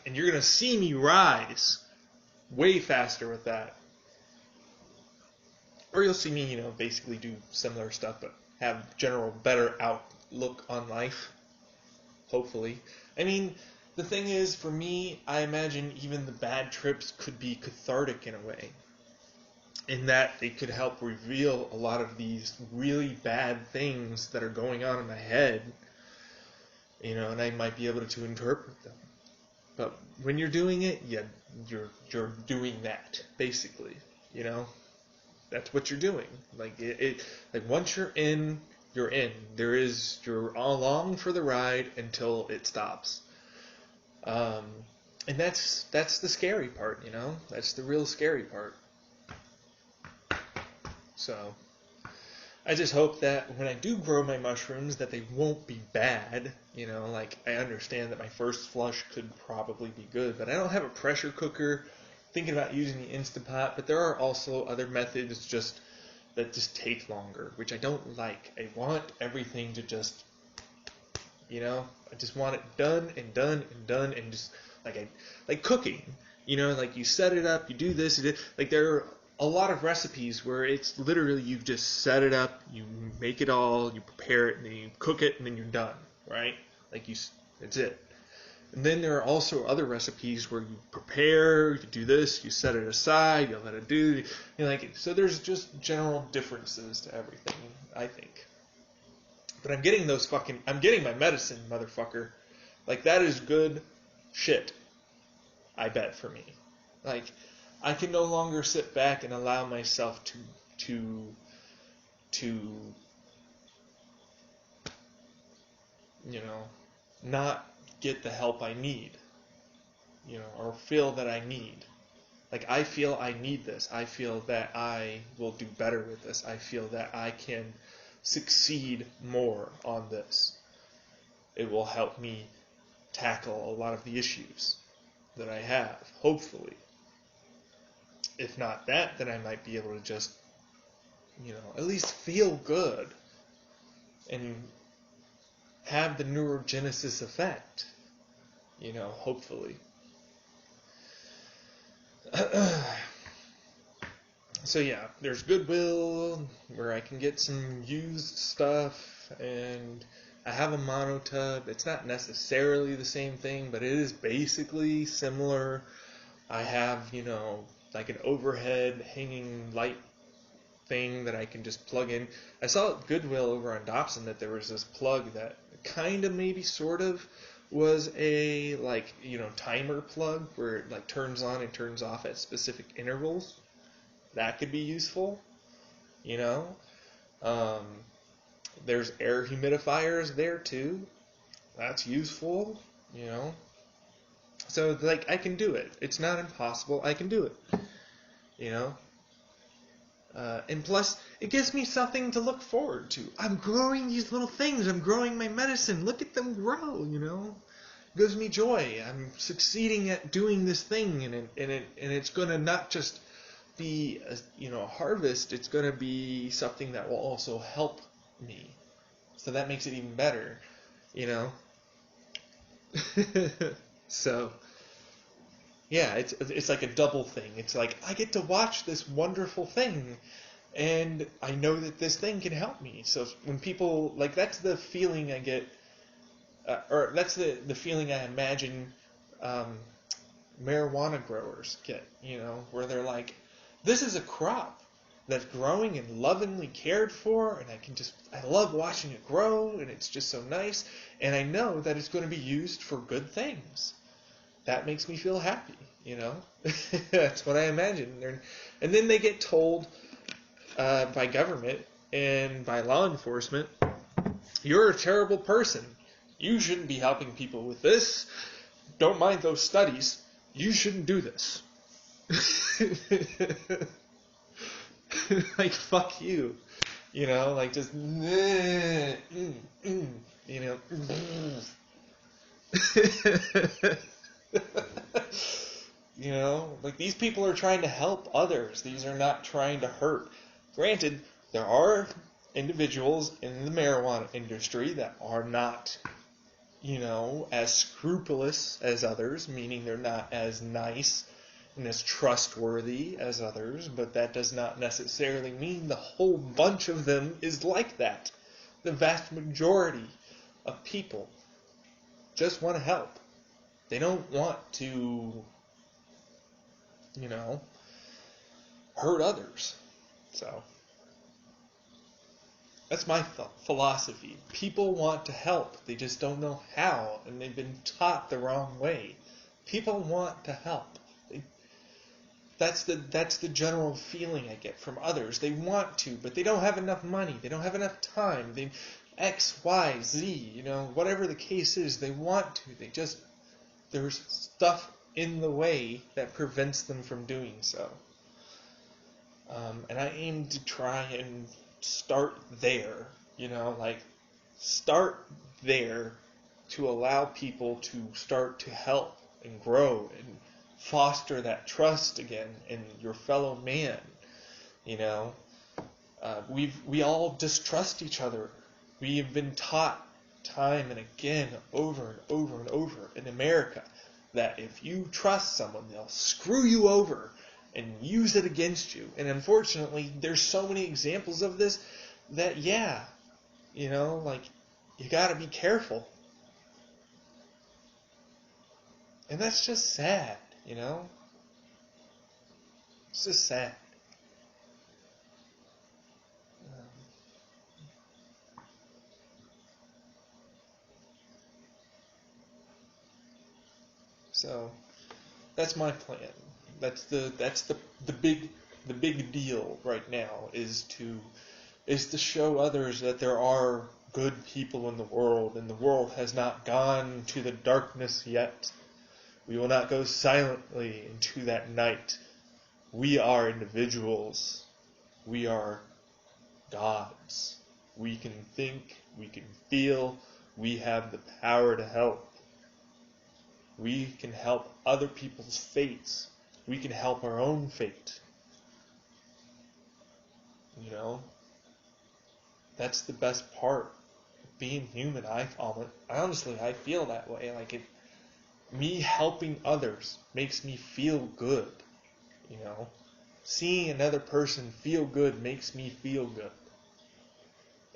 And you're going to see me rise way faster with that. Or you'll see me, basically do similar stuff, but have general better outlook on life. Hopefully. I mean, the thing is, for me, I imagine even the bad trips could be cathartic in a way. In that they could help reveal a lot of these really bad things that are going on in my head. And I might be able to interpret them. But when you're doing it, you're doing that, basically. That's what you're doing. Like once you're in, you're in. You're along for the ride until it stops. And that's the scary part, That's the real scary part. So, I just hope that when I do grow my mushrooms that they won't be bad, I understand that my first flush could probably be good, but I don't have a pressure cooker. Thinking about using the Instapot, but there are also other methods that just take longer, which I don't like. I want everything to just, I just want it done and done and done, and just like cooking, you set it up, you do this, there are a lot of recipes where it's literally you just set it up, you make it all, you prepare it, and then you cook it, and then you're done, right? That's it. And then there are also other recipes where you prepare, you do this, you set it aside, you let it do, so there's just general differences to everything, I think. But I'm getting my medicine, motherfucker. That is good shit, I bet, for me. I can no longer sit back and allow myself to not get the help I need, or feel that I need. I feel I need this. I feel that I will do better with this. I feel that I can succeed more on this. It will help me tackle a lot of the issues that I have, hopefully. If not that, then I might be able to just, at least feel good and have the neurogenesis effect, hopefully. So yeah, there's Goodwill where I can get some used stuff, and I have a monotub. It's not necessarily the same thing, but it is basically similar. I have, an overhead hanging light thing that I can just plug in. I saw at Goodwill over on Dobson that there was this plug that kind of, maybe sort of, was a timer plug where it turns on and turns off at specific intervals. That could be useful, There's air humidifiers there too. That's useful, So I can do it. It's not impossible. I can do it, And plus, it gives me something to look forward to. I'm growing these little things. I'm growing my medicine. Look at them grow, It gives me joy. I'm succeeding at doing this thing, and it's going to not just be a harvest. It's going to be something that will also help me. So that makes it even better, you know. So yeah, it's like a double thing. It's like I get to watch this wonderful thing, and I know that this thing can help me. So when people like, that's the feeling I get, or that's the feeling I imagine marijuana growers get. Where they're like, this is a crop that's growing and lovingly cared for, and I love watching it grow, and it's just so nice, and I know that it's going to be used for good things. That makes me feel happy, That's what I imagine. And then they get told by government and by law enforcement, you're a terrible person. You shouldn't be helping people with this. Don't mind those studies. You shouldn't do this. Like, fuck you. Like just, like these people are trying to help others. These are not trying to hurt. Granted, there are individuals in the marijuana industry that are not, as scrupulous as others, meaning they're not as nice and as trustworthy as others, but that does not necessarily mean the whole bunch of them is like that. The vast majority of people just want to help. They don't want to, hurt others. So, that's my philosophy. People want to help. They just don't know how, and they've been taught the wrong way. People want to help. That's the general feeling I get from others. They want to, but they don't have enough money. They don't have enough time. They X, Y, Z, whatever the case is, they want to. There's stuff in the way that prevents them from doing so. And I aim to try and start there, start there to allow people to start to help and grow and foster that trust again in your fellow man. We all distrust each other. We have been taught time and again, over and over and over in America, that if you trust someone, they'll screw you over and use it against you. And unfortunately, there's so many examples of this that, you gotta be careful. And that's just sad, It's just sad. So that's my plan. That's the big deal right now is to show others that there are good people in the world, and the world has not gone to the darkness yet. We will not go silently into that night. We are individuals. We are gods. We can think, we can feel, we have the power to help. We can help other people's fates. We can help our own fate. That's the best part of being human. I feel that way. Me helping others makes me feel good. Seeing another person feel good makes me feel good.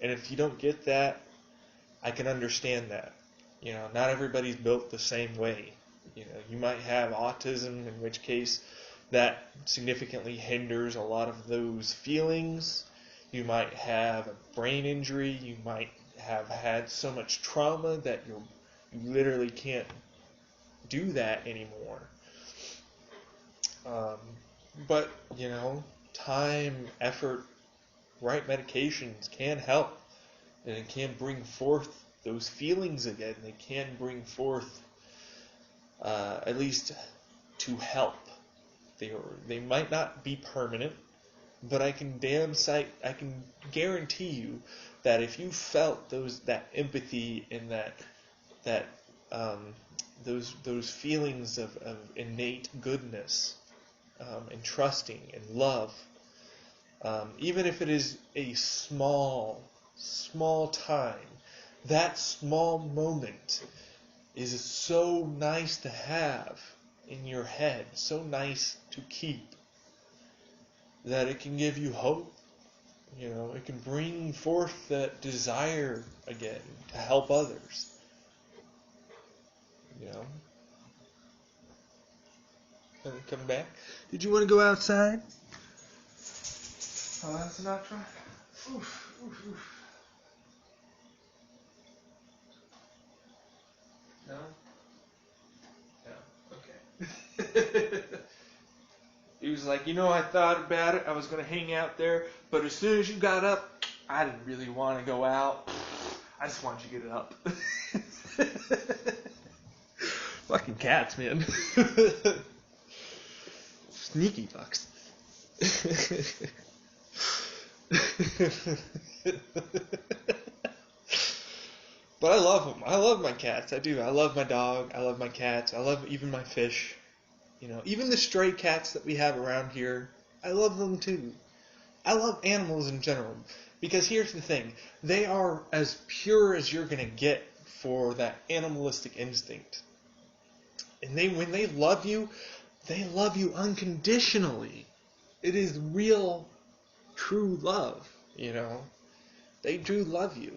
And if you don't get that, I can understand that. Not everybody's built the same way. You might have autism, in which case that significantly hinders a lot of those feelings. You might have a brain injury. You might have had so much trauma that you literally can't do that anymore. But, time, effort, right medications can help. And it can bring forth those feelings again. They can bring forth, at least to help. They might not be permanent, but I can guarantee you that if you felt that empathy and those feelings of innate goodness, and trusting and love. Even if it is a small time, that small moment is so nice to have in your head, so nice to keep, that it can give you hope. It can bring forth that desire again to help others. And come back. Did you want to go outside? Oh, that's not right. Oof, oof, oof. No? No. Okay. He was like, I thought about it. I was going to hang out there. But as soon as you got up, I didn't really want to go out. I just wanted you to get up. Fucking cats, man. Sneaky fucks. But I love them. I love my cats. I do. I love my dog. I love my cats. I love even my fish. Even the stray cats that we have around here, I love them too. I love animals in general. Because here's the thing. They are as pure as you're going to get for that animalistic instinct. And when they love you unconditionally. It is real, true love, They do love you.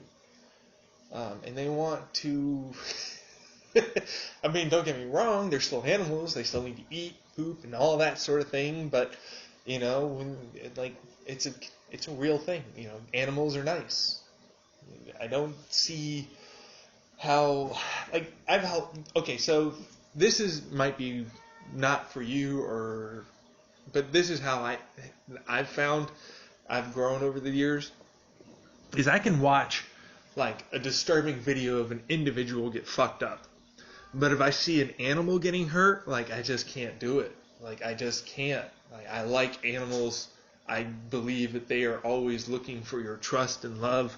And they want to... I mean, don't get me wrong, they're still animals. They still need to eat, poop, and all that sort of thing. But, it's a real thing. Animals are nice. I don't see how... Okay, so this might be not for you, but this is how I've found I've grown over the years, is I can watch a disturbing video of an individual get fucked up. But if I see an animal getting hurt, I just can't do it. I just can't. I like animals. I believe that they are always looking for your trust and love.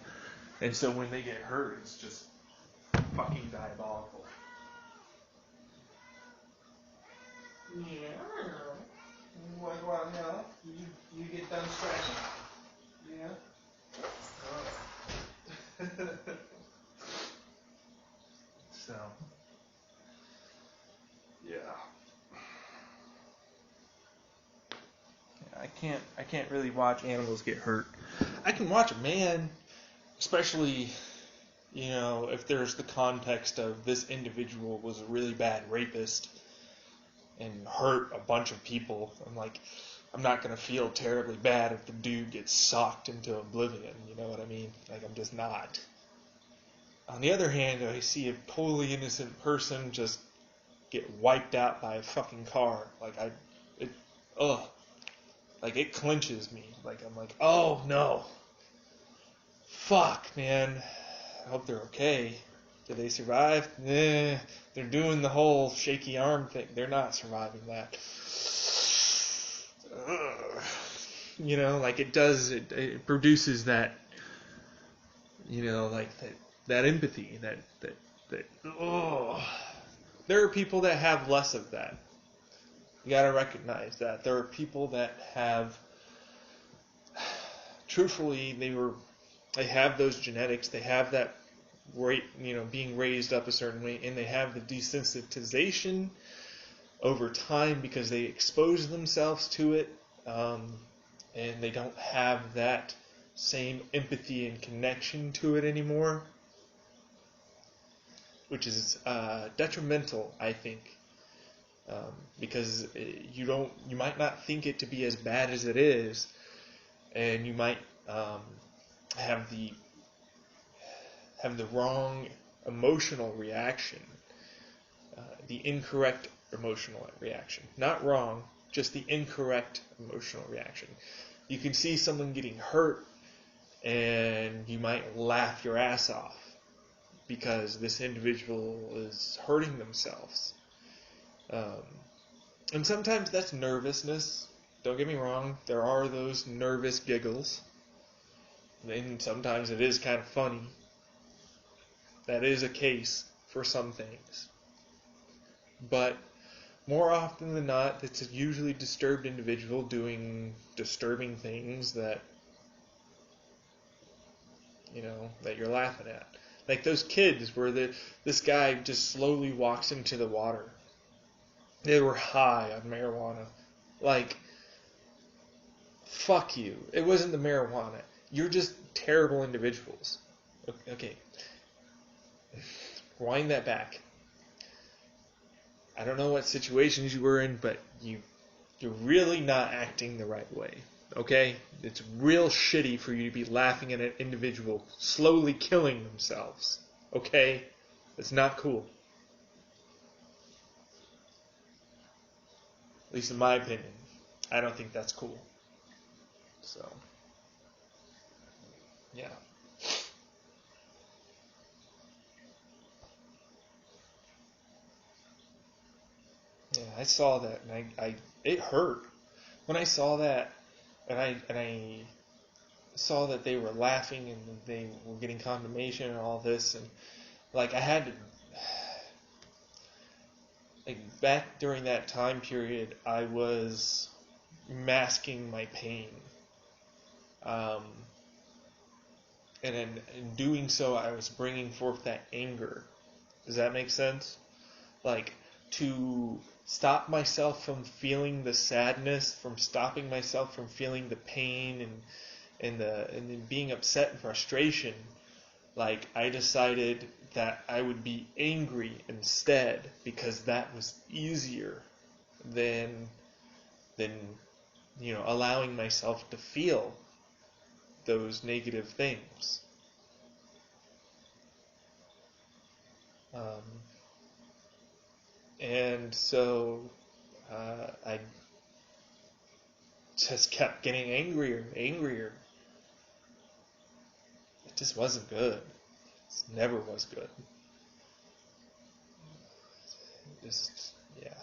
And so when they get hurt, it's just fucking diabolical. Yeah, I don't know. You want to go out and help? You get done scratching? Yeah? Alright. So... Yeah. I can't really watch animals get hurt. I can watch a man, especially, if there's the context of this individual was a really bad rapist and hurt a bunch of people. I'm not going to feel terribly bad if the dude gets socked into oblivion, you know what I mean? I'm just not. On the other hand, I see a totally innocent person just get wiped out by a fucking car. It clenches me. I'm like, oh no. Fuck, man. I hope they're okay. Did they survive? They're doing the whole shaky arm thing. They're not surviving that. It does, it produces that, that empathy, There are people that have less of that. You gotta recognize that. There are people that have, truthfully, they have those genetics, they have that being raised up a certain way, and they have the desensitization over time because they expose themselves to it, and they don't have that same empathy and connection to it anymore, which is detrimental, I think, because you might not think it to be as bad as it is, and you might have the wrong emotional reaction, the incorrect emotional reaction. Not wrong, just the incorrect emotional reaction. You can see someone getting hurt, and you might laugh your ass off because this individual is hurting themselves. And sometimes that's nervousness. Don't get me wrong, there are those nervous giggles. And sometimes it is kind of funny. That is a case for some things. But more often than not, it's a usually disturbed individual doing disturbing things that, that you're laughing at. Like those kids where this guy just slowly walks into the water. They were high on marijuana. Like, fuck you. It wasn't the marijuana. You're just terrible individuals. Okay. Wind that back. I don't know what situations you were in, but you're really not acting the right way. Okay? It's real shitty for you to be laughing at an individual slowly killing themselves. Okay? It's not cool. At least in my opinion. I don't think that's cool. So, yeah. Yeah, I saw that and I it hurt. When I saw that and I saw that they were laughing and they were getting condemnation and all this, and like I had to, like back during that time period, I was masking my pain, and in doing so, I was bringing forth that anger. Does that make sense? Like, to stop myself from feeling the sadness, from stopping myself from feeling the pain and then being upset and frustration, like I decided that I would be angry instead because that was easier than allowing myself to feel those negative things. And so I just kept getting angrier and angrier. It just wasn't good. It never was good. Just, yeah.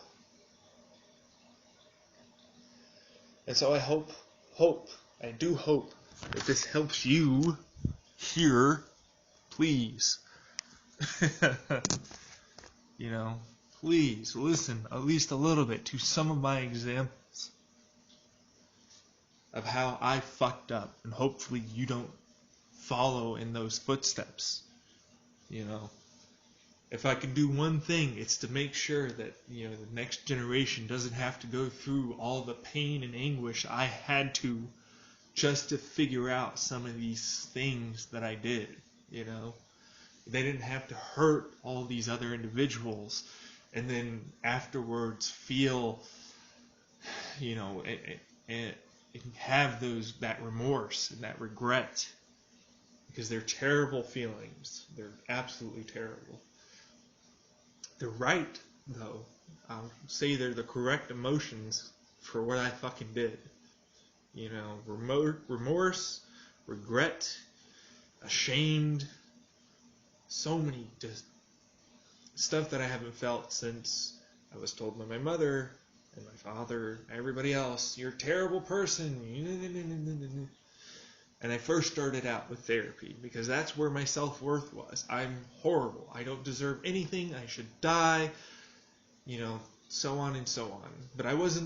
And so I do hope that this helps you here, please. Please listen at least a little bit to some of my examples of how I fucked up, and hopefully you don't follow in those footsteps. If I can do one thing, it's to make sure that the next generation doesn't have to go through all the pain and anguish I had to just to figure out some of these things that I did. They didn't have to hurt all these other individuals and then afterwards feel, and have that remorse and that regret, because they're terrible feelings. They're absolutely terrible. They're right, though. I'll say they're the correct emotions for what I fucking did. Remorse, regret, ashamed, so many just stuff that I haven't felt since I was told by my mother and my father, everybody else, you're a terrible person. And I first started out with therapy because that's where my self-worth was. I'm horrible. I don't deserve anything. I should die. So on and so on. But I was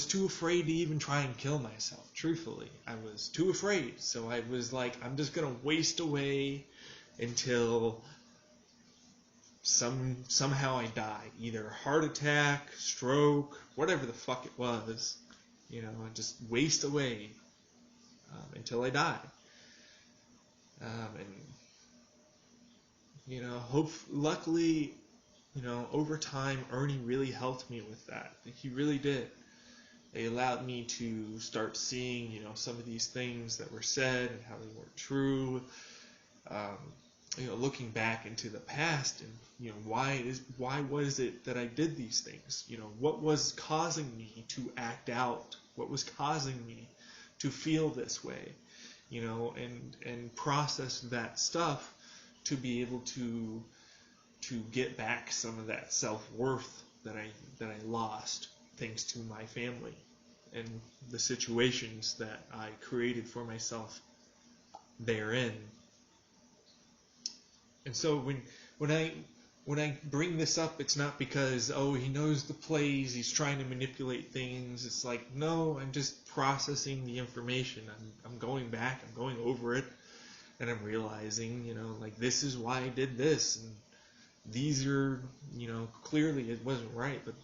too afraid to even try and kill myself, truthfully. I was too afraid. So I was like, I'm just going to waste away until somehow I die. Either heart attack, stroke, whatever the fuck it was. I just waste away until I die. Luckily, over time, Ernie really helped me with that. He really did. They allowed me to start seeing, some of these things that were said and how they weren't true. Looking back into the past and, why was it that I did these things? What was causing me to act out? What was causing me to feel this way? And process that stuff to be able to get back some of that self-worth that I lost thanks to my family and the situations that I created for myself therein. And so when I when I bring this up, it's not because, oh, he knows the plays, he's trying to manipulate things. It's like, no, I'm just processing the information. I'm going back, I'm going over it, and I'm realizing, like, this is why I did this, and these are, clearly it wasn't right, but,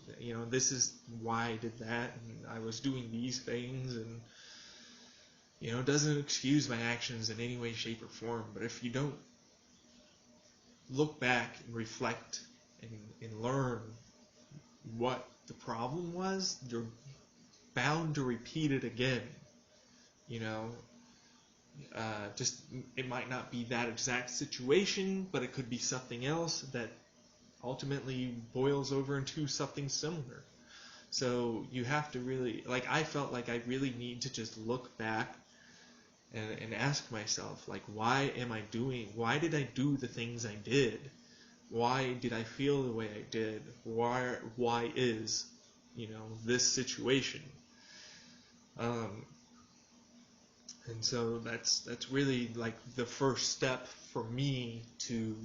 this is why I did that, and I was doing these things, and, it doesn't excuse my actions in any way, shape, or form. But if you don't look back and reflect and learn what the problem was, you're bound to repeat it again. Just it might not be that exact situation, but it could be something else that ultimately boils over into something similar. So you have to really, like, I felt like I really need to just look back and ask myself, like, why did I do the things I did? Why did I feel the way I did? Why is, this situation? And so that's really like the first step for me to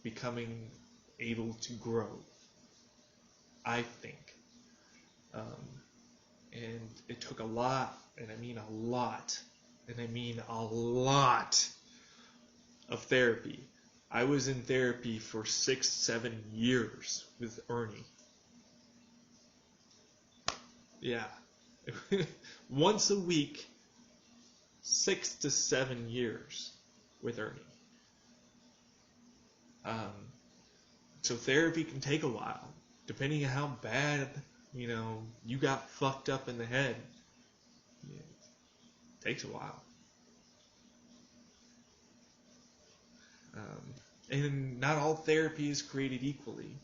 becoming able to grow, I think. And it took a lot, and I mean a lot, of therapy. I was in therapy for 6-7 years with Ernie. Yeah. Once a week, 6 to 7 years with Ernie. So therapy can take a while, depending on how bad, you got fucked up in the head. It takes a while. And not all therapy is created equally,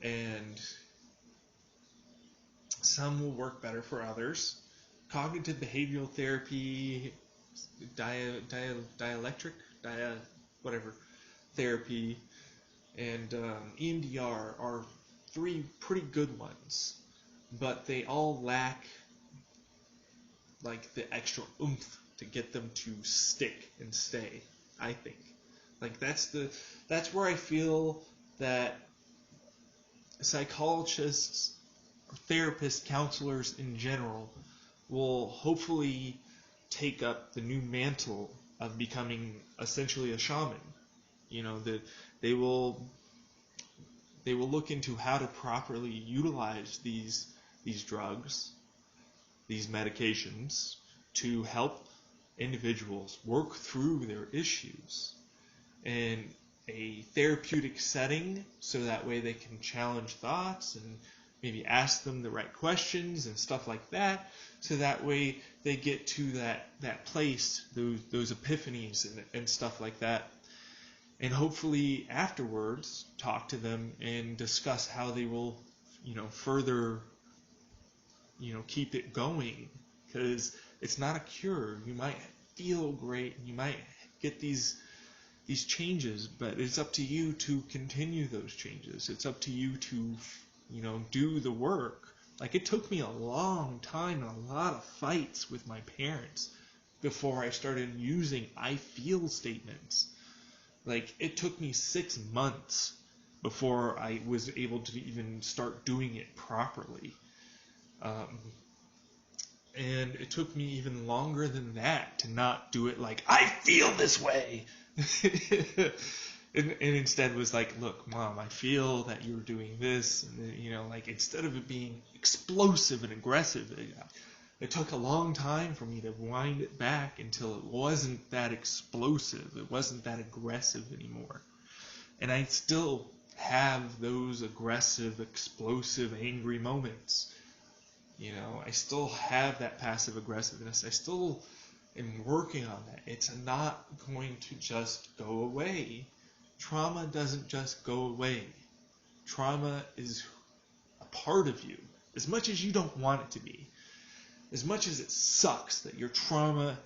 and some will work better for others. Cognitive behavioral therapy, dialectric therapy, and EMDR are 3 pretty good ones, but they all lack like the extra oomph to get them to stick and stay, I think. Like that's where I feel that psychologists, therapists, counselors in general will hopefully take up the new mantle of becoming essentially a shaman. That they will look into how to properly utilize these drugs, these medications, to help individuals work through their issues in a therapeutic setting, so that way they can challenge thoughts and maybe ask them the right questions and stuff like that, so that way they get to that place, those epiphanies and stuff like that, and hopefully afterwards talk to them and discuss how they will further keep it going, because it's not a cure. You might feel great, you might get these changes, but it's up to you to continue those changes. It's up to you to do the work. Like, it took me a long time and a lot of fights with my parents before I started using I feel statements. Like, it took me 6 months before I was able to even start doing it properly. And it took me even longer than that to not do it like, I feel this way. and instead was like, look, Mom, I feel that you're doing this. And, like, instead of it being explosive and aggressive, it took a long time for me to wind it back until it wasn't that explosive. It wasn't that aggressive anymore. And I still have those aggressive, explosive, angry moments. I still have that passive aggressiveness. I still am working on that. It's not going to just go away. Trauma doesn't just go away. Trauma is a part of you, as much as you don't want it to be. As much as it sucks that your trauma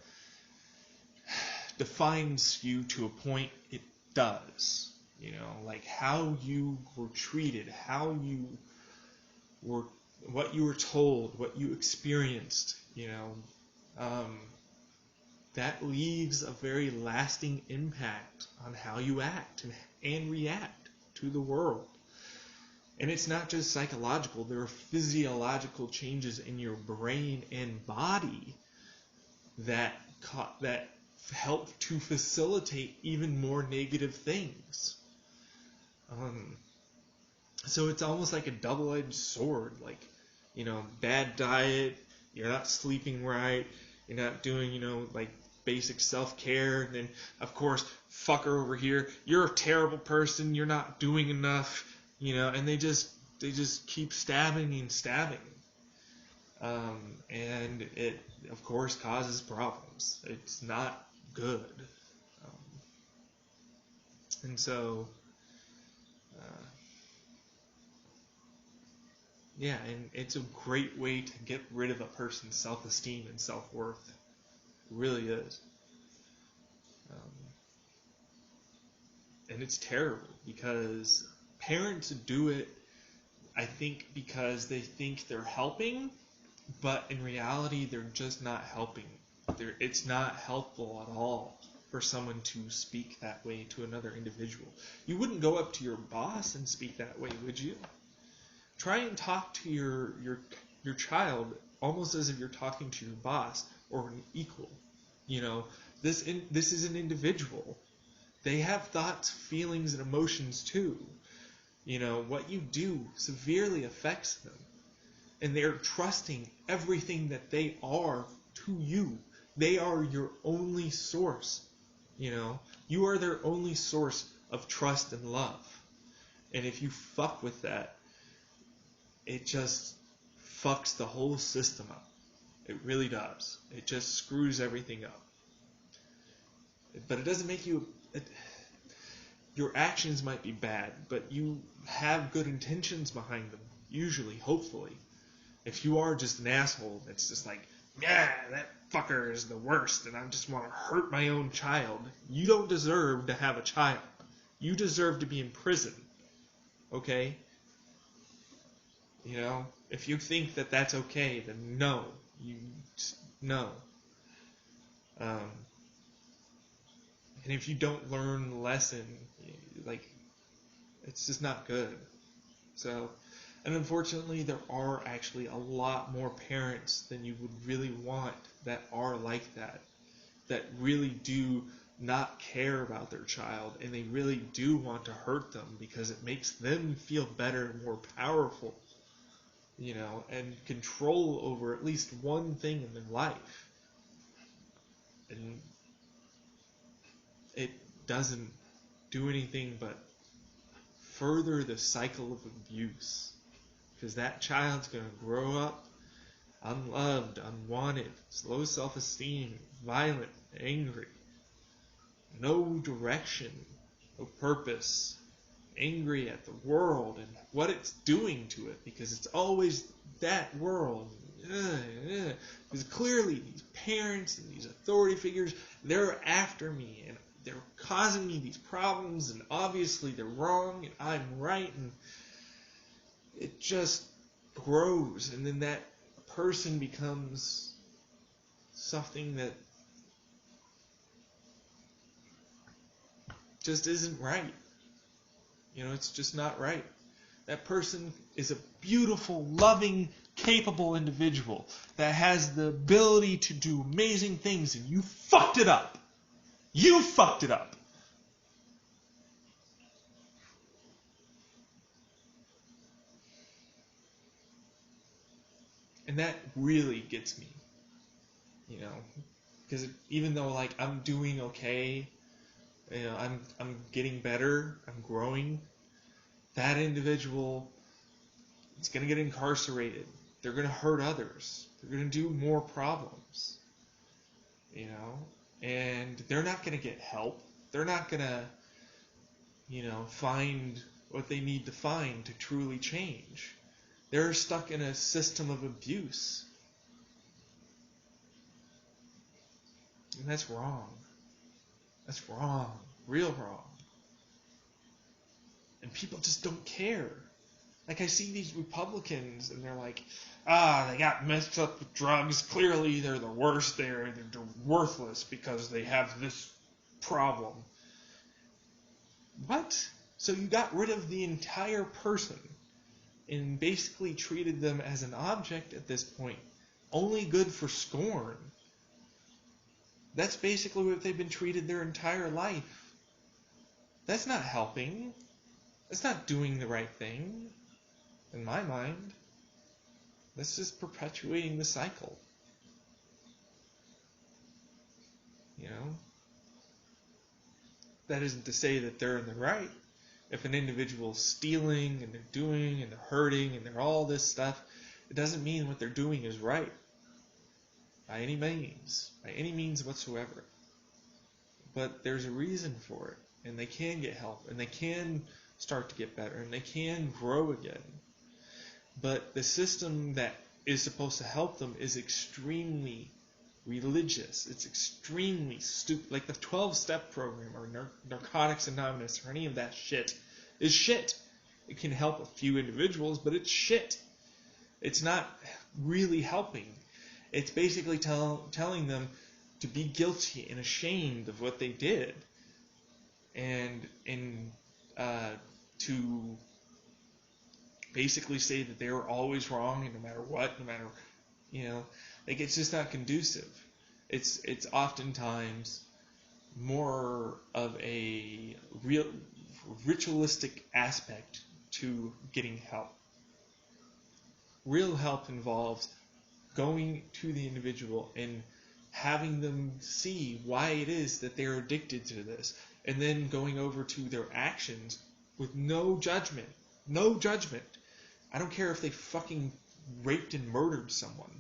defines you to a point, it does. Like how you were treated, how you were, what you were told, what you experienced, that leaves a very lasting impact on how you act and react to the world. And it's not just psychological, there are physiological changes in your brain and body that help to facilitate even more negative things. So it's almost like a double-edged sword. Like, bad diet, you're not sleeping right, you're not doing, like basic self-care, and then of course, fucker over here, you're a terrible person, you're not doing enough, and they just keep stabbing and stabbing. And it, of course, causes problems. It's not good. And so, and it's a great way to get rid of a person's self-esteem and self-worth. It really is. And it's terrible because parents do it, I think, because they think they're helping, but in reality, they're just not helping. It's not helpful at all for someone to speak that way to another individual. You wouldn't go up to your boss and speak that way, would you? Try and talk to your child almost as if you're talking to your boss or an equal. This is an individual. They have thoughts, feelings, and emotions too. What you do severely affects them. And they're trusting everything that they are to you. They are your only source. You are their only source of trust and love. And if you fuck with that, it just fucks the whole system up. It really does. It just screws everything up. But it doesn't make you... your actions might be bad, but you have good intentions behind them. Usually, hopefully. If you are just an asshole that's just like, yeah, that fucker is the worst and I just want to hurt my own child, you don't deserve to have a child. You deserve to be in prison. Okay? If you think that that's okay, then no. No. And if you don't learn the lesson, it's just not good. So, and unfortunately, there are actually a lot more parents than you would really want that are like that really do not care about their child, and they really do want to hurt them because it makes them feel better and more powerful, and control over at least one thing in their life. And it doesn't do anything but further the cycle of abuse. Because that child's going to grow up unloved, unwanted, low self-esteem, violent, angry. No direction, no purpose, angry at the world and what it's doing to it, because it's always that world. Because clearly these parents and these authority figures, they're after me and they're causing me these problems, and obviously they're wrong and I'm right, and it just grows, and then that person becomes something that just isn't right. It's just not right. That person is a beautiful, loving, capable individual that has the ability to do amazing things, and you fucked it up. You fucked it up. And that really gets me, because even though I'm doing okay, I'm getting better, I'm growing, that individual is going to get incarcerated. They're going to hurt others. They're going to do more problems, and they're not going to get help. They're not going to, find what they need to find to truly change. They're stuck in a system of abuse. And that's wrong. That's wrong. Real wrong. And people just don't care. Like, I see these Republicans, and they're like, they got messed up with drugs. Clearly, they're the worst. They're worthless because they have this problem. What? So you got rid of the entire person and basically treated them as an object at this point, only good for scorn. That's basically what they've been treated their entire life. That's not helping. That's not doing the right thing, in my mind. That's just perpetuating the cycle. You know? That isn't to say that they're in the right. If an individual's stealing and they're doing and they're hurting and they're all this stuff, it doesn't mean what they're doing is right. By any means whatsoever. But there's a reason for it, and they can get help, and they can start to get better, and they can grow again. But the system that is supposed to help them is extremely religious. It's extremely stupid. Like the 12-step program or Narcotics Anonymous or any of that shit is shit. It can help a few individuals, but it's shit. It's not really helping. It's basically telling them to be guilty and ashamed of what they did, and to basically say that they were always wrong, and no matter what, like, it's just not conducive. It's oftentimes more of a real ritualistic aspect to getting help. Real help involves going to the individual and having them see why it is that they're addicted to this, and then going over to their actions with no judgment. No judgment. I don't care if they fucking raped and murdered someone.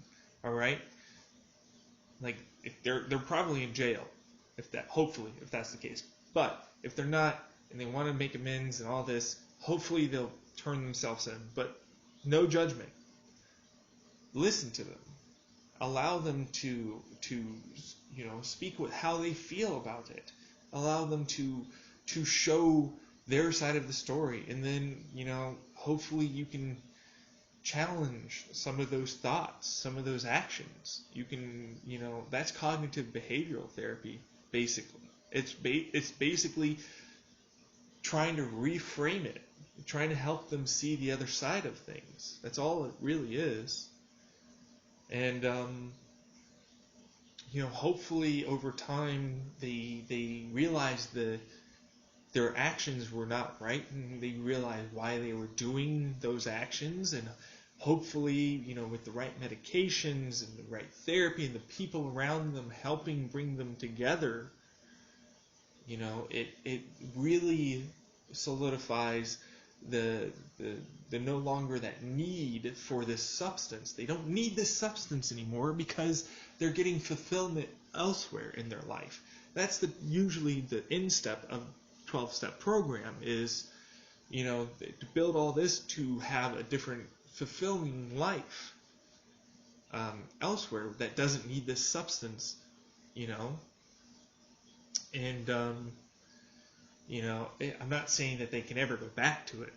All right? Like, if they're probably in jail, hopefully, if that's the case. But if they're not and they want to make amends and all this, hopefully they'll turn themselves in. But no judgment. Listen to them. Allow them to speak with how they feel about it. Allow them to show their side of the story, and then hopefully you can challenge some of those thoughts, some of those actions. You can that's cognitive behavioral therapy. Basically, it's basically trying to reframe it, trying to help them see the other side of things. That's all it really is. And hopefully over time they realize their actions were not right, and they realize why they were doing those actions, and hopefully with the right medications and the right therapy and the people around them helping bring them together, it really solidifies the no longer that need for this substance. They don't need this substance anymore because they're getting fulfillment elsewhere in their life. That's usually the end step of 12-step program is, to build all this to have a different fulfilling life elsewhere that doesn't need this substance, and I'm not saying that they can ever go back to it,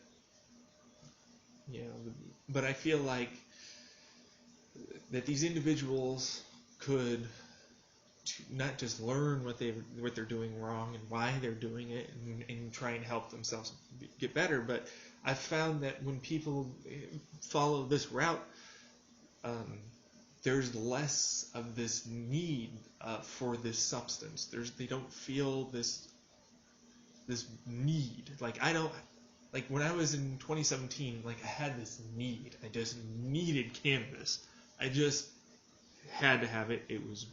but I feel like that these individuals could not just learn what they're doing wrong and why they're doing it, and try and help themselves get better. But I've found that when people follow this route, there's less of this need for this substance. They don't feel this need. Like when I was in 2017, I had this need. I just needed cannabis. I just had to have it. It was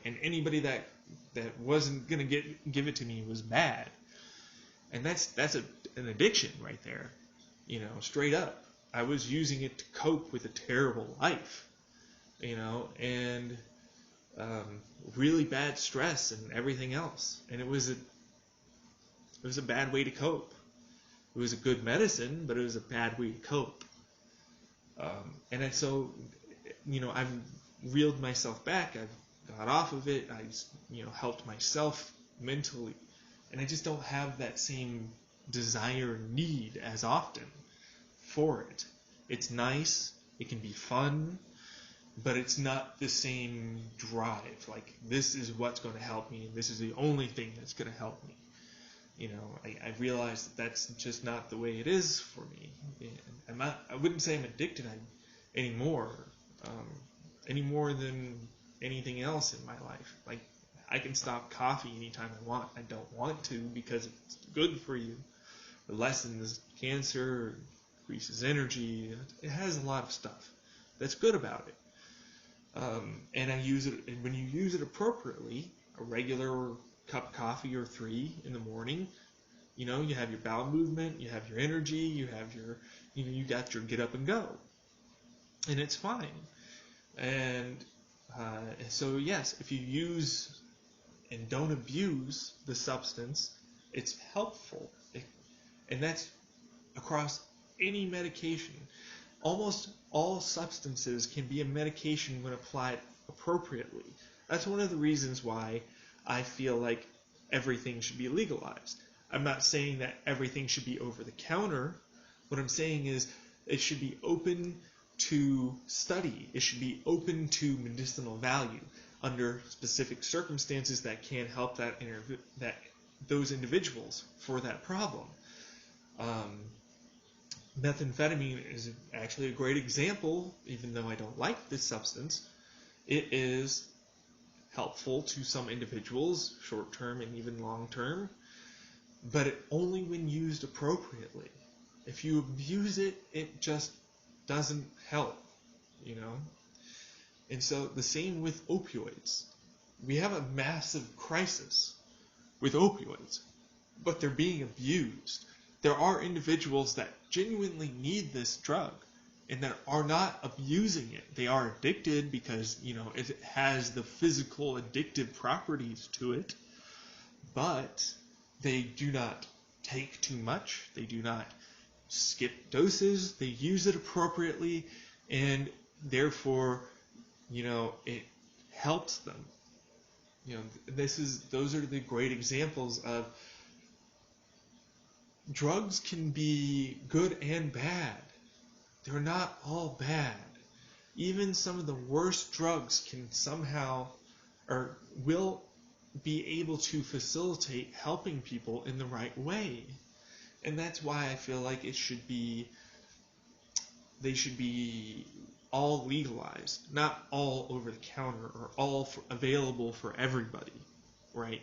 and anybody that wasn't gonna give it to me was bad. And that's an addiction right there. Straight up. I was using it to cope with a terrible life. And really bad stress and everything else. And it was a bad way to cope. It was a good medicine, but it was a bad way to cope. And so, I've reeled myself back. I've got off of it. I, helped myself mentally. And I just don't have that same desire and need as often for it. It's nice, it can be fun, but it's not the same drive. Like, this is what's going to help me, and this is the only thing that's going to help me. You know, I realize that that's just not the way it is for me. I wouldn't say I'm addicted anymore, any more than anything else in my life. Like, I can stop coffee anytime I want. I don't want to because it's good for you. It lessens cancer, increases energy. It has a lot of stuff that's good about it. And I use it, and when you use it appropriately, a regular cup of coffee or 3 in the morning, you know, you have your bowel movement, you have your energy, you have your, you know, you got your get up and go, and it's fine. And so yes, if you use and don't abuse the substance, it's helpful. And that's across any medication. Almost all substances can be a medication when applied appropriately. That's one of the reasons why I feel like everything should be legalized. I'm not saying that everything should be over the counter. What I'm saying is it should be open to study. It should be open to medicinal value under specific circumstances that can help those individuals for that problem. Methamphetamine is actually a great example, even though I don't like this substance. It is helpful to some individuals, short-term and even long-term, but only when used appropriately. If you abuse it, it just doesn't help, you know? And so the same with opioids. We have a massive crisis with opioids, but they're being abused. There are individuals that genuinely need this drug and that are not abusing it. They are addicted because, you know, it has the physical addictive properties to it, but they do not take too much. They do not skip doses. They use it appropriately, and therefore, you know, it helps them. You know, those are the great examples of drugs can be good and bad. They're not all bad. Even some of the worst drugs can somehow, or will be able to facilitate helping people in the right way. And that's why I feel like they should be all legalized, not all over the counter or all available for everybody, right?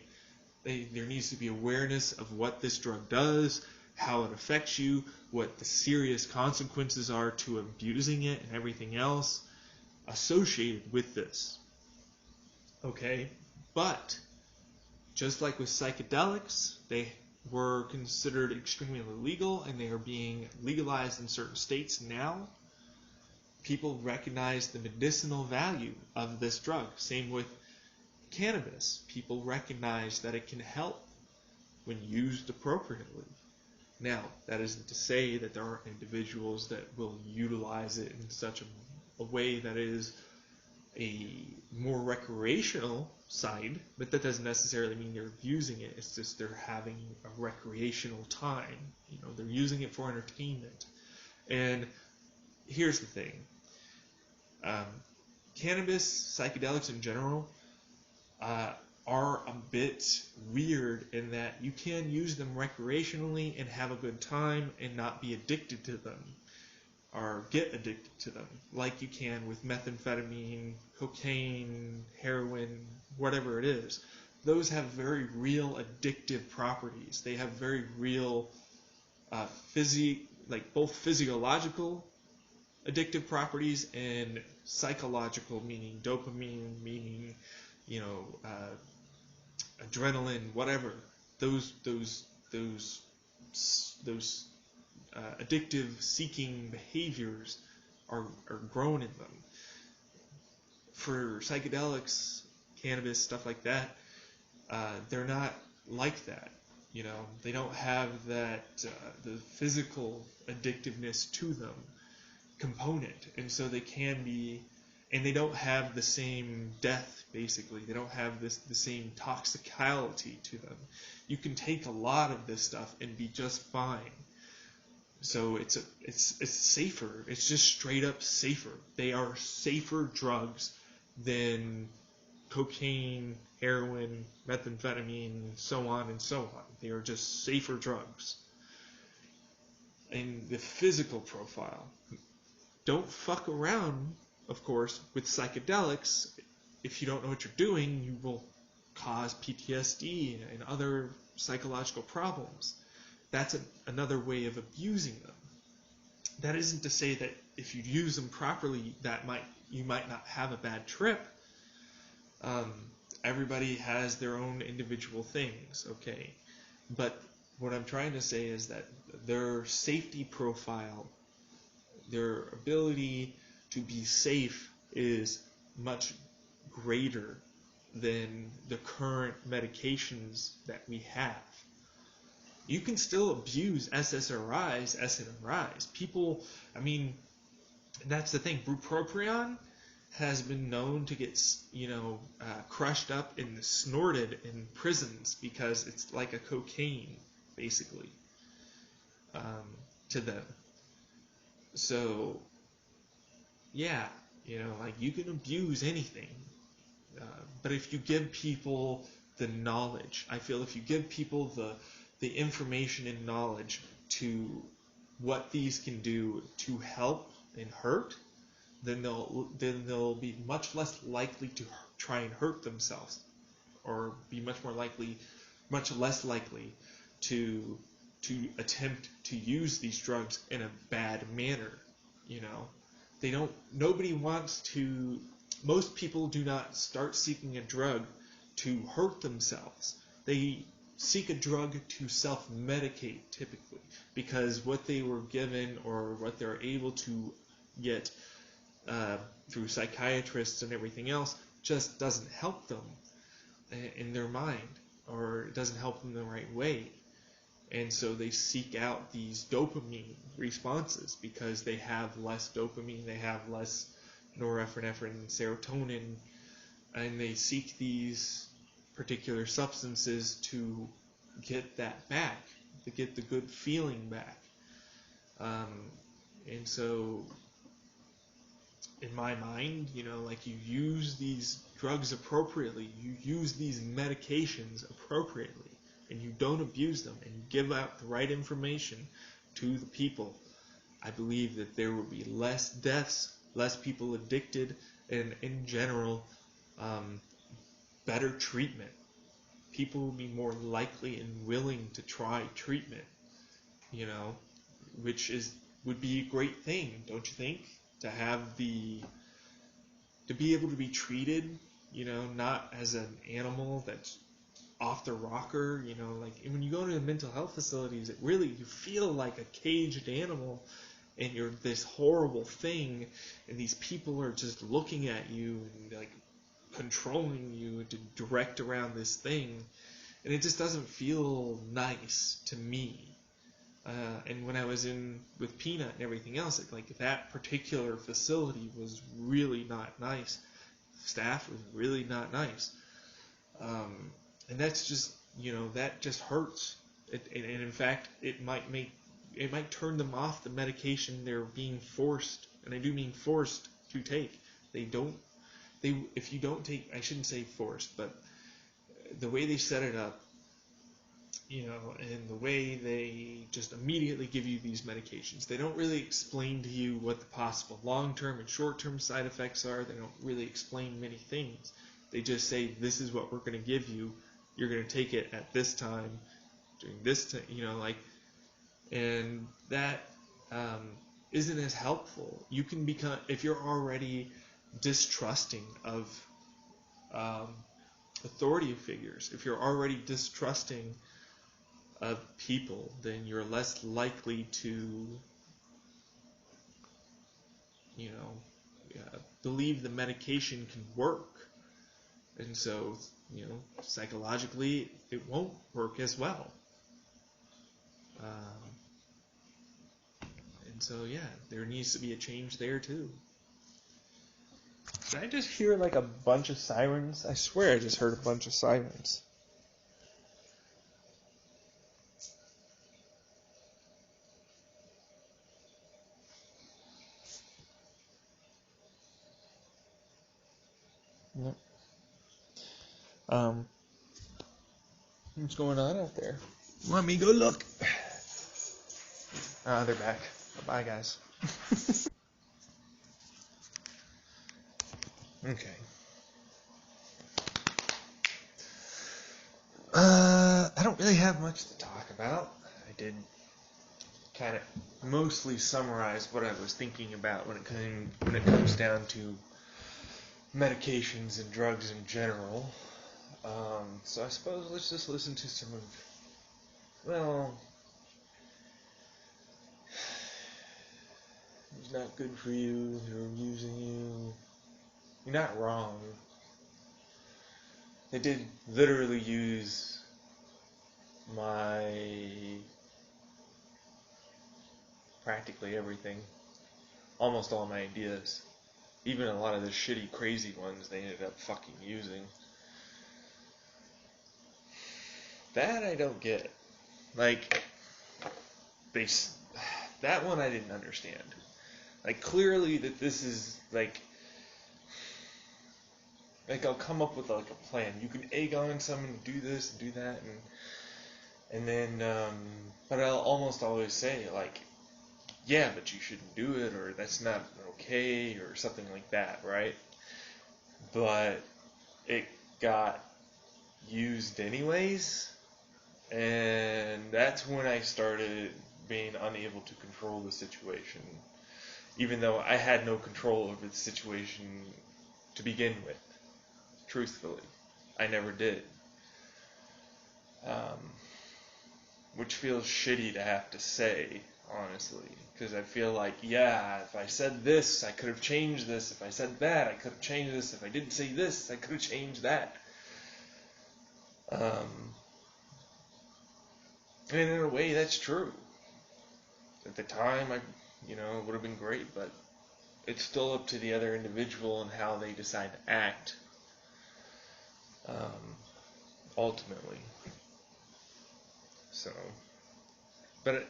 There needs to be awareness of what this drug does, how it affects you, what the serious consequences are to abusing it, and everything else associated with this. Okay? But just like with psychedelics, they were considered extremely illegal, and they are being legalized in certain states now. People recognize the medicinal value of this drug. Same with cannabis. People recognize that it can help when used appropriately. Now, that isn't to say that there aren't individuals that will utilize it in such a way that is a more recreational side, but that doesn't necessarily mean they're abusing it. It's just they're having a recreational time. You know, they're using it for entertainment. And here's the thing. Cannabis, psychedelics in general, are a bit weird in that you can use them recreationally and have a good time and not be addicted to them or get addicted to them like you can with methamphetamine, cocaine, heroin, whatever it is. Those have very real addictive properties. They have very real both physiological addictive properties and psychological, meaning dopamine, meaning, you know, adrenaline, whatever. Those addictive seeking behaviors are grown in them. For psychedelics, cannabis, stuff like that, they're not like that. You know, they don't have that the physical addictiveness to them component, and so they can be, and they don't have the same death. Basically, they don't have the same toxicality to them. You can take a lot of this stuff and be just fine. So it's safer. It's just straight up safer. They are safer drugs than cocaine, heroin, methamphetamine, so on and so on. They are just safer drugs. And the physical profile. Don't fuck around, of course, with psychedelics. If you don't know what you're doing, you will cause PTSD and other psychological problems. That's another way of abusing them. That isn't to say that if you use them properly, you might not have a bad trip. Everybody has their own individual things, okay? But what I'm trying to say is that their safety profile, their ability to be safe is much greater than the current medications that we have. You can still abuse SSRIs, SNRIs. People, I mean, that's the thing. Bupropion has been known to get, crushed up and snorted in prisons because it's like a cocaine, basically, to them. So, yeah, you can abuse anything. But if you give people the knowledge, I feel if you give people the information and knowledge to what these can do to help and hurt, then they'll be much less likely to try and hurt themselves, or be much less likely to attempt to use these drugs in a bad manner. Most people do not start seeking a drug to hurt themselves. They seek a drug to self-medicate, typically, because what they were given or what they're able to get through psychiatrists and everything else just doesn't help them in their mind, or it doesn't help them the right way. And so they seek out these dopamine responses because they have less dopamine, they have less norepinephrine and serotonin, and they seek these particular substances to get that back, to get the good feeling back. And so, in my mind, you use these drugs appropriately, you use these medications appropriately, and you don't abuse them, and you give out the right information to the people, I believe that there will be less deaths, less people addicted, and in general, better treatment. People will be more likely and willing to try treatment, which would be a great thing, don't you think? To be able to be treated, not as an animal that's off the rocker, when you go to mental health facilities, you feel like a caged animal, and you're this horrible thing, and these people are just looking at you and controlling you to direct around this thing, and it just doesn't feel nice to me. And when I was in with Peanut and everything else, that particular facility was really not nice. Staff was really not nice. And that's just, that just hurts. And in fact, it might turn them off the medication they're being forced, and I do mean forced, to take. If you don't take, I shouldn't say forced, but the way they set it up, and the way they just immediately give you these medications. They don't really explain to you what the possible long-term and short-term side effects are. They don't really explain many things. They just say, this is what we're going to give you. You're going to take it at this time, during this time, and that isn't as helpful. You can become, if you're already distrusting of authority figures, if you're already distrusting of people, then you're less likely to, believe the medication can work. And so, psychologically, it won't work as well. And so, yeah, there needs to be a change there, too. Did I just hear, a bunch of sirens? I swear I just heard a bunch of sirens. Yep. What's going on out there? Let me go look. They're back. Bye, guys. Okay. I don't really have much to talk about. I did kind of mostly summarize what I was thinking about when it comes down to medications and drugs in general. So I suppose let's just listen to some of, well, it's not good for you, they're abusing you. You're not wrong. They did literally use my practically everything, almost all my ideas. Even a lot of the shitty, crazy ones they ended up fucking using. That I don't get. Like, that one I didn't understand. Like, clearly that this is, like I'll come up with, like, a plan. You can egg on someone to do this and do that, and then, but I'll almost always say, like, yeah, but you shouldn't do it, or that's not okay, or something like that, right? But it got used anyways, and that's when I started being unable to control the situation, even though I had no control over the situation to begin with. Truthfully, I never did. Which feels shitty to have to say, honestly, because I feel like, yeah, if I said this, I could have changed this. If I said that, I could have changed this. If I didn't say this, I could have changed that. And in a way, that's true. At the time, it would have been great, but it's still up to the other individual and how they decide to act, ultimately. So, but,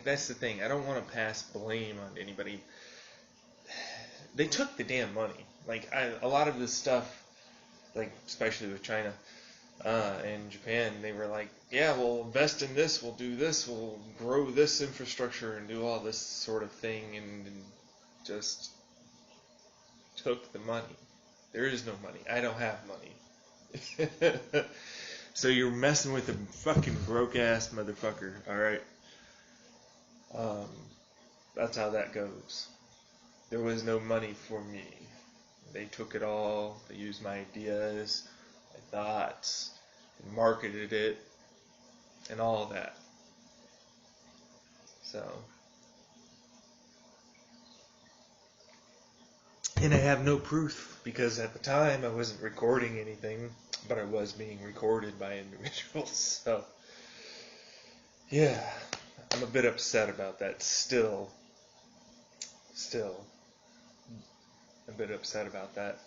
that's the thing. I don't want to pass blame on anybody. They took the damn money. A lot of this stuff, especially with China and Japan, they were like, yeah, we'll invest in this, we'll do this, we'll grow this infrastructure and do all this sort of thing, and just took the money. There is no money. I don't have money. So you're messing with a fucking broke-ass motherfucker, alright? That's how that goes. There was no money for me. They took it all. They used my ideas, my thoughts, and marketed it, and all of that. So, and I have no proof, because at the time I wasn't recording anything, but I was being recorded by individuals. So, yeah, I'm a bit upset about that still. A bit upset about that.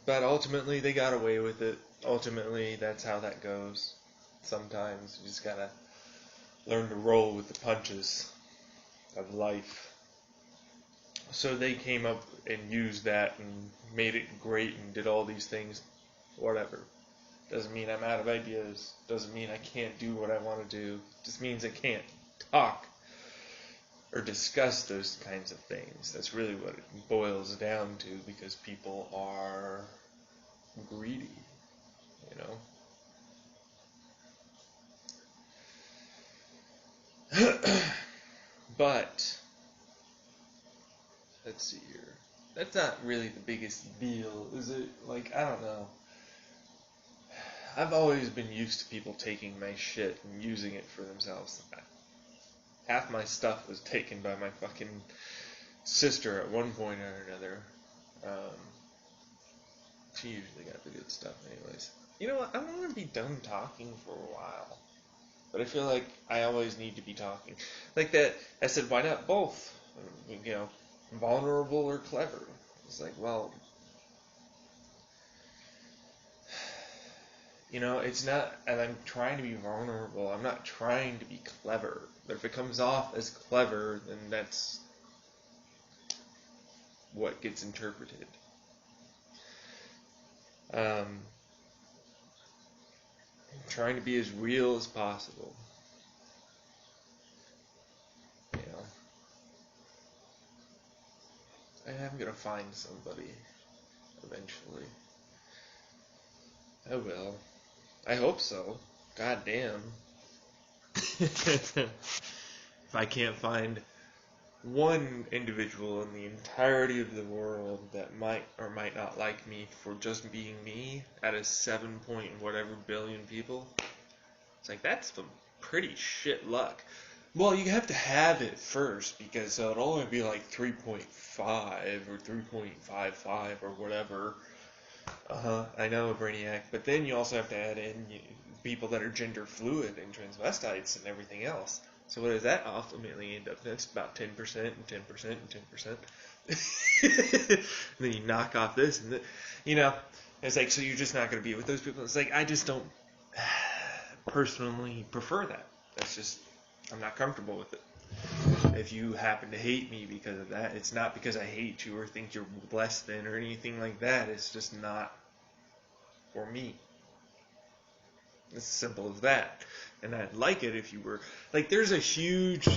But ultimately, they got away with it. Ultimately, that's how that goes. Sometimes you just gotta learn to roll with the punches of life. So they came up and used that and made it great and did all these things. Whatever. Doesn't mean I'm out of ideas. Doesn't mean I can't do what I want to do. Just means I can't talk or discuss those kinds of things. That's really what it boils down to, because people are greedy, But, let's see here. That's not really the biggest deal, is it? I don't know. I've always been used to people taking my shit and using it for themselves. Half my stuff was taken by my fucking sister at one point or another. She usually got the good stuff anyways. You know what? I want to be done talking for a while. But I feel like I always need to be talking. Like that, I said, why not both? Vulnerable or clever? It's like, well, it's not, and I'm trying to be vulnerable. I'm not trying to be clever. But if it comes off as clever, then that's what gets interpreted. I'm trying to be as real as possible. You know, I am gonna find somebody eventually. I will. I hope so. God damn. If I can't find one individual in the entirety of the world that might or might not like me for just being me out of 7 point whatever billion people, it's like, that's some pretty shit luck. Well, you have to have it first, because so it'll only be like 3.5 or 3.55 or whatever. I know, Brainiac. But then you also have to add in people that are gender fluid and transvestites and everything else. So what does that ultimately end up? That's about 10% and 10% and 10%. And then you knock off this and it's like, so you're just not going to be with those people. It's like, I just don't personally prefer that. That's just, I'm not comfortable with it. If you happen to hate me because of that, it's not because I hate you or think you're less than or anything like that. It's just not for me. It's as simple as that. And I'd like it if you were, like, there's a huge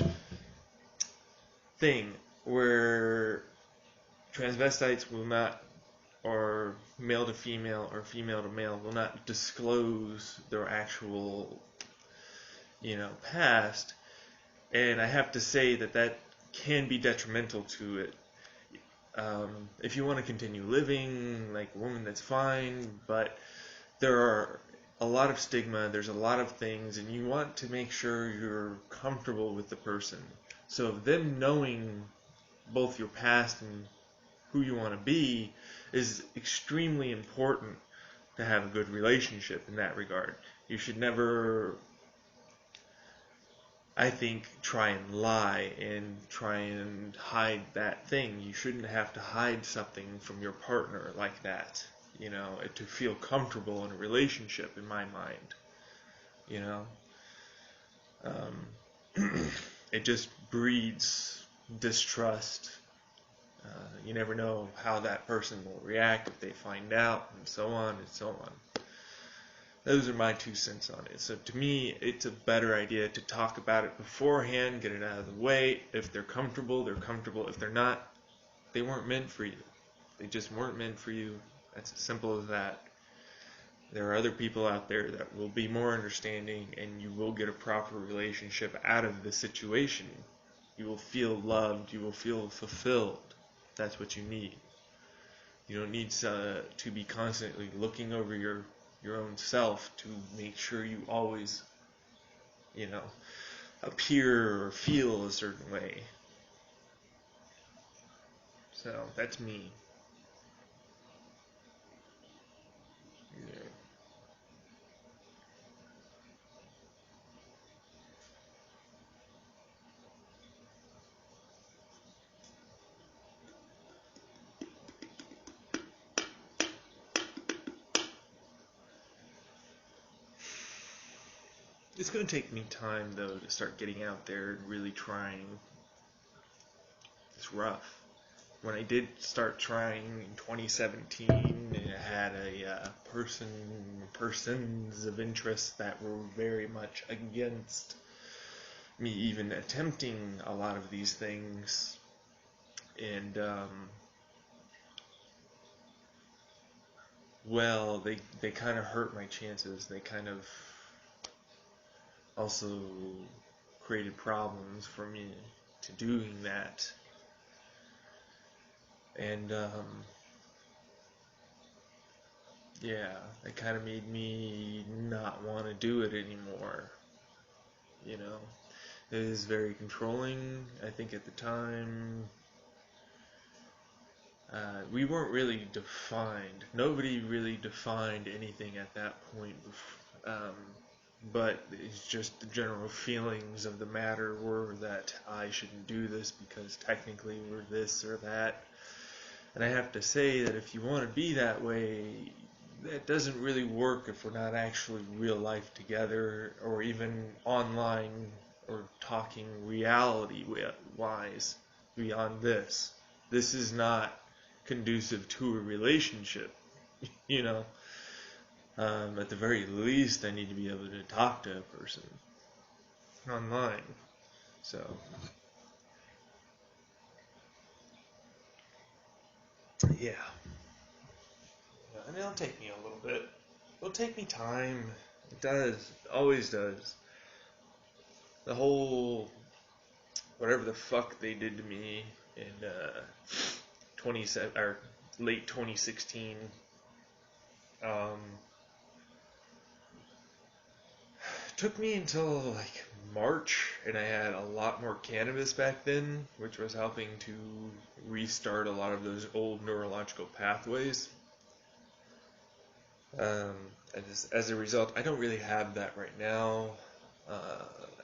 thing where transvestites will not, or male to female or female to male will not disclose their actual, past. And I have to say that can be detrimental to it. If you want to continue living like a woman, that's fine, but there are a lot of stigma, there's a lot of things, and you want to make sure you're comfortable with the person. So them knowing both your past and who you want to be is extremely important to have a good relationship in that regard. You should never, I think, try and lie and try and hide that thing. You shouldn't have to hide something from your partner like that, to feel comfortable in a relationship, in my mind. It just breeds distrust. You never know how that person will react if they find out, and so on and so on. Those are my 2 cents on it. So to me, it's a better idea to talk about it beforehand, get it out of the way. If they're comfortable, they're comfortable. If they're not, they weren't meant for you. They just weren't meant for you. That's as simple as that. There are other people out there that will be more understanding, and you will get a proper relationship out of the situation. You will feel loved. You will feel fulfilled. That's what you need. You don't need to be constantly looking over your own self to make sure you always, appear or feel a certain way. So that's me. Yeah. It's going to take me time, though, to start getting out there and really trying. It's rough. When I did start trying in 2017, I had a persons of interest that were very much against me even attempting a lot of these things. And, well, they kind of hurt my chances. They kind of also created problems for me to doing that. And, yeah, it kind of made me not want to do it anymore. It is very controlling. I think at the time, we weren't really defined. Nobody really defined anything at that point. But it's just the general feelings of the matter were that I shouldn't do this because technically we're this or that. And I have to say that if you want to be that way, that doesn't really work if we're not actually real life together, or even online or talking reality-wise beyond this. This is not conducive to a relationship. You know, at the very least, I need to be able to talk to a person online. So, yeah. And it'll take me a little bit. It'll take me time. It does. It always does. The whole whatever the fuck they did to me in 27 or late 2016. Took me until like March, and I had a lot more cannabis back then, which was helping to restart a lot of those old neurological pathways. And as a result, I don't really have that right now,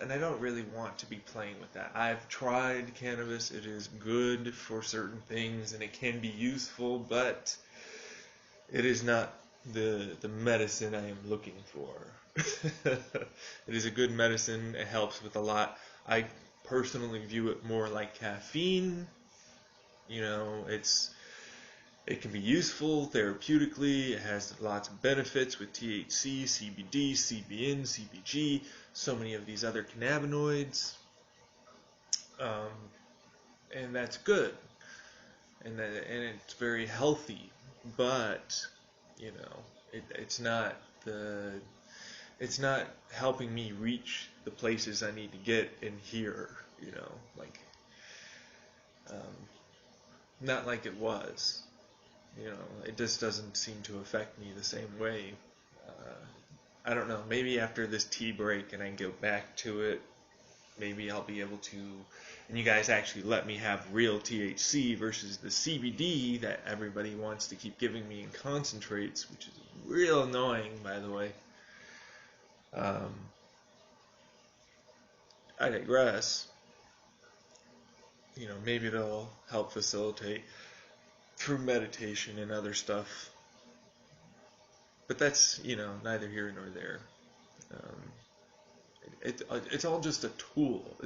and I don't really want to be playing with that. I've tried cannabis; it is good for certain things, and it can be useful, but it is not the medicine I am looking for. It is a good medicine. It helps with a lot. I personally view it more like caffeine. You know, it can be useful therapeutically. It has lots of benefits with THC, CBD, CBN, CBG, so many of these other cannabinoids. And that's good. And it's very healthy. But, you know, it's not helping me reach the places I need to get in here, you know, like, not like it was. You know, it just doesn't seem to affect me the same way. I don't know, maybe after this tea break and I go back to it, maybe I'll be able to, and you guys actually let me have real THC versus the CBD that everybody wants to keep giving me in concentrates, which is real annoying, by the way. I digress. You know, maybe it'll help facilitate through meditation and other stuff. But that's, you know, neither here nor there. It's all just a tool.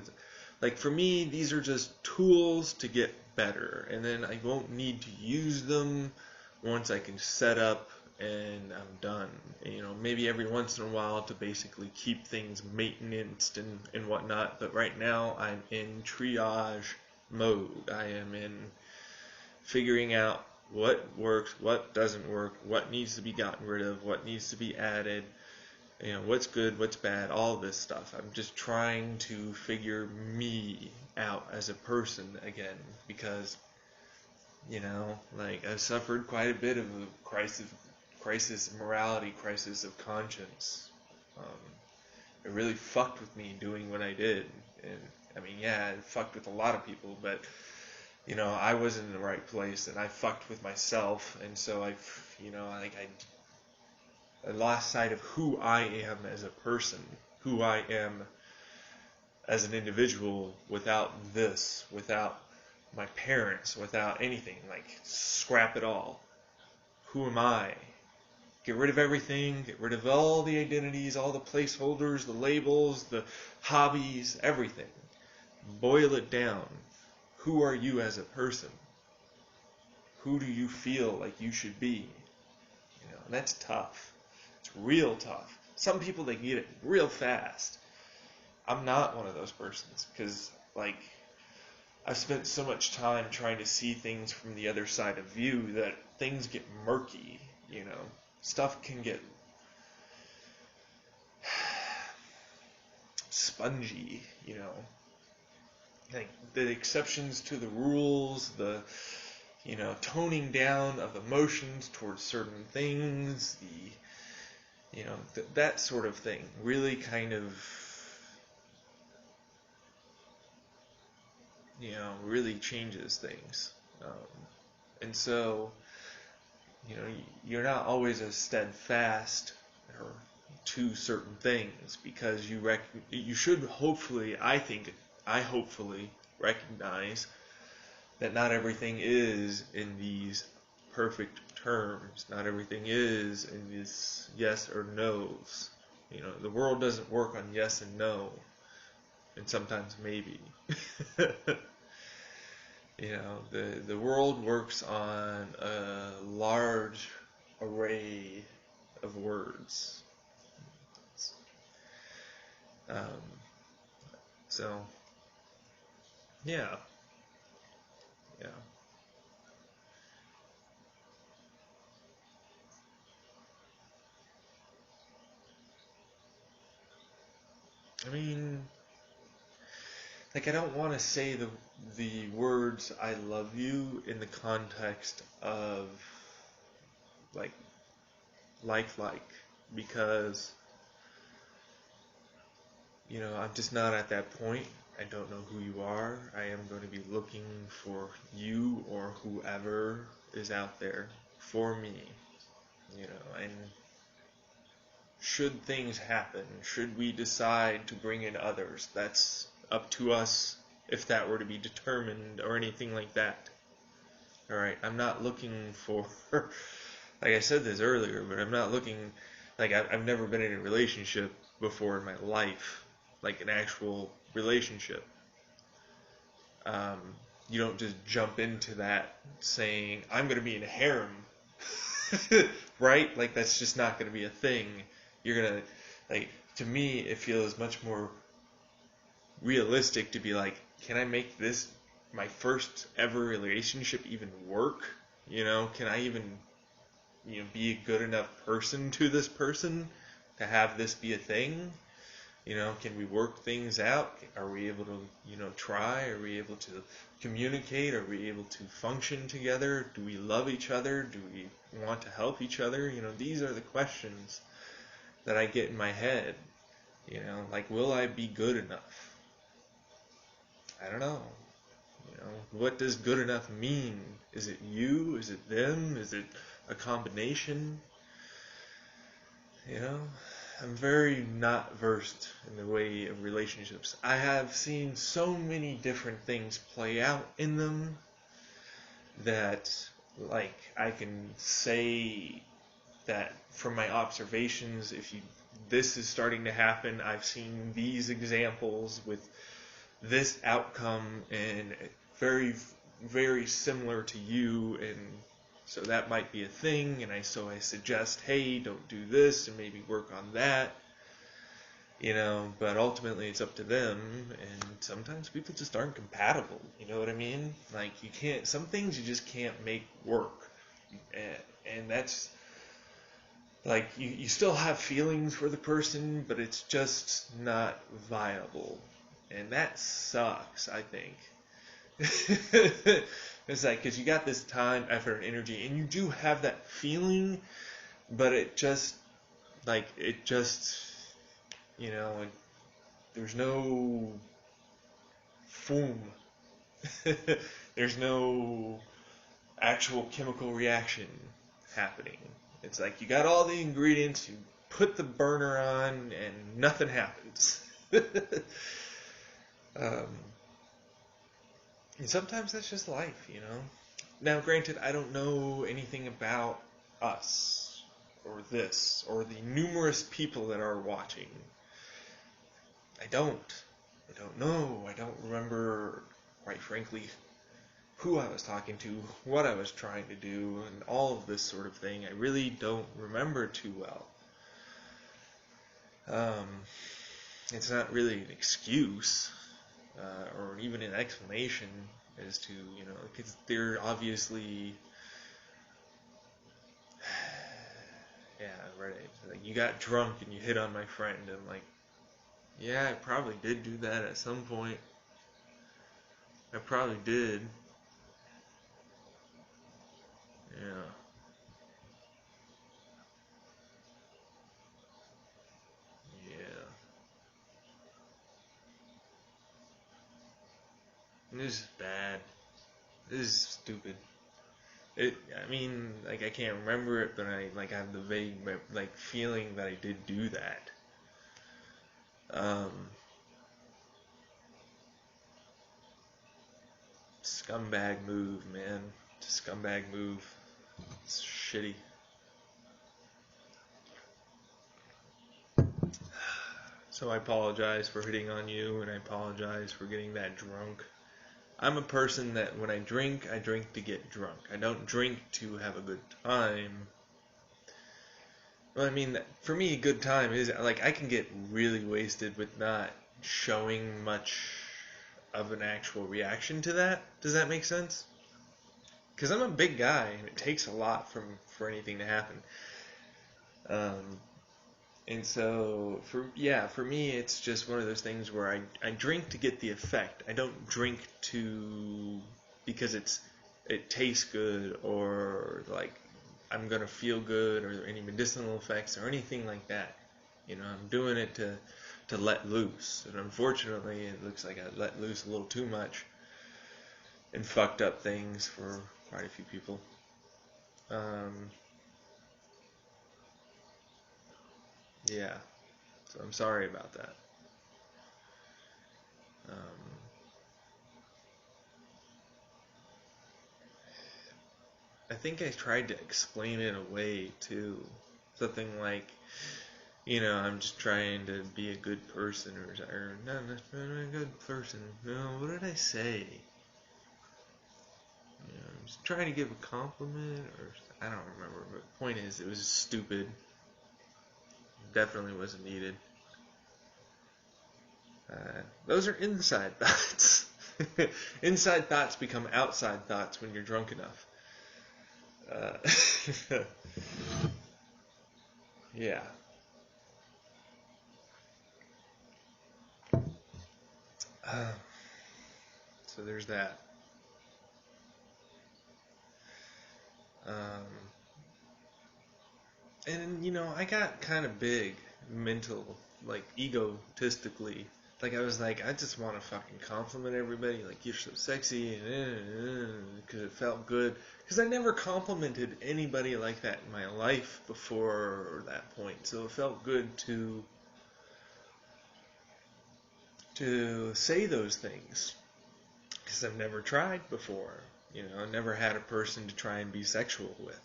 Like for me, these are just tools to get better, and then I won't need to use them once I can set up and I'm done. You know, maybe every once in a while to basically keep things maintenanced and whatnot. But right now, I'm in triage mode. I am in figuring out what works, what doesn't work, what needs to be gotten rid of, what needs to be added, you know, what's good, what's bad, all this stuff. I'm just trying to figure me out as a person again, because, you know, like I've suffered quite a bit of a crisis of morality, crisis of conscience. It really fucked with me doing what I did, and I mean, yeah, it fucked with a lot of people, but you know, I wasn't in the right place, and I fucked with myself, and so I lost sight of who I am as a person, who I am as an individual without this, without my parents, without anything. Like, scrap it all. Who am I? Get rid of everything, get rid of all the identities, all the placeholders, the labels, the hobbies, everything. Boil it down. Who are you as a person? Who do you feel like you should be? You know, and that's tough. It's real tough. Some people, they get it real fast. I'm not one of those persons, because, like, I've spent so much time trying to see things from the other side of view that things get murky, you know. Stuff can get spongy, you know. Like, the exceptions to the rules, the, you know, toning down of emotions towards certain things, the, you know, that sort of thing really kind of, you know, really changes things. And so, you know, you're not always as steadfast or to certain things, because you should hopefully, I hopefully recognize that not everything is in these perfect terms. Not everything is in these yes or no's. You know, the world doesn't work on yes and no, and sometimes maybe. The world works on a large array of words. Um, so, yeah, yeah. I mean, like I don't want to say the words "I love you" in the context of like lifelike, because I'm just not at that point. I don't know who you are. I am going to be looking for you or whoever is out there for me. And should things happen, should we decide to bring in others, that's up to us if that were to be determined or anything like that. Alright, I'm not looking for, like I said this earlier, but I'm not looking, like I've never been in a relationship before in my life, like an actual relationship. Um, you don't just jump into that saying, I'm going to be in a harem, right? Like that's just not going to be a thing. You're going to, like, to me, it feels much more realistic to be like, can I make this my first ever relationship even work? Can I even, be a good enough person to this person to have this be a thing? Can we work things out? Are we able to, try? Are we able to communicate? Are we able to function together? Do we love each other? Do we want to help each other? These are the questions that I get in my head. Like, will I be good enough? I don't know. What does good enough mean? Is it you? Is it them? Is it a combination? I'm very not versed in the way of relationships. I have seen so many different things play out in them that, like, I can say that from my observations, this is starting to happen. I've seen these examples with this outcome, and very, very similar to you, and so that might be a thing, and so I suggest, hey, don't do this, and maybe work on that, but ultimately it's up to them, and sometimes people just aren't compatible, you know what I mean? Like, some things you just can't make work, and that's, like, you still have feelings for the person, but it's just not viable, and that sucks, I think. It's like, because you got this time, effort, and energy, and you do have that feeling, but there's no foom. There's no actual chemical reaction happening. It's like you got all the ingredients, you put the burner on, and nothing happens. um, And sometimes that's just life, Now, granted, I don't know anything about us, or this, or the numerous people that are watching. I don't. I don't know. I don't remember, quite frankly, who I was talking to, what I was trying to do, and all of this sort of thing. I really don't remember too well. It's not really an excuse. Or even an explanation as to, because they're obviously, yeah, right. Like, you got drunk and you hit on my friend. I'm like, yeah, I probably did do that at some point. I probably did. Yeah. Yeah. This is bad. This is stupid. I mean, like, I can't remember it, but I, like, have the vague, like, feeling that I did do that. Um, Scumbag move, man. Scumbag move. It's shitty. So I apologize for hitting on you, and I apologize for getting that drunk. I'm a person that when I drink to get drunk. I don't drink to have a good time. Well, I mean, for me, a good time is like I can get really wasted with not showing much of an actual reaction to that. Does that make sense? Because I'm a big guy, and it takes a lot for anything to happen. Um, and so for me, it's just one of those things where I drink to get the effect. I don't drink to because it tastes good or like I'm gonna feel good or any medicinal effects or anything like that. I'm doing it to let loose, and unfortunately, it looks like I let loose a little too much and fucked up things for quite a few people. Um, yeah, so I'm sorry about that. Um, I think I tried to explain it away too. Something like, I'm just trying to be a good person, or not a good person. No, what did I say? I'm just trying to give a compliment, or I don't remember. But the point is, it was stupid. Definitely wasn't needed. Those are inside thoughts. Inside thoughts become outside thoughts when you're drunk enough. Yeah. So there's that. Um, and I got kind of big, mental, like egotistically. Like I was like, I just want to fucking compliment everybody. Like you're so sexy, and because it felt good. Because I never complimented anybody like that in my life before that point, so it felt good to say those things. Because I've never tried before. I never had a person to try and be sexual with.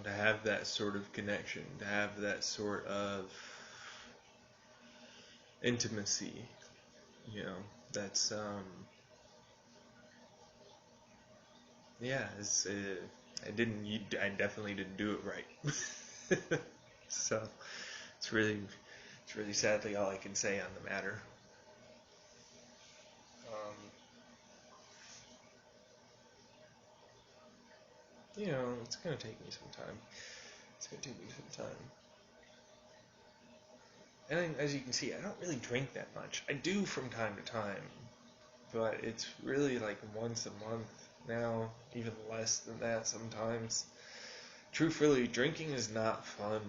To have that sort of connection, to have that sort of intimacy, that's, yeah, I definitely didn't do it right. So, it's really, sadly all I can say on the matter. It's going to take me some time. It's going to take me some time. And as you can see, I don't really drink that much. I do from time to time, but it's really like once a month now, even less than that sometimes. Truthfully, drinking is not fun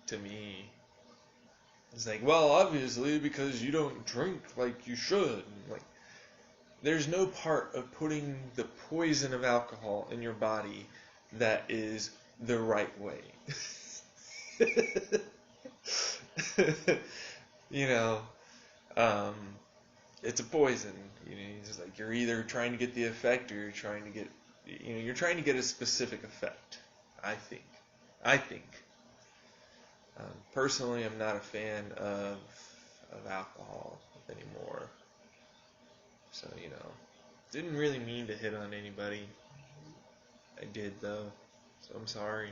to me. It's like, well, obviously, because you don't drink like you should. Like, there's no part of putting the poison of alcohol in your body that is the right way. you know, um, it's a poison. It's like you're either trying to get the effect or you're trying to get, you're trying to get a specific effect. I think. I think. Personally, I'm not a fan of alcohol anymore. So didn't really mean to hit on anybody. I did though, so I'm sorry.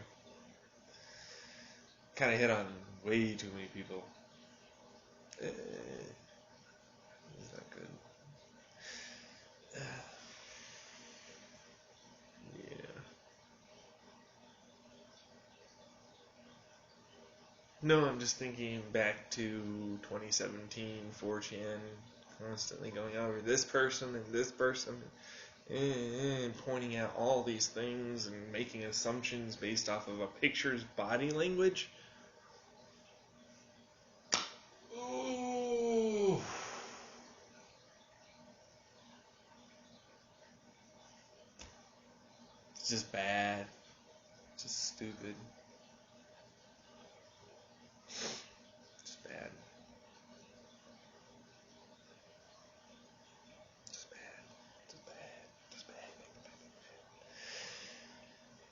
Kind of hit on way too many people. It's not good. Yeah. No, I'm just thinking back to 2017, 4chan, constantly going over this person and this person, and pointing out all these things and making assumptions based off of a picture's body language. Ooh. It's just bad. It's just stupid. Just bad. Just bad. Just bad. Just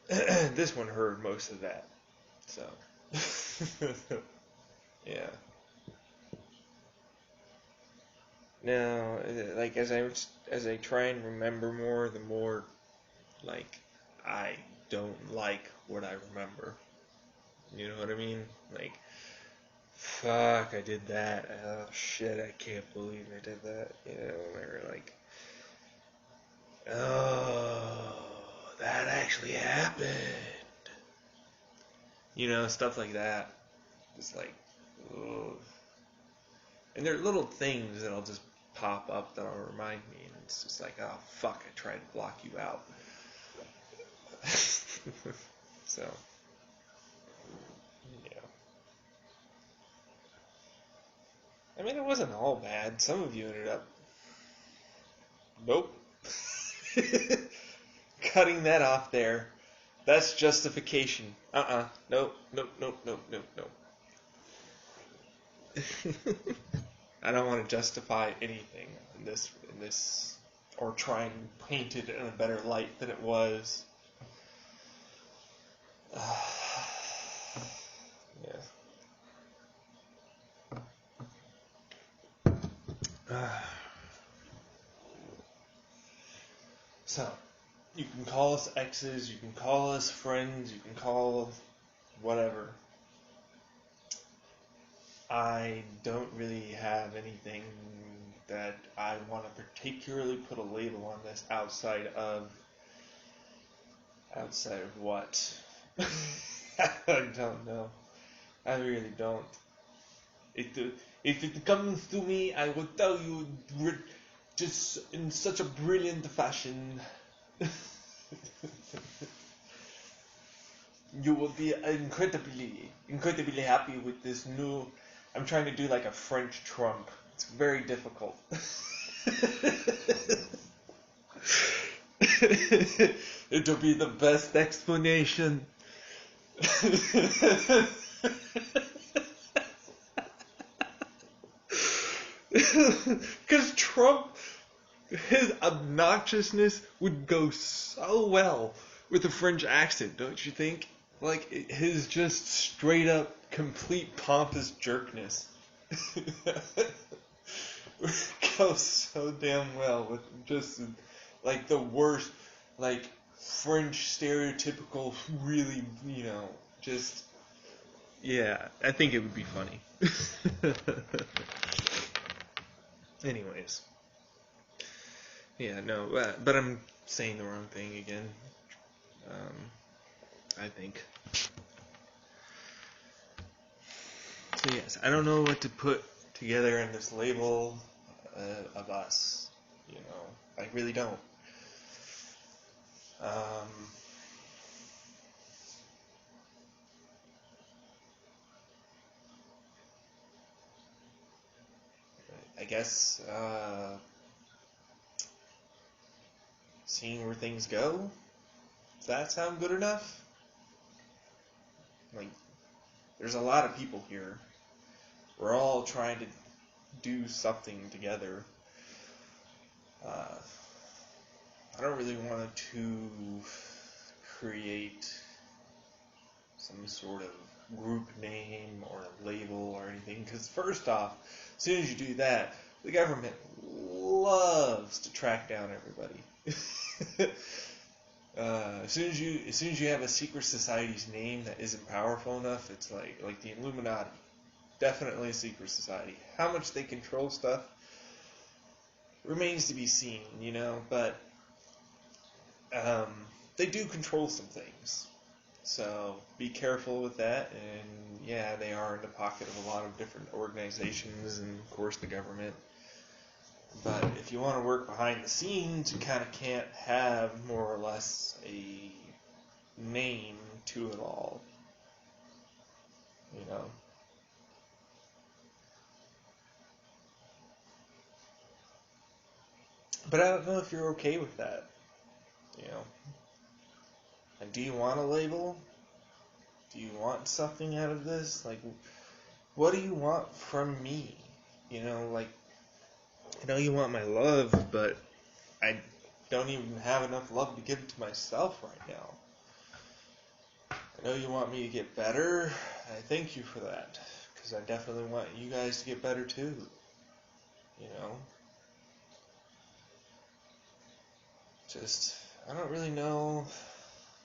bad. This one heard most of that. So. Yeah. No, like as I try and remember more, the more like I don't like what I remember. You know what I mean? Like, fuck, I did that. Oh shit, I can't believe I did that. You know, or like, oh, that actually happened. You know, stuff like that. Just like, ugh. And there are little things that'll just pop up that'll remind me, and it's just like, oh fuck, I tried to block you out. So, yeah. I mean, it wasn't all bad. Some of you ended up, nope. Cutting that off there. That's justification. Nope, nope, nope, nope, nope, nope. I don't want to justify anything in this, or try and paint it in a better light than it was. Yeah. So, you can call us exes, you can call us friends, you can call whatever. I don't really have anything that I want to particularly put a label on this outside of what? I don't know. I really don't. If it comes to me, I will tell you just in such a brilliant fashion. You will be incredibly happy with this new. I'm trying to do like a French Trump. It's very difficult. It'll be the best explanation. Because Trump, his obnoxiousness would go so well with a French accent, don't you think? Like, his just straight up, complete pompous jerkness goes so damn well with just, like, the worst, like, French stereotypical, really, just, yeah, I think it would be funny. Anyways. Yeah, no, but I'm saying the wrong thing again. I think. So yes, I don't know what to put together in this label of us. I really don't. I guess seeing where things go. Does that sound good enough? Like, there's a lot of people here. We're all trying to do something together. I don't really want to create some sort of group name or label or anything, because first off, as soon as you do that, the government loves to track down everybody. As soon as you have a secret society's name that isn't powerful enough, it's like the Illuminati. Definitely a secret society. How much they control stuff remains to be seen, but they do control some things. So be careful with that, and yeah, they are in the pocket of a lot of different organizations and of course the government. But if you want to work behind the scenes, you kind of can't have more or less a name to it all. But I don't know if you're okay with that. And do you want a label? Do you want something out of this? Like, what do you want from me? Like, I know you want my love, but I don't even have enough love to give to myself right now. I know you want me to get better. I thank you for that, because I definitely want you guys to get better too. Just, I don't really know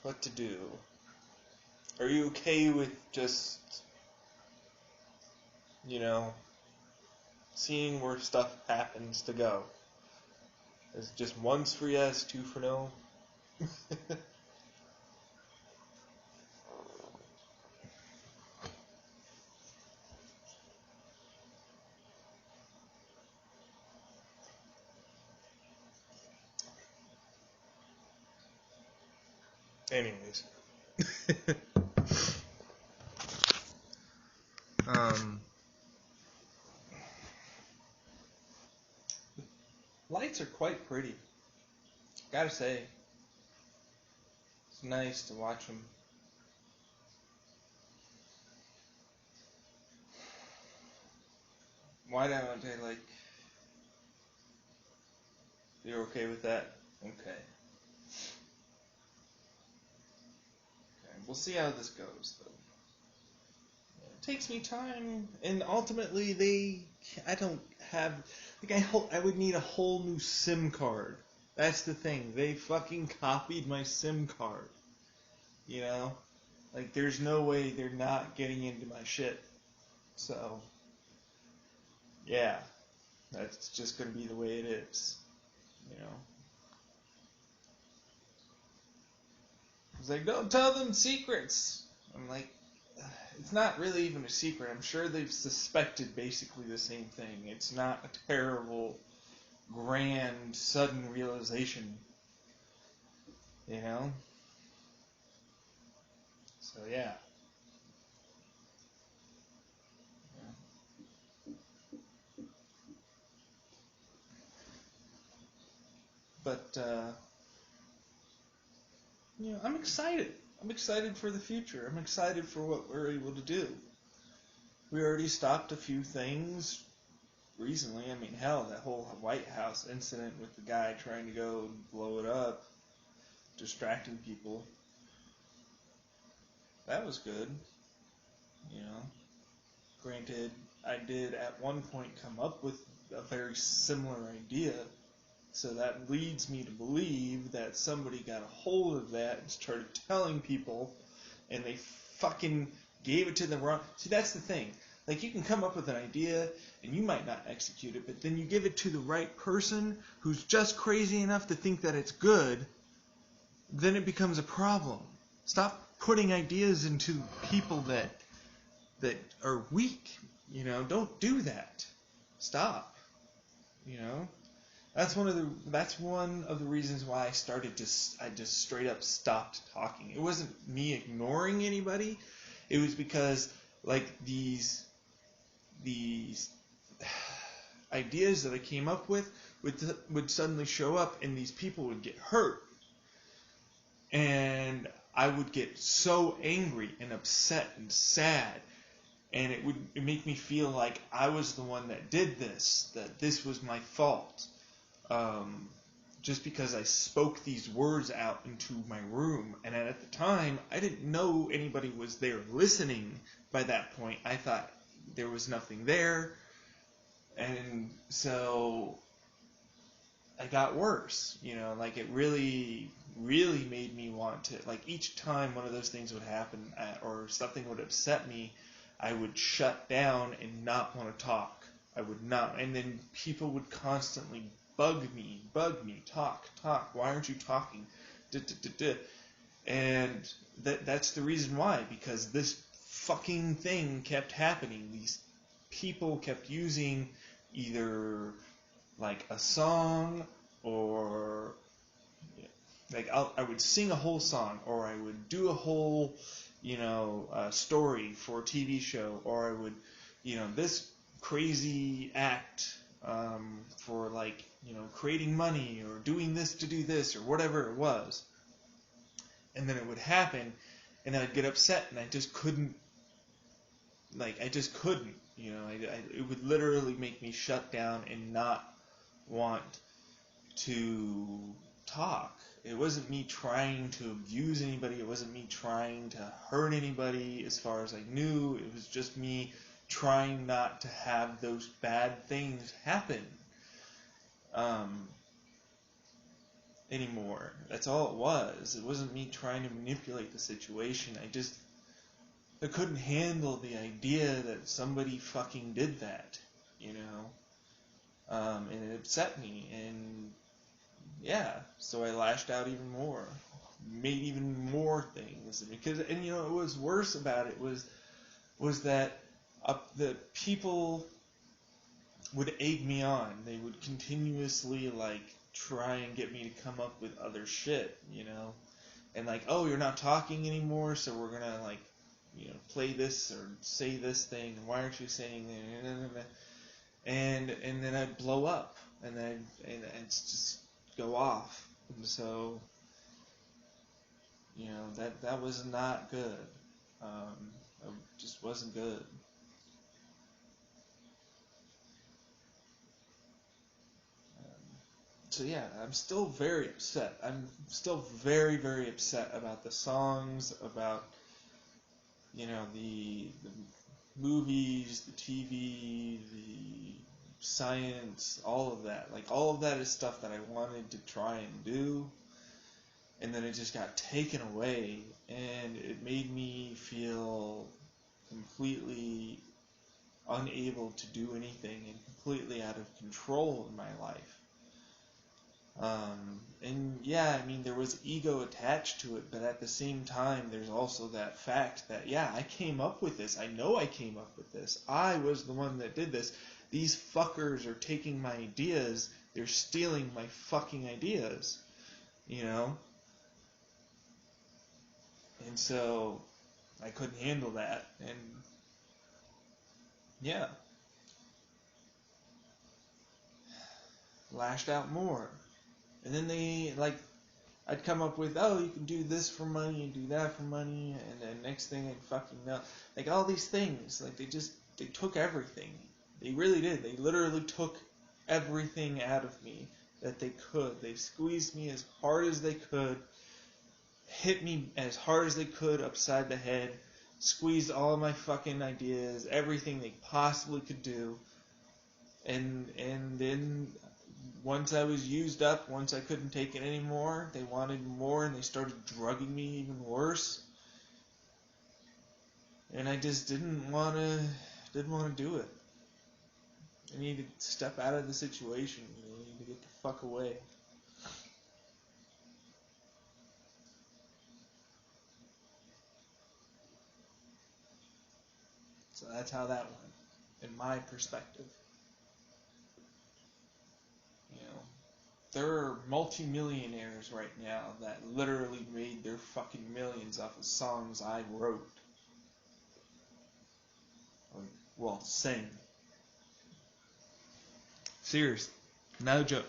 what to do. Are you okay with just, seeing where stuff happens to go? Is it just one's for yes, two for no? Anyways. Lights are quite pretty. Gotta say. It's nice to watch them. Why don't I like... You're okay with that? Okay. We'll see how this goes, though. It takes me time, and ultimately I don't have, I would need a whole new SIM card. That's the thing. They fucking copied my SIM card. Like, there's no way they're not getting into my shit. So, yeah. That's just gonna be the way it is. It's like, don't tell them secrets. I'm like, it's not really even a secret. I'm sure they've suspected basically the same thing. It's not a terrible, grand, sudden realization. So, yeah. But, I'm excited. I'm excited for the future. I'm excited for what we're able to do. We already stopped a few things recently. I mean, hell, that whole White House incident with the guy trying to go and blow it up, distracting people. That was good. Granted, I did at one point come up with a very similar idea, so that leads me to believe that somebody got a hold of that and started telling people, and they fucking gave it to the wrong... See, that's the thing. Like, you can come up with an idea, and you might not execute it, but then you give it to the right person who's just crazy enough to think that it's good, then it becomes a problem. Stop putting ideas into people that are weak. Don't do that. Stop. That's one of the reasons why I just straight up stopped talking. It wasn't me ignoring anybody. It was because, like, these ideas that I came up with would suddenly show up, and these people would get hurt. And I would get so angry and upset and sad, and it would make me feel like I was the one that did this, that this was my fault. Just because I spoke these words out into my room, and at the time, I didn't know anybody was there listening by that point. I thought there was nothing there, and so I got worse, like, it really, really made me want to, like, each time one of those things would happen, or something would upset me, I would shut down and not want to talk. I would not, and then people would constantly bug me, talk, why aren't you talking, and that's the reason why, because this fucking thing kept happening. These people kept using either, like, a song, or, like, I would sing a whole song, or I would do a whole, story for a TV show, or I would, this crazy act, for, like, creating money, or doing this to do this, or whatever it was. And then it would happen, and then I'd get upset, and I just couldn't, it would literally make me shut down and not want to talk. It wasn't me trying to abuse anybody. It wasn't me trying to hurt anybody as far as I knew. It was just me trying not to have those bad things happen. anymore. That's all it was. It wasn't me trying to manipulate the situation. I couldn't handle the idea that somebody fucking did that, you know? And it upset me, and yeah, so I lashed out even more, made even more things, and you know, what was worse about it was that the people would egg me on. They would continuously, like, try and get me to come up with other shit, you know? And like, oh, you're not talking anymore, so we're gonna, like, you know, play this or say this thing, and why aren't you saying that? And then I'd blow up, and I'd just go off. And so, you know, that was not good. It just wasn't good. So yeah, I'm still very upset. I'm still very, very upset about the songs, about, you know, the movies, the TV, the science, all of that. Like, all of that is stuff that I wanted to try and do, and then it just got taken away, and it made me feel completely unable to do anything and completely out of control in my life. And yeah, I mean, there was ego attached to it, but at the same time, there's also that fact that, yeah, I came up with this. I know I came up with this. I was the one that did this. These fuckers are taking my ideas. They're stealing my fucking ideas, you know? And so, I couldn't handle that, and yeah, lashed out more. And then I'd come up with, oh, you can do this for money and do that for money, and then next thing I'd fucking know, like, all these things, like, they took everything. They really did. They literally took everything out of me that they could. They squeezed me as hard as they could, hit me as hard as they could upside the head, squeezed all of my fucking ideas, everything they possibly could do, and then once I was used up, once I couldn't take it anymore, they wanted more, and they started drugging me even worse. And I just didn't want to do it. I needed to step out of the situation. I needed to get the fuck away. So that's how that went, in my perspective. You know, there are multimillionaires right now that literally made their fucking millions off of songs I wrote. Or, well, sang. Seriously, no joke.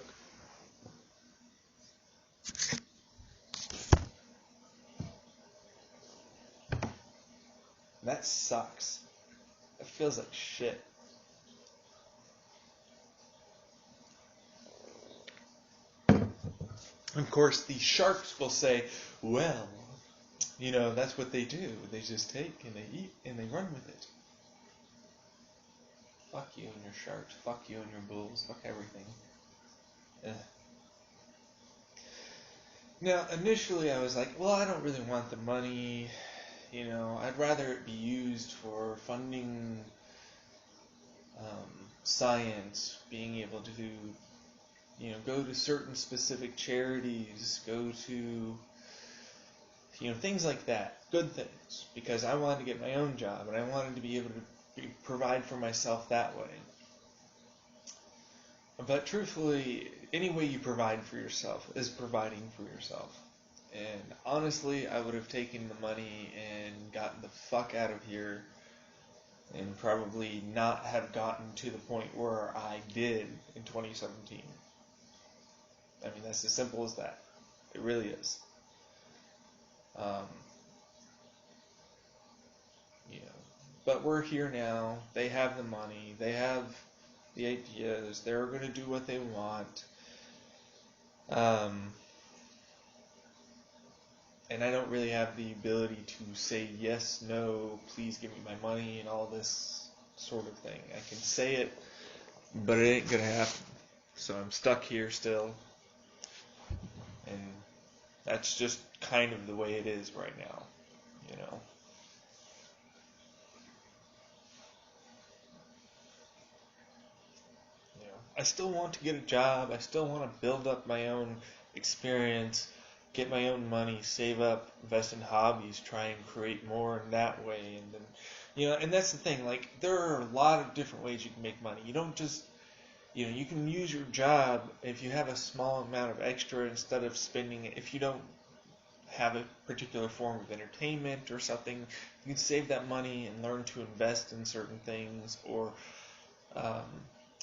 That sucks. It feels like shit. Of course, the sharks will say, well, you know, that's what they do. They just take and they eat and they run with it. Fuck you and your sharks. Fuck you and your bulls. Fuck everything. Ugh. Now, initially I was like, well, I don't really want the money. You know, I'd rather it be used for funding science, being able to, you know, go to certain specific charities, go to, you know, things like that, good things, because I wanted to get my own job, and I wanted to be able to provide for myself that way. But truthfully, any way you provide for yourself is providing for yourself. And honestly, I would have taken the money and gotten the fuck out of here, and probably not have gotten to the point where I did in 2017. I mean, that's as simple as that. It really is. You know, but we're here now. They have the money. They have the ideas. They're going to do what they want. And I don't really have the ability to say yes, no, please give me my money, and all this sort of thing. I can say it, but it ain't gonna happen. So I'm stuck here still. And That's just kind of the way it is right now, you know. You know, I still want to get a job. I still want to build up my own experience, get my own money, save up, invest in hobbies, try and create more in that way. And then, you know, and that's the thing. Like, there are a lot of different ways you can make money. You don't just, you know, you can use your job if you have a small amount of extra instead of spending it. If you don't have a particular form of entertainment or something, you can save that money and learn to invest in certain things, or um,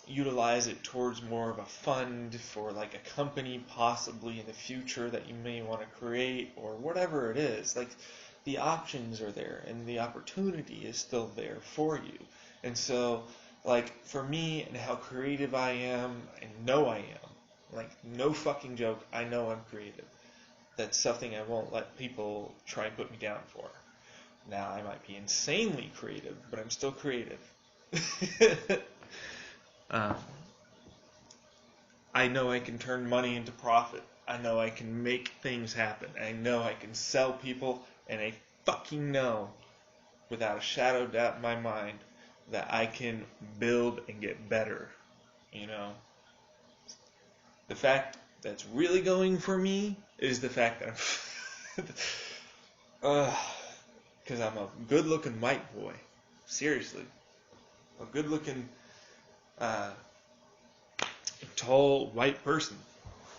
utilize it towards more of a fund for like a company possibly in the future that you may want to create, or whatever it is. Like, the options are there and the opportunity is still there for you. And so, like, for me and how creative I am, I know I am. Like, no fucking joke, I know I'm creative. That's something I won't let people try and put me down for. Now, I might be insanely creative, but I'm still creative. um, I know I can turn money into profit. I know I can make things happen. I know I can sell people, and I fucking know, without a shadow of doubt in my mind, that I can build and get better. You know? The fact that's really going for me is the fact that I'm because I'm a good-looking white boy. Seriously. A good-looking, tall, white person.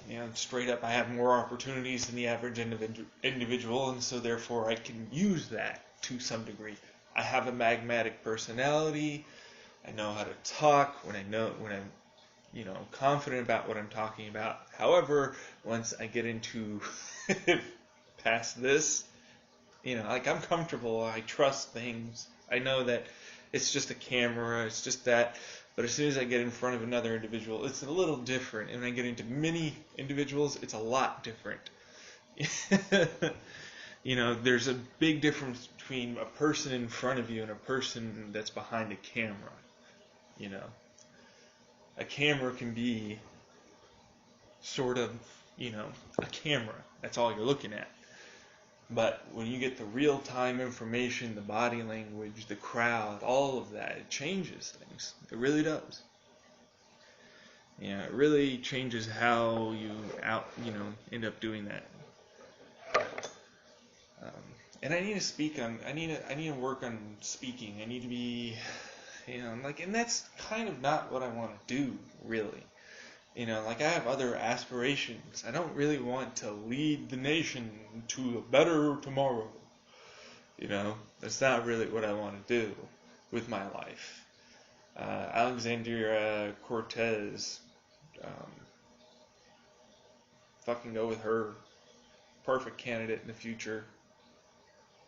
You know, straight up, I have more opportunities than the average individual, and so therefore I can use that to some degree. I have a magnetic personality. I know how to talk when I'm, you know, confident about what I'm talking about. However, once I get into past this, you know, like, I'm comfortable, I trust things, I know that it's just a camera, it's just that, but as soon as I get in front of another individual, it's a little different, and when I get into many individuals, it's a lot different. You know, there's a big difference between a person in front of you and a person that's behind a camera, you know. A camera can be sort of, you know, a camera, that's all you're looking at. But when you get the real-time information, the body language, the crowd, all of that, it changes things. It really does. Yeah, it really changes how you end up doing that. And I need to speak on. I need to work on speaking. I need to be, you know, like, and that's kind of not what I want to do, really. You know, like, I have other aspirations. I don't really want to lead the nation to a better tomorrow. You know, that's not really what I want to do with my life. Alexandria Cortez, fucking go with her. Perfect candidate in the future.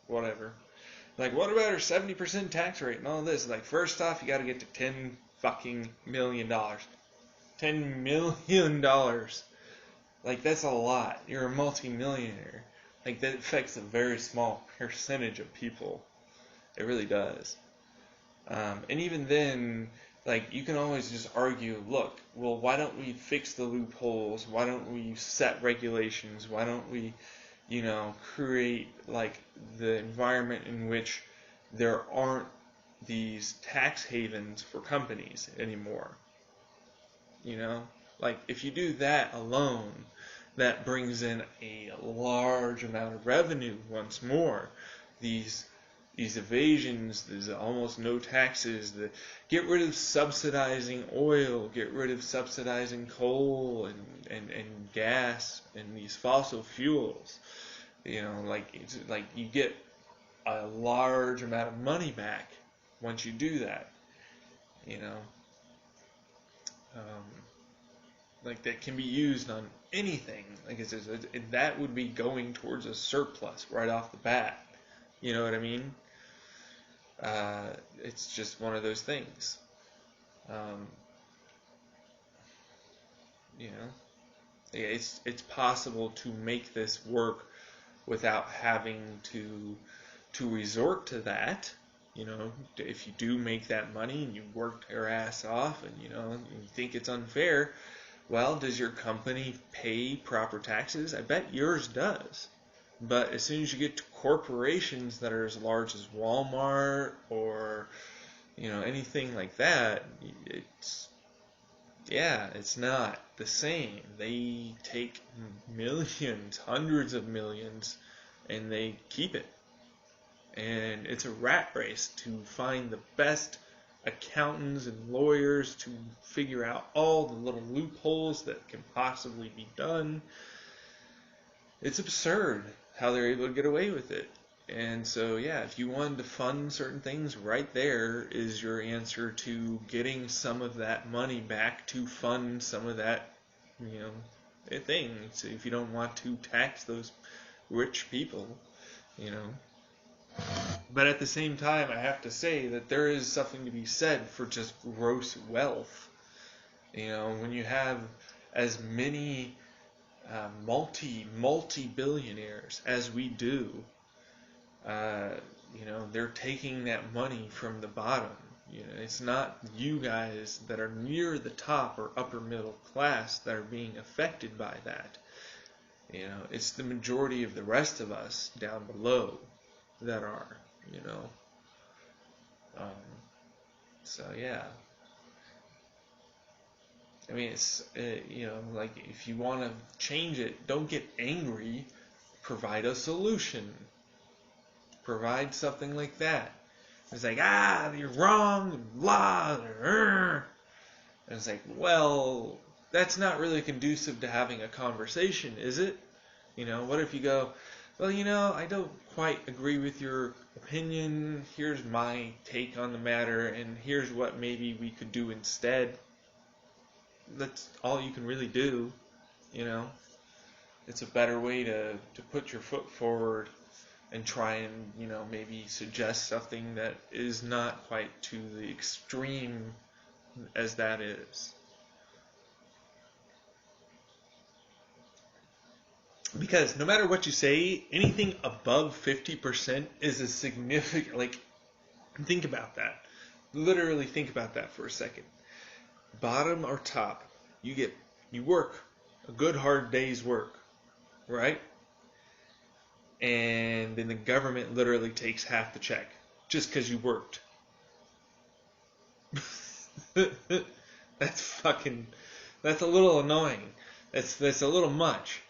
Whatever. Like, what about her 70% tax rate and all this? Like, first off, you got to get to $10 fucking million. $10 million. Like, that's a lot. You're a multi-millionaire. Like, that affects a very small percentage of people. It really does. And even then, like, you can always just argue, look, well, why don't we fix the loopholes? Why don't we set regulations? Why don't we, you know, create, like, the environment in which there aren't these tax havens for companies anymore? You know, like, if you do that alone, that brings in a large amount of revenue once more. These evasions, there's almost no taxes. Get rid of subsidizing oil, get rid of subsidizing coal and gas and these fossil fuels. You know, like, it's like you get a large amount of money back once you do that. You know. Like, that can be used on anything. Like, that would be going towards a surplus right off the bat. You know what I mean? It's just one of those things. You know, it's possible to make this work without having to resort to that. You know, if you do make that money and you worked your ass off and, you know, you think it's unfair, Well, does your company pay proper taxes? I bet yours does. But as soon as you get to corporations that are as large as Walmart or anything like that, it's not the same. They take millions, hundreds of millions, and they keep it. And it's a rat race to find the best accountants and lawyers to figure out all the little loopholes that can possibly be done. It's absurd how they're able to get away with it. And so, if you wanted to fund certain things, right there is your answer to getting some of that money back to fund some of that, thing. So if you don't want to tax those rich people, But at the same time, I have to say that there is something to be said for just gross wealth. When you have as many multi-billionaires as we do, they're taking that money from the bottom. It's not you guys that are near the top or upper middle class that are being affected by that. It's the majority of the rest of us down below that are. So yeah. I mean, it's like if you want to change it, don't get angry. Provide a solution. Provide something like that. It's like, you're wrong, blah, and it's like, well, that's not really conducive to having a conversation, is it? What if you go, well, I don't quite agree with your opinion. Here's my take on the matter, and here's what maybe we could do instead. That's all you can really do, It's a better way to put your foot forward and try and, maybe suggest something that is not quite to the extreme as that is. Because no matter what you say, anything above 50% is a significant, think about that. Literally think about that for a second. Bottom or top, you work a good hard day's work, right? And then the government literally takes half the check just because you worked. That's a little annoying. That's a little much.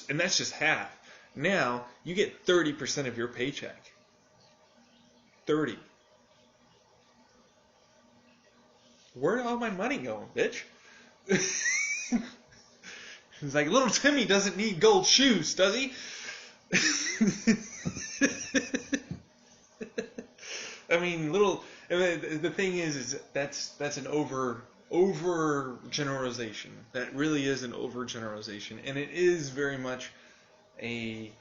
And that's just half. Now you get 30% of your paycheck. 30. Where'd all my money go, bitch? It's like, little Timmy doesn't need gold shoes, does he? I mean, the thing is that's an over generalization. That really is an over generalization, and it is very much a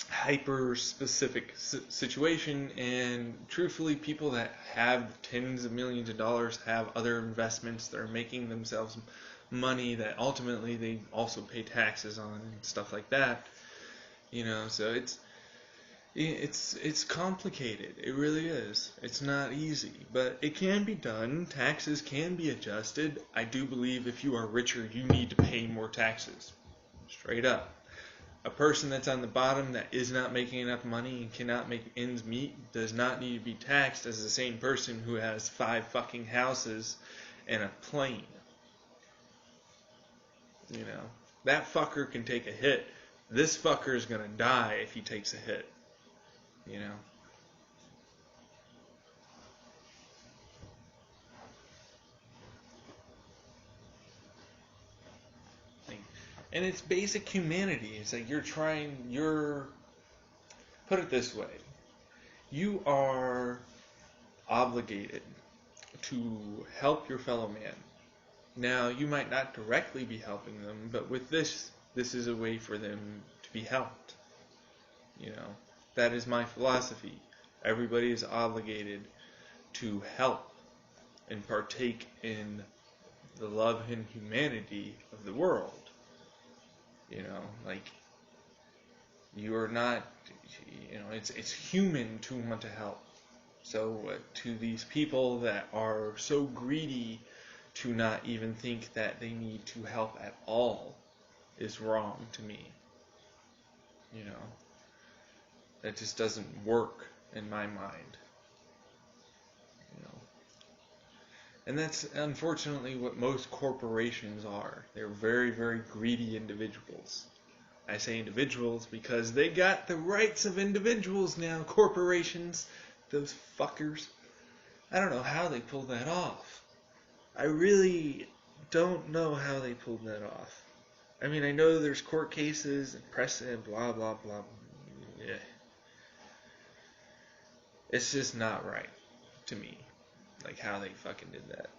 hyper specific situation. And truthfully, people that have tens of millions of dollars have other investments that are making themselves money that ultimately they also pay taxes on and stuff like that. So it's complicated. It really is. It's not easy, but it can be done. Taxes can be adjusted. I do believe if you are richer, you need to pay more taxes. Straight up. A person that's on the bottom that is not making enough money and cannot make ends meet does not need to be taxed as the same person who has 5 fucking houses and a plane. That fucker can take a hit. This fucker is going to die if he takes a hit. And it's basic humanity. It's like put it this way. You are obligated to help your fellow man. Now, you might not directly be helping them, but with this is a way for them to be helped. That is my philosophy. Everybody is obligated to help and partake in the love and humanity of the world. You are not, it's human to want to help. So to these people that are so greedy to not even think that they need to help at all is wrong to me. You know, that just doesn't work in my mind. You know, and that's unfortunately what most corporations are. They're very, very greedy individuals. I say individuals because they got the rights of individuals now, corporations, those fuckers. I don't know how they pulled that off. I really don't know how they pulled that off. I mean, I know there's court cases and precedent, blah, blah, blah. Yeah. It's just not right to me, like how they fucking did that.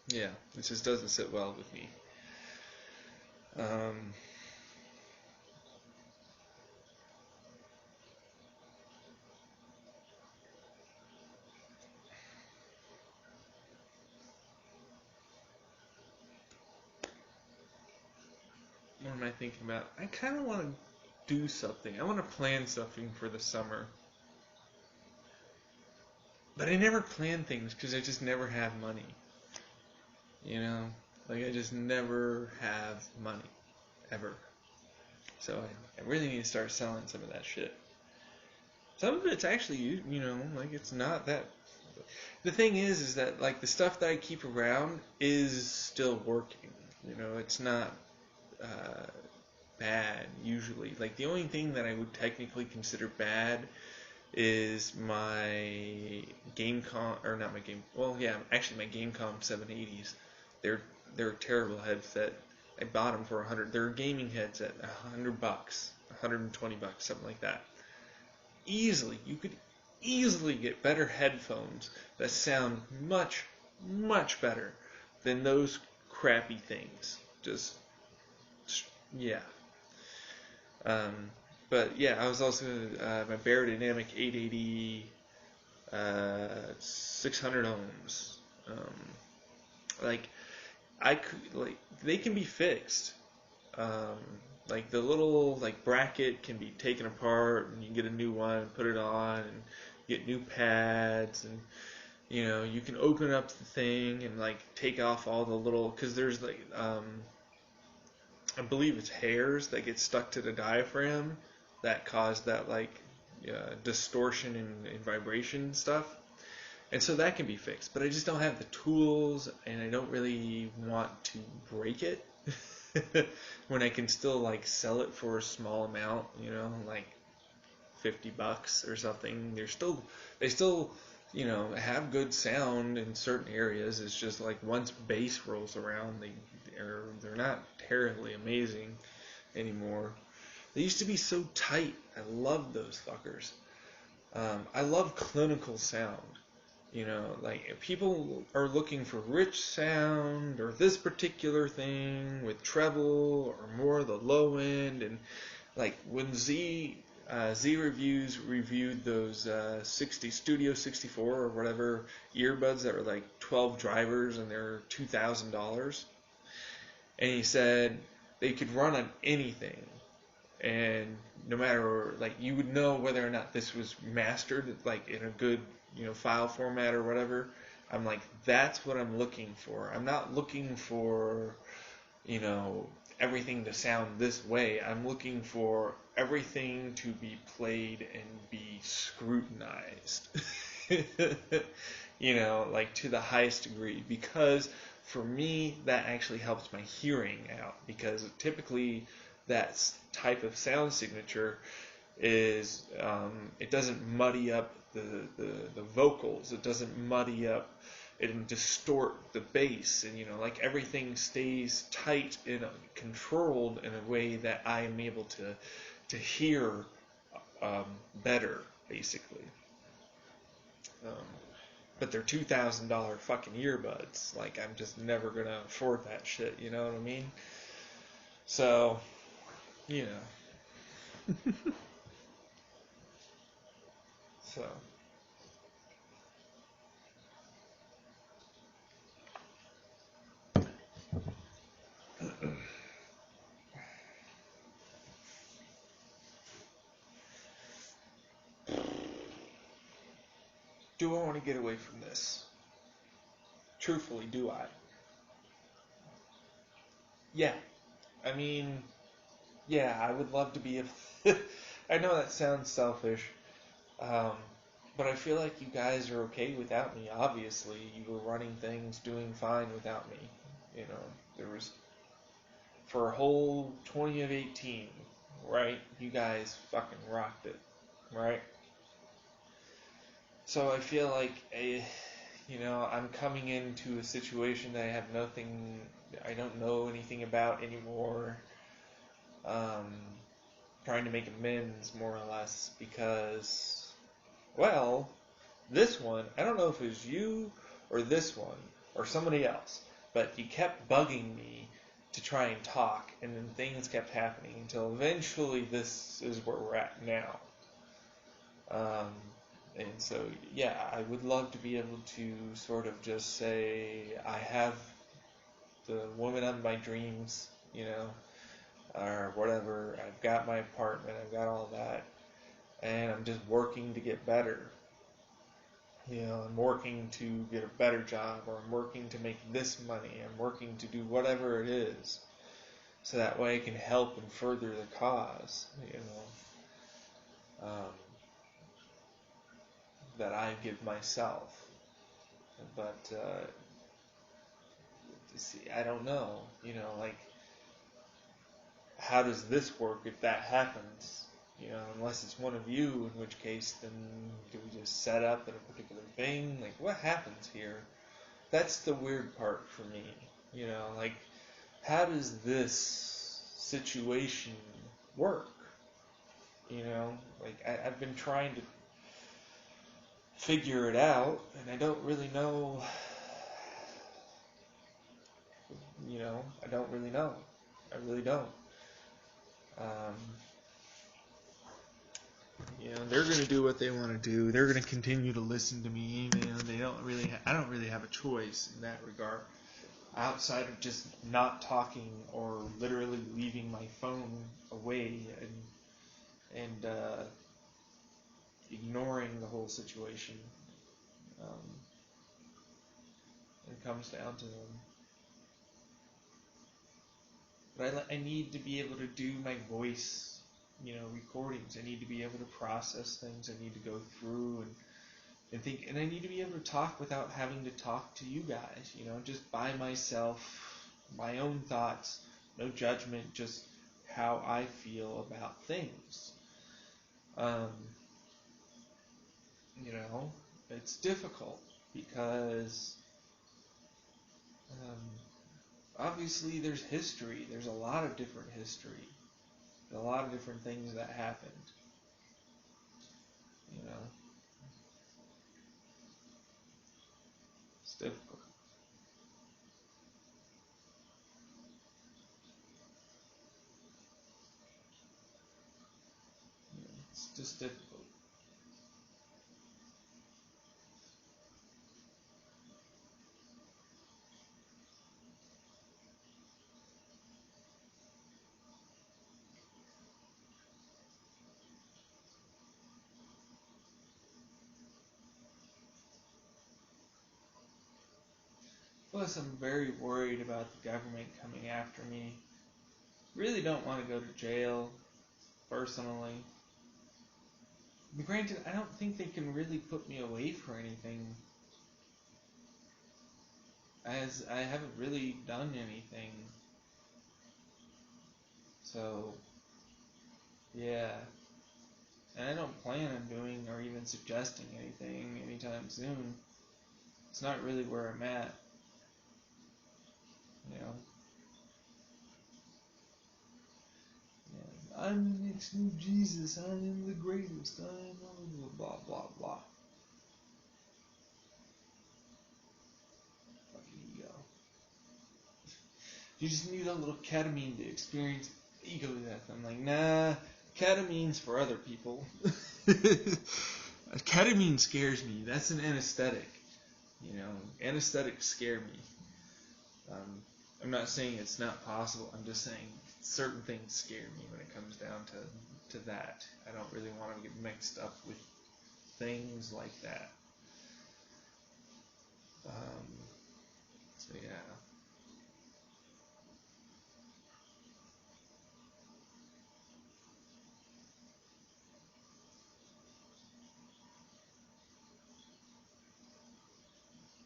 Yeah, it just doesn't sit well with me. What am I thinking about? I kind of want to do something. I want to plan something for the summer. But I never plan things because I just never have money. You know? Like, I just never have money. Ever. So I really need to start selling some of that shit. Some of it's actually, you know, like, it's not that... The thing is that, like, the stuff that I keep around is still working. You know, it's not bad, usually. Like, the only thing that I would technically consider bad is my Gamecom, or not my Game, well, yeah, actually my Gamecom 780s. They're a terrible headset. I bought them for 100. They're gaming headset, $100, $120, something like that. Easily, you could easily get better headphones that sound much, much better than those crappy things. Just, yeah. But yeah, I was also my Beyerdynamic 880, 600 ohms. Like I could, like, they can be fixed. Like the little like bracket can be taken apart and you can get a new one, put it on, and get new pads, and you know you can open up the thing and like take off all the little, because there's like I believe it's hairs that get stuck to the diaphragm that cause that like distortion and vibration stuff. And so that can be fixed, but I just don't have the tools, and I don't really want to break it when I can still like sell it for a small amount, you know, like $50 or something. They still, you know, have good sound in certain areas. It's just like once bass rolls around, they're not terribly amazing anymore. They used to be so tight. I love those fuckers. I love clinical sound. You know, like if people are looking for rich sound or this particular thing with treble or more of the low end, and like when Z Reviews reviewed those Studio 64 or whatever earbuds that were like 12 drivers and they're $2,000, and he said they could run on anything, and no matter, like, you would know whether or not this was mastered like in a good, you know, file format or whatever. I'm like, that's what I'm looking for. I'm not looking for, you know, everything to sound this way. I'm looking for everything to be played and be scrutinized. You know, like to the highest degree, because for me that actually helps my hearing out, because typically that type of sound signature is it doesn't muddy up the vocals. It doesn't muddy up and distort the bass, and you know, like everything stays tight and controlled in a way that I am able to hear better, basically. But they're $2,000 fucking earbuds. Like, I'm just never gonna afford that shit. You know what I mean? So, you know. So. do I want to get away from this? Truthfully, do I? Yeah. I mean, yeah, I would love to be able I know that sounds selfish, um, but I feel like you guys are okay without me. Obviously, you were running things, doing fine without me. You know, there was, for a whole 20 of 18, right? You guys fucking rocked it, right? So I feel like, I'm coming into a situation that I don't know anything about anymore. Trying to make amends, more or less, because, well, this one, I don't know if it was you or this one or somebody else, but you kept bugging me to try and talk, and then things kept happening until eventually this is where we're at now. And so, yeah, I would love to be able to sort of just say, I have the woman of my dreams, or whatever. I've got my apartment, I've got all that, and I'm just working to get better. I'm working to get a better job, or I'm working to make this money, I'm working to do whatever it is, so that way I can help and further the cause, that I give myself. But, see, I don't know, like, how does this work if that happens? Unless it's one of you, in which case, then do we just set up at a particular thing? Like, what happens here? That's the weird part for me. Like, how does this situation work? Like, I've been trying to figure it out, and I don't really know. I don't really know. I really don't. They're going to do what they want to do. They're going to continue to listen to me. They don't really. I don't really have a choice in that regard, outside of just not talking or literally leaving my phone away and ignoring the whole situation. It comes down to them. But I need to be able to do my voice, recordings. I need to be able to process things. I need to go through and think, and I need to be able to talk without having to talk to you guys, just by myself, my own thoughts, no judgment, just how I feel about things. It's difficult because obviously there's history. There's a lot of different history. There's a lot of different things that happened. It's difficult. It's just difficult. Plus, I'm very worried about the government coming after me. Really don't want to go to jail, personally. But granted, I don't think they can really put me away for anything, as I haven't really done anything. So, yeah. And I don't plan on doing or even suggesting anything anytime soon. It's not really where I'm at. Yeah. I'm the next new Jesus. I am the greatest. I am blah blah blah. Fucking ego. You just need a little ketamine to experience ego death. I'm like, nah, ketamine's for other people. Ketamine scares me. That's an anesthetic. Anesthetics scare me. I'm not saying it's not possible. I'm just saying certain things scare me when it comes down to that. I don't really want to get mixed up with things like that. So yeah.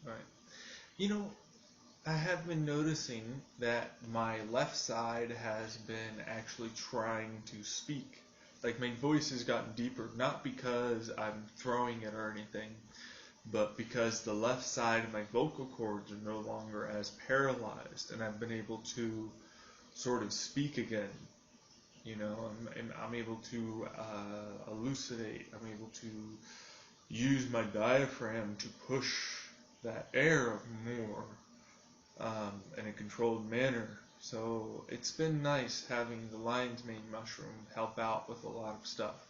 Right. You know, I have been noticing that my left side has been actually trying to speak. Like my voice has gotten deeper, not because I'm throwing it or anything, but because the left side of my vocal cords are no longer as paralyzed, and I've been able to sort of speak again. You know, I'm able to elucidate. I'm able to use my diaphragm to push that air more in a controlled manner. So it's been nice having the lion's mane mushroom help out with a lot of stuff.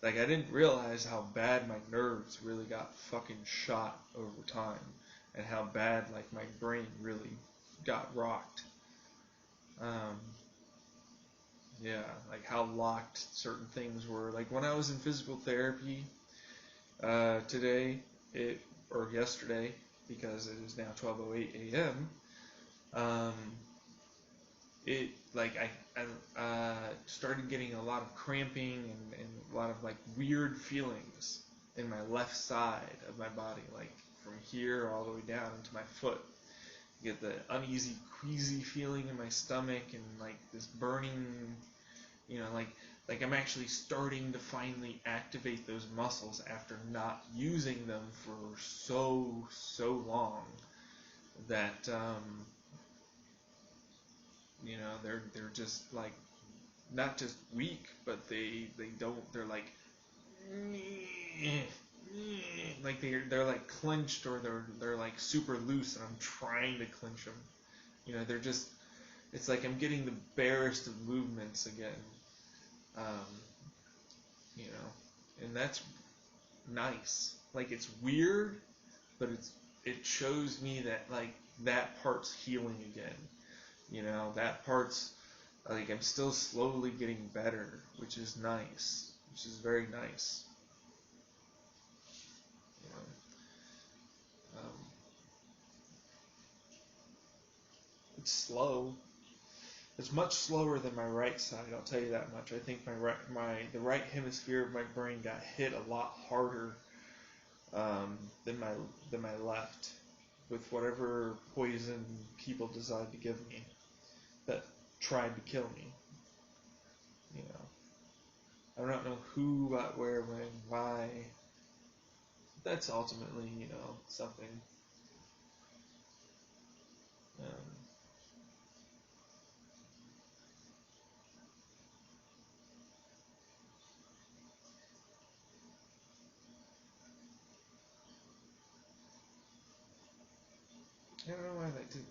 Like, I didn't realize how bad my nerves really got fucking shot over time, and how bad, like, my brain really got rocked. Um, yeah, like how locked certain things were. Like, when I was in physical therapy today, or yesterday, because it is now 12:08 a.m., um, it like I started getting a lot of cramping and a lot of like weird feelings in my left side of my body, like from here all the way down into my foot. I get the uneasy, queasy feeling in my stomach and like this burning, like I'm actually starting to finally activate those muscles after not using them for so long that they're just like not just weak, but they don't. They're like they're like clenched, or they're like super loose, and I'm trying to clench them. They're just. It's like I'm getting the barest of movements again. Um, and that's nice. Like, it's weird, but it shows me that like that part's healing again. That part's like I'm still slowly getting better, which is nice, which is very nice. You know, it's slow. It's much slower than my right side. I'll tell you that much. I think the right hemisphere of my brain got hit a lot harder than my left, with whatever poison people decided to give me that tried to kill me. You know, I don't know who, what, where, when, why. That's ultimately, something. Um, I don't know why that did.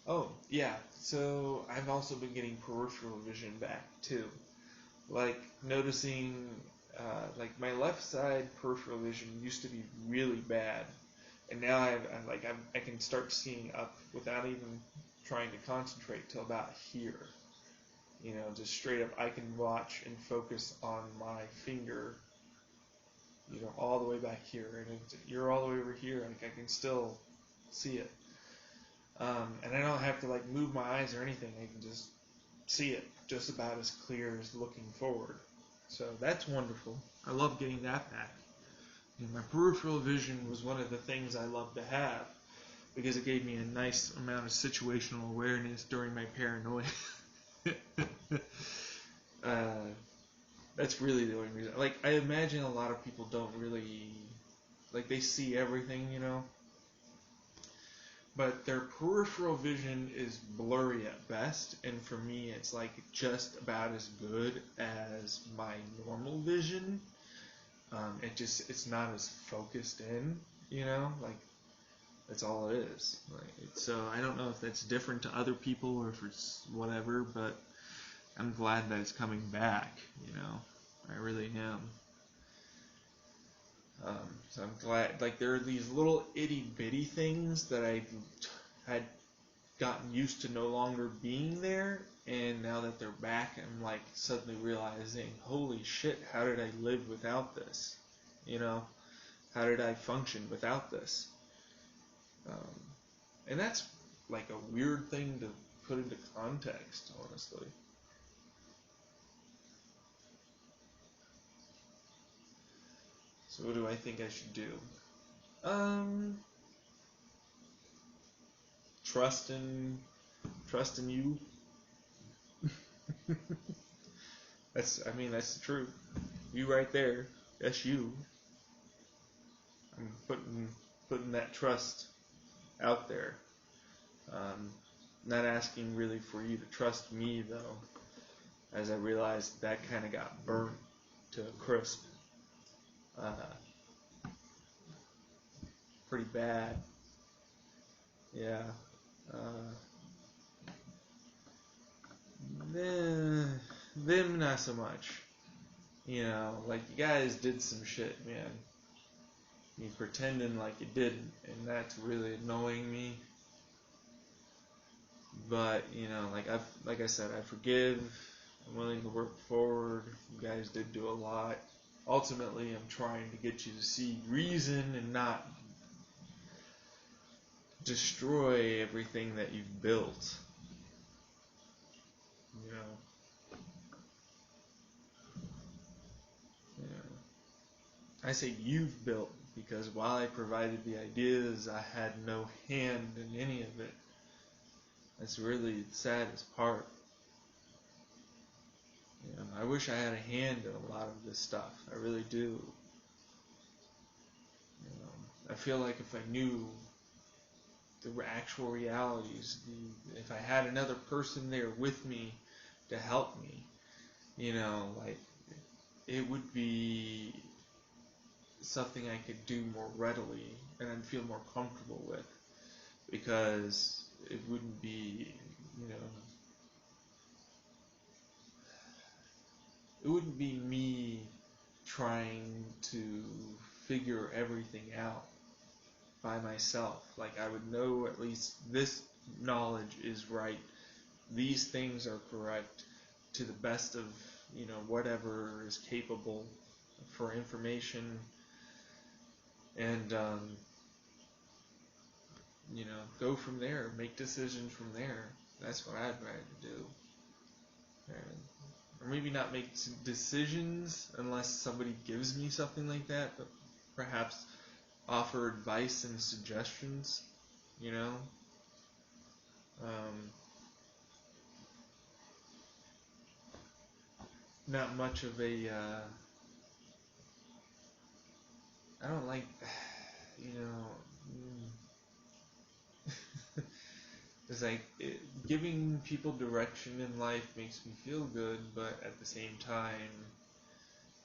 Oh, yeah. So I've also been getting peripheral vision back too. Like noticing, like my left side peripheral vision used to be really bad, and now I can start seeing up without even trying to concentrate till about here. Just straight up, I can watch and focus on my finger. All the way back here, and you're all the way over here. Like I can still see it. And I don't have to like move my eyes or anything. I can just see it just about as clear as looking forward. So that's wonderful. I love getting that back. My peripheral vision was one of the things I loved to have because it gave me a nice amount of situational awareness during my paranoia. uh, that's really the only reason. Like, I imagine a lot of people don't really, like, they see everything. But their peripheral vision is blurry at best, and for me it's like just about as good as my normal vision. It's not as focused in, like that's all it is. So I don't know if that's different to other people or if it's whatever, but I'm glad that it's coming back. I really am. So I'm glad, like, there are these little itty bitty things that I had gotten used to no longer being there, and now that they're back, I'm like suddenly realizing, holy shit, how did I live without this? How did I function without this? Um, and that's like a weird thing to put into context, honestly. So what do I think I should do? Trust in you. That's the truth. You right there. That's you. I'm putting that trust out there. Not asking really for you to trust me though, as I realized that kind of got burnt to a crisp. Pretty bad. Yeah. Them not so much. Like you guys did some shit, man. You pretending like you didn't, and that's really annoying me. But like I said, I forgive. I'm willing to work forward. You guys did do a lot. Ultimately, I'm trying to get you to see reason and not destroy everything that you've built. You know. You know. I say you've built because while I provided the ideas, I had no hand in any of it. That's really the saddest part. I wish I had a hand in a lot of this stuff. I really do. I feel like if I knew the actual realities, if I had another person there with me to help me, like it would be something I could do more readily and I'd feel more comfortable with, because it wouldn't be, it wouldn't be me trying to figure everything out by myself. Like I would know at least this knowledge is right. These things are correct to the best of, whatever is capable for information. And, go from there, make decisions from there. That's what I'd rather do. Or maybe not make decisions unless somebody gives me something like that, but perhaps offer advice and suggestions, you know? Not much of a, I don't like, you know, it's like giving people direction in life makes me feel good, but at the same time,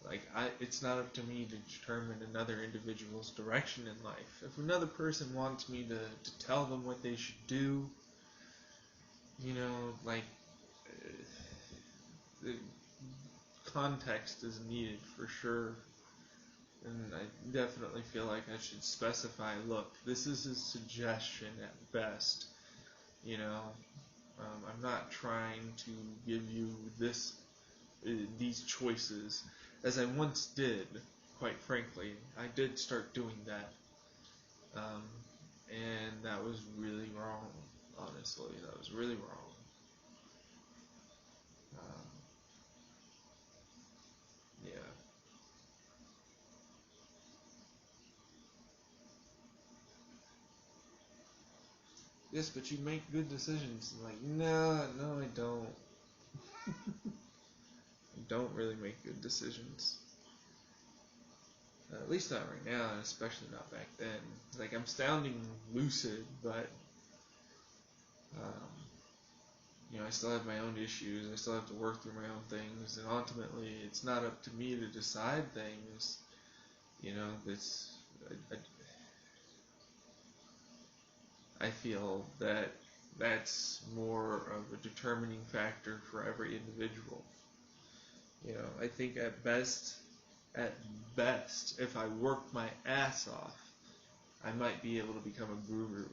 like it's not up to me to determine another individual's direction in life. If another person wants me to tell them what they should do, like the context is needed for sure. And I definitely feel like I should specify, look, this is a suggestion at best. I'm not trying to give you these choices, as I once did. Quite frankly, I did start doing that, and that was really wrong. Honestly, that was really wrong. Um, yeah. Yes, but you make good decisions. Like, no, I don't. I don't really make good decisions. At least not right now, and especially not back then. Like, I'm sounding lucid, but, I still have my own issues. I still have to work through my own things, and ultimately, it's not up to me to decide things. That's, I feel that that's more of a determining factor for every individual. I think at best, if I worked my ass off, I might be able to become a guru.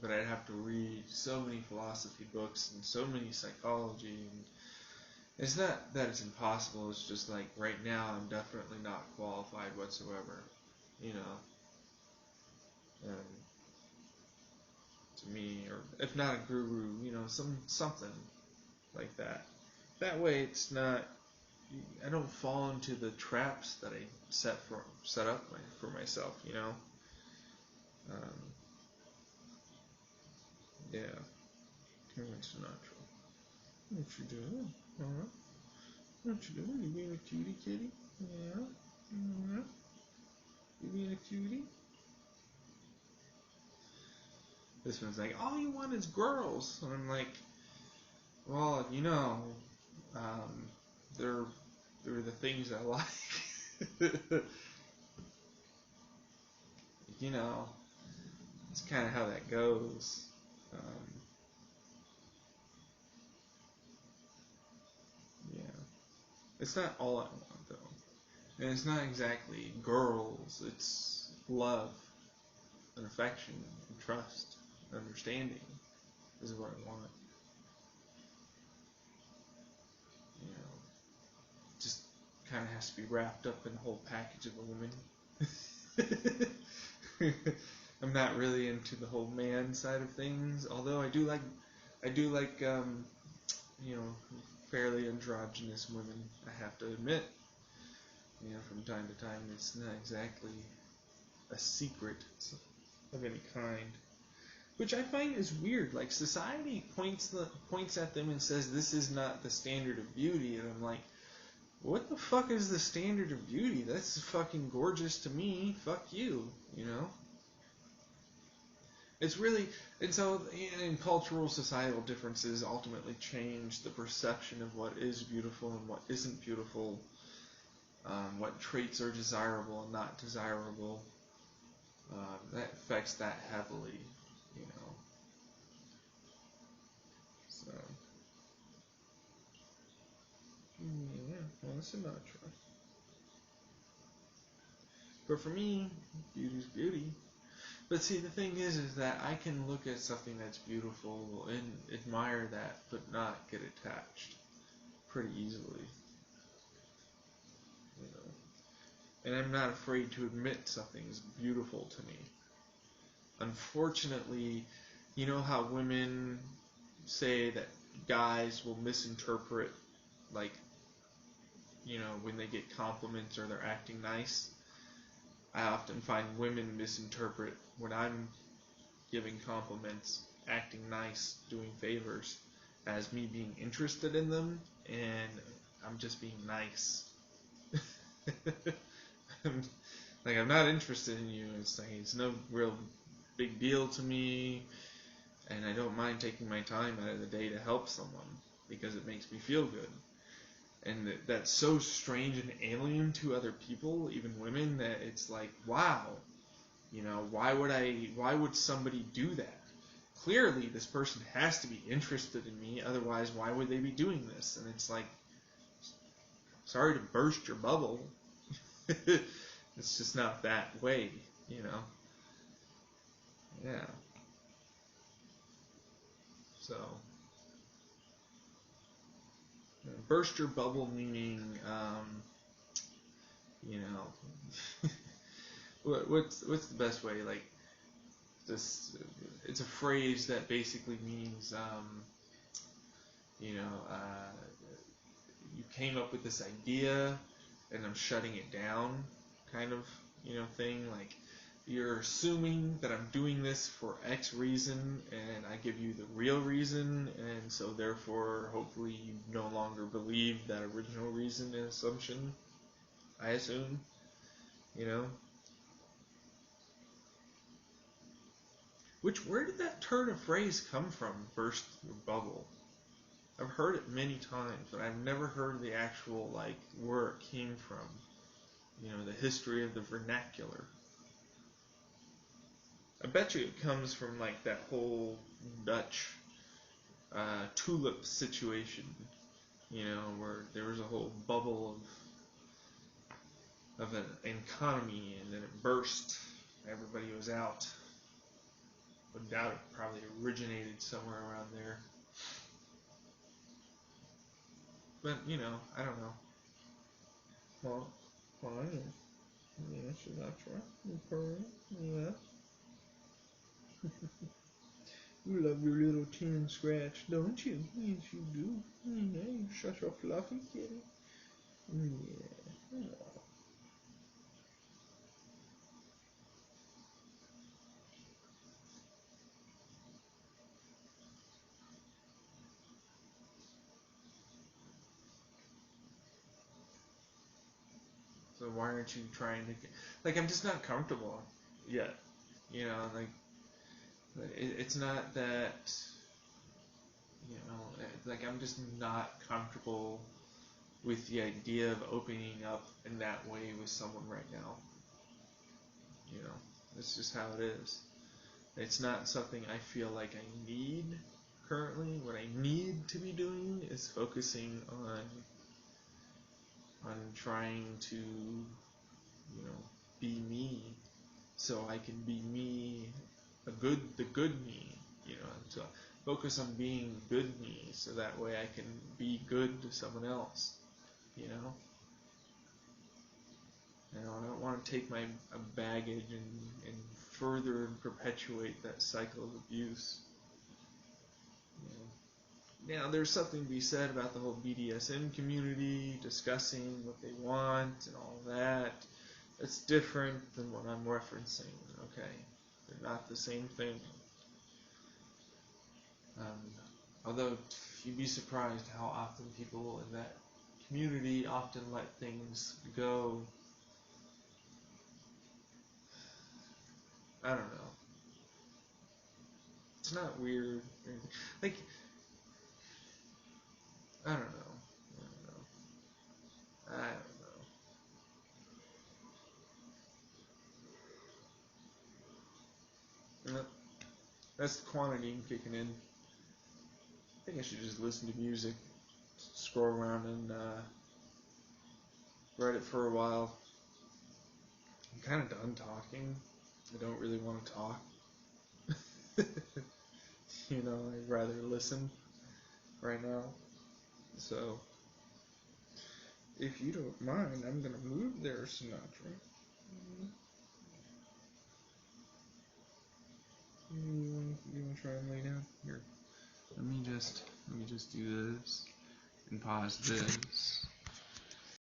But I'd have to read so many philosophy books and so many psychology. And it's not that it's impossible, it's just like right now I'm definitely not qualified whatsoever. You know. Um, if not a guru, something like that. That way, it's not. I don't fall into the traps that I set up for myself. Yeah. Carmen Sinatra. What you doing? Huh? What you doing? You being a cutie kitty? Yeah. Yeah. You being a cutie? This one's like, all you want is girls. And I'm like, well, um, they're the things I like. It's kind of how that goes. Yeah. It's not all I want, though. And it's not exactly girls. It's love and affection and trust and understanding is what I want. Just kind of has to be wrapped up in the whole package of a woman. I'm not really into the whole man side of things, although I do like, fairly androgynous women. I have to admit, from time to time, it's not exactly a secret of any kind, which I find is weird. Like society points at them and says this is not the standard of beauty, and I'm like, what the fuck is the standard of beauty? That's fucking gorgeous to me. Fuck you, It's really, and so in cultural, societal differences ultimately change the perception of what is beautiful and what isn't beautiful, what traits are desirable and not desirable. That affects that heavily, So, yeah, well, Sinatra. But for me, beauty's beauty. But see, the thing is that I can look at something that's beautiful and admire that, but not get attached pretty easily, And I'm not afraid to admit something's beautiful to me. Unfortunately, you know how women say that guys will misinterpret, like, when they get compliments or they're acting nice? I often find women misinterpret when I'm giving compliments, acting nice, doing favors, as me being interested in them, and I'm just being nice. Like, I'm not interested in you. It's no real big deal to me, and I don't mind taking my time out of the day to help someone because it makes me feel good. And that's so strange and alien to other people, even women, that it's like, wow, why would somebody do that? Clearly, this person has to be interested in me, otherwise, why would they be doing this? And it's like, sorry to burst your bubble. It's just not that way, Yeah. So, burst your bubble meaning, what's the best way? Like, this, it's a phrase that basically means, you came up with this idea, and I'm shutting it down, kind of, thing. Like, you're assuming that I'm doing this for X reason, and I give you the real reason, and so therefore, hopefully, you no longer believe that original reason and assumption, I assume, Where did that turn of phrase come from, burst your bubble? I've heard it many times, but I've never heard the actual, where it came from. The history of the vernacular. I bet you it comes from, that whole Dutch tulip situation, where there was a whole bubble of an economy, and then it burst. Everybody was out. No doubt it probably originated somewhere around there. But, I don't know. Well, fine. Yeah, should I try? Yeah. You love your little chin scratch, don't you? Yes, you do. Yeah, you're such a fluffy kitty. Yeah. Oh. So why aren't you trying to get... Like, I'm just not comfortable yet. You know, like, it's not that, you know, like, I'm just not comfortable with the idea of opening up in that way with someone right now. You know, that's just how it is. It's not something I feel like I need currently. What I need to be doing is focusing on trying to, you know, be me, so I can be me, the good me. You know, to focus on being good me, so that way I can be good to someone else. You know. You know, I don't want to take my baggage and further perpetuate that cycle of abuse. You know. Now, there's something to be said about the whole BDSM community discussing what they want and all that. It's different than what I'm referencing, okay? They're not the same thing. Although, you'd be surprised how often people in that community often let things go. I don't know. It's not weird. Like, I don't know. I don't know. That's the quantity kicking in. I think I should just listen to music, scroll around and Reddit for a while. I'm kind of done talking. I don't really want to talk. You know, I'd rather listen right now. So, if you don't mind, I'm gonna move there, Sinatra. You wanna try and lay down here? Let me just do this and pause this.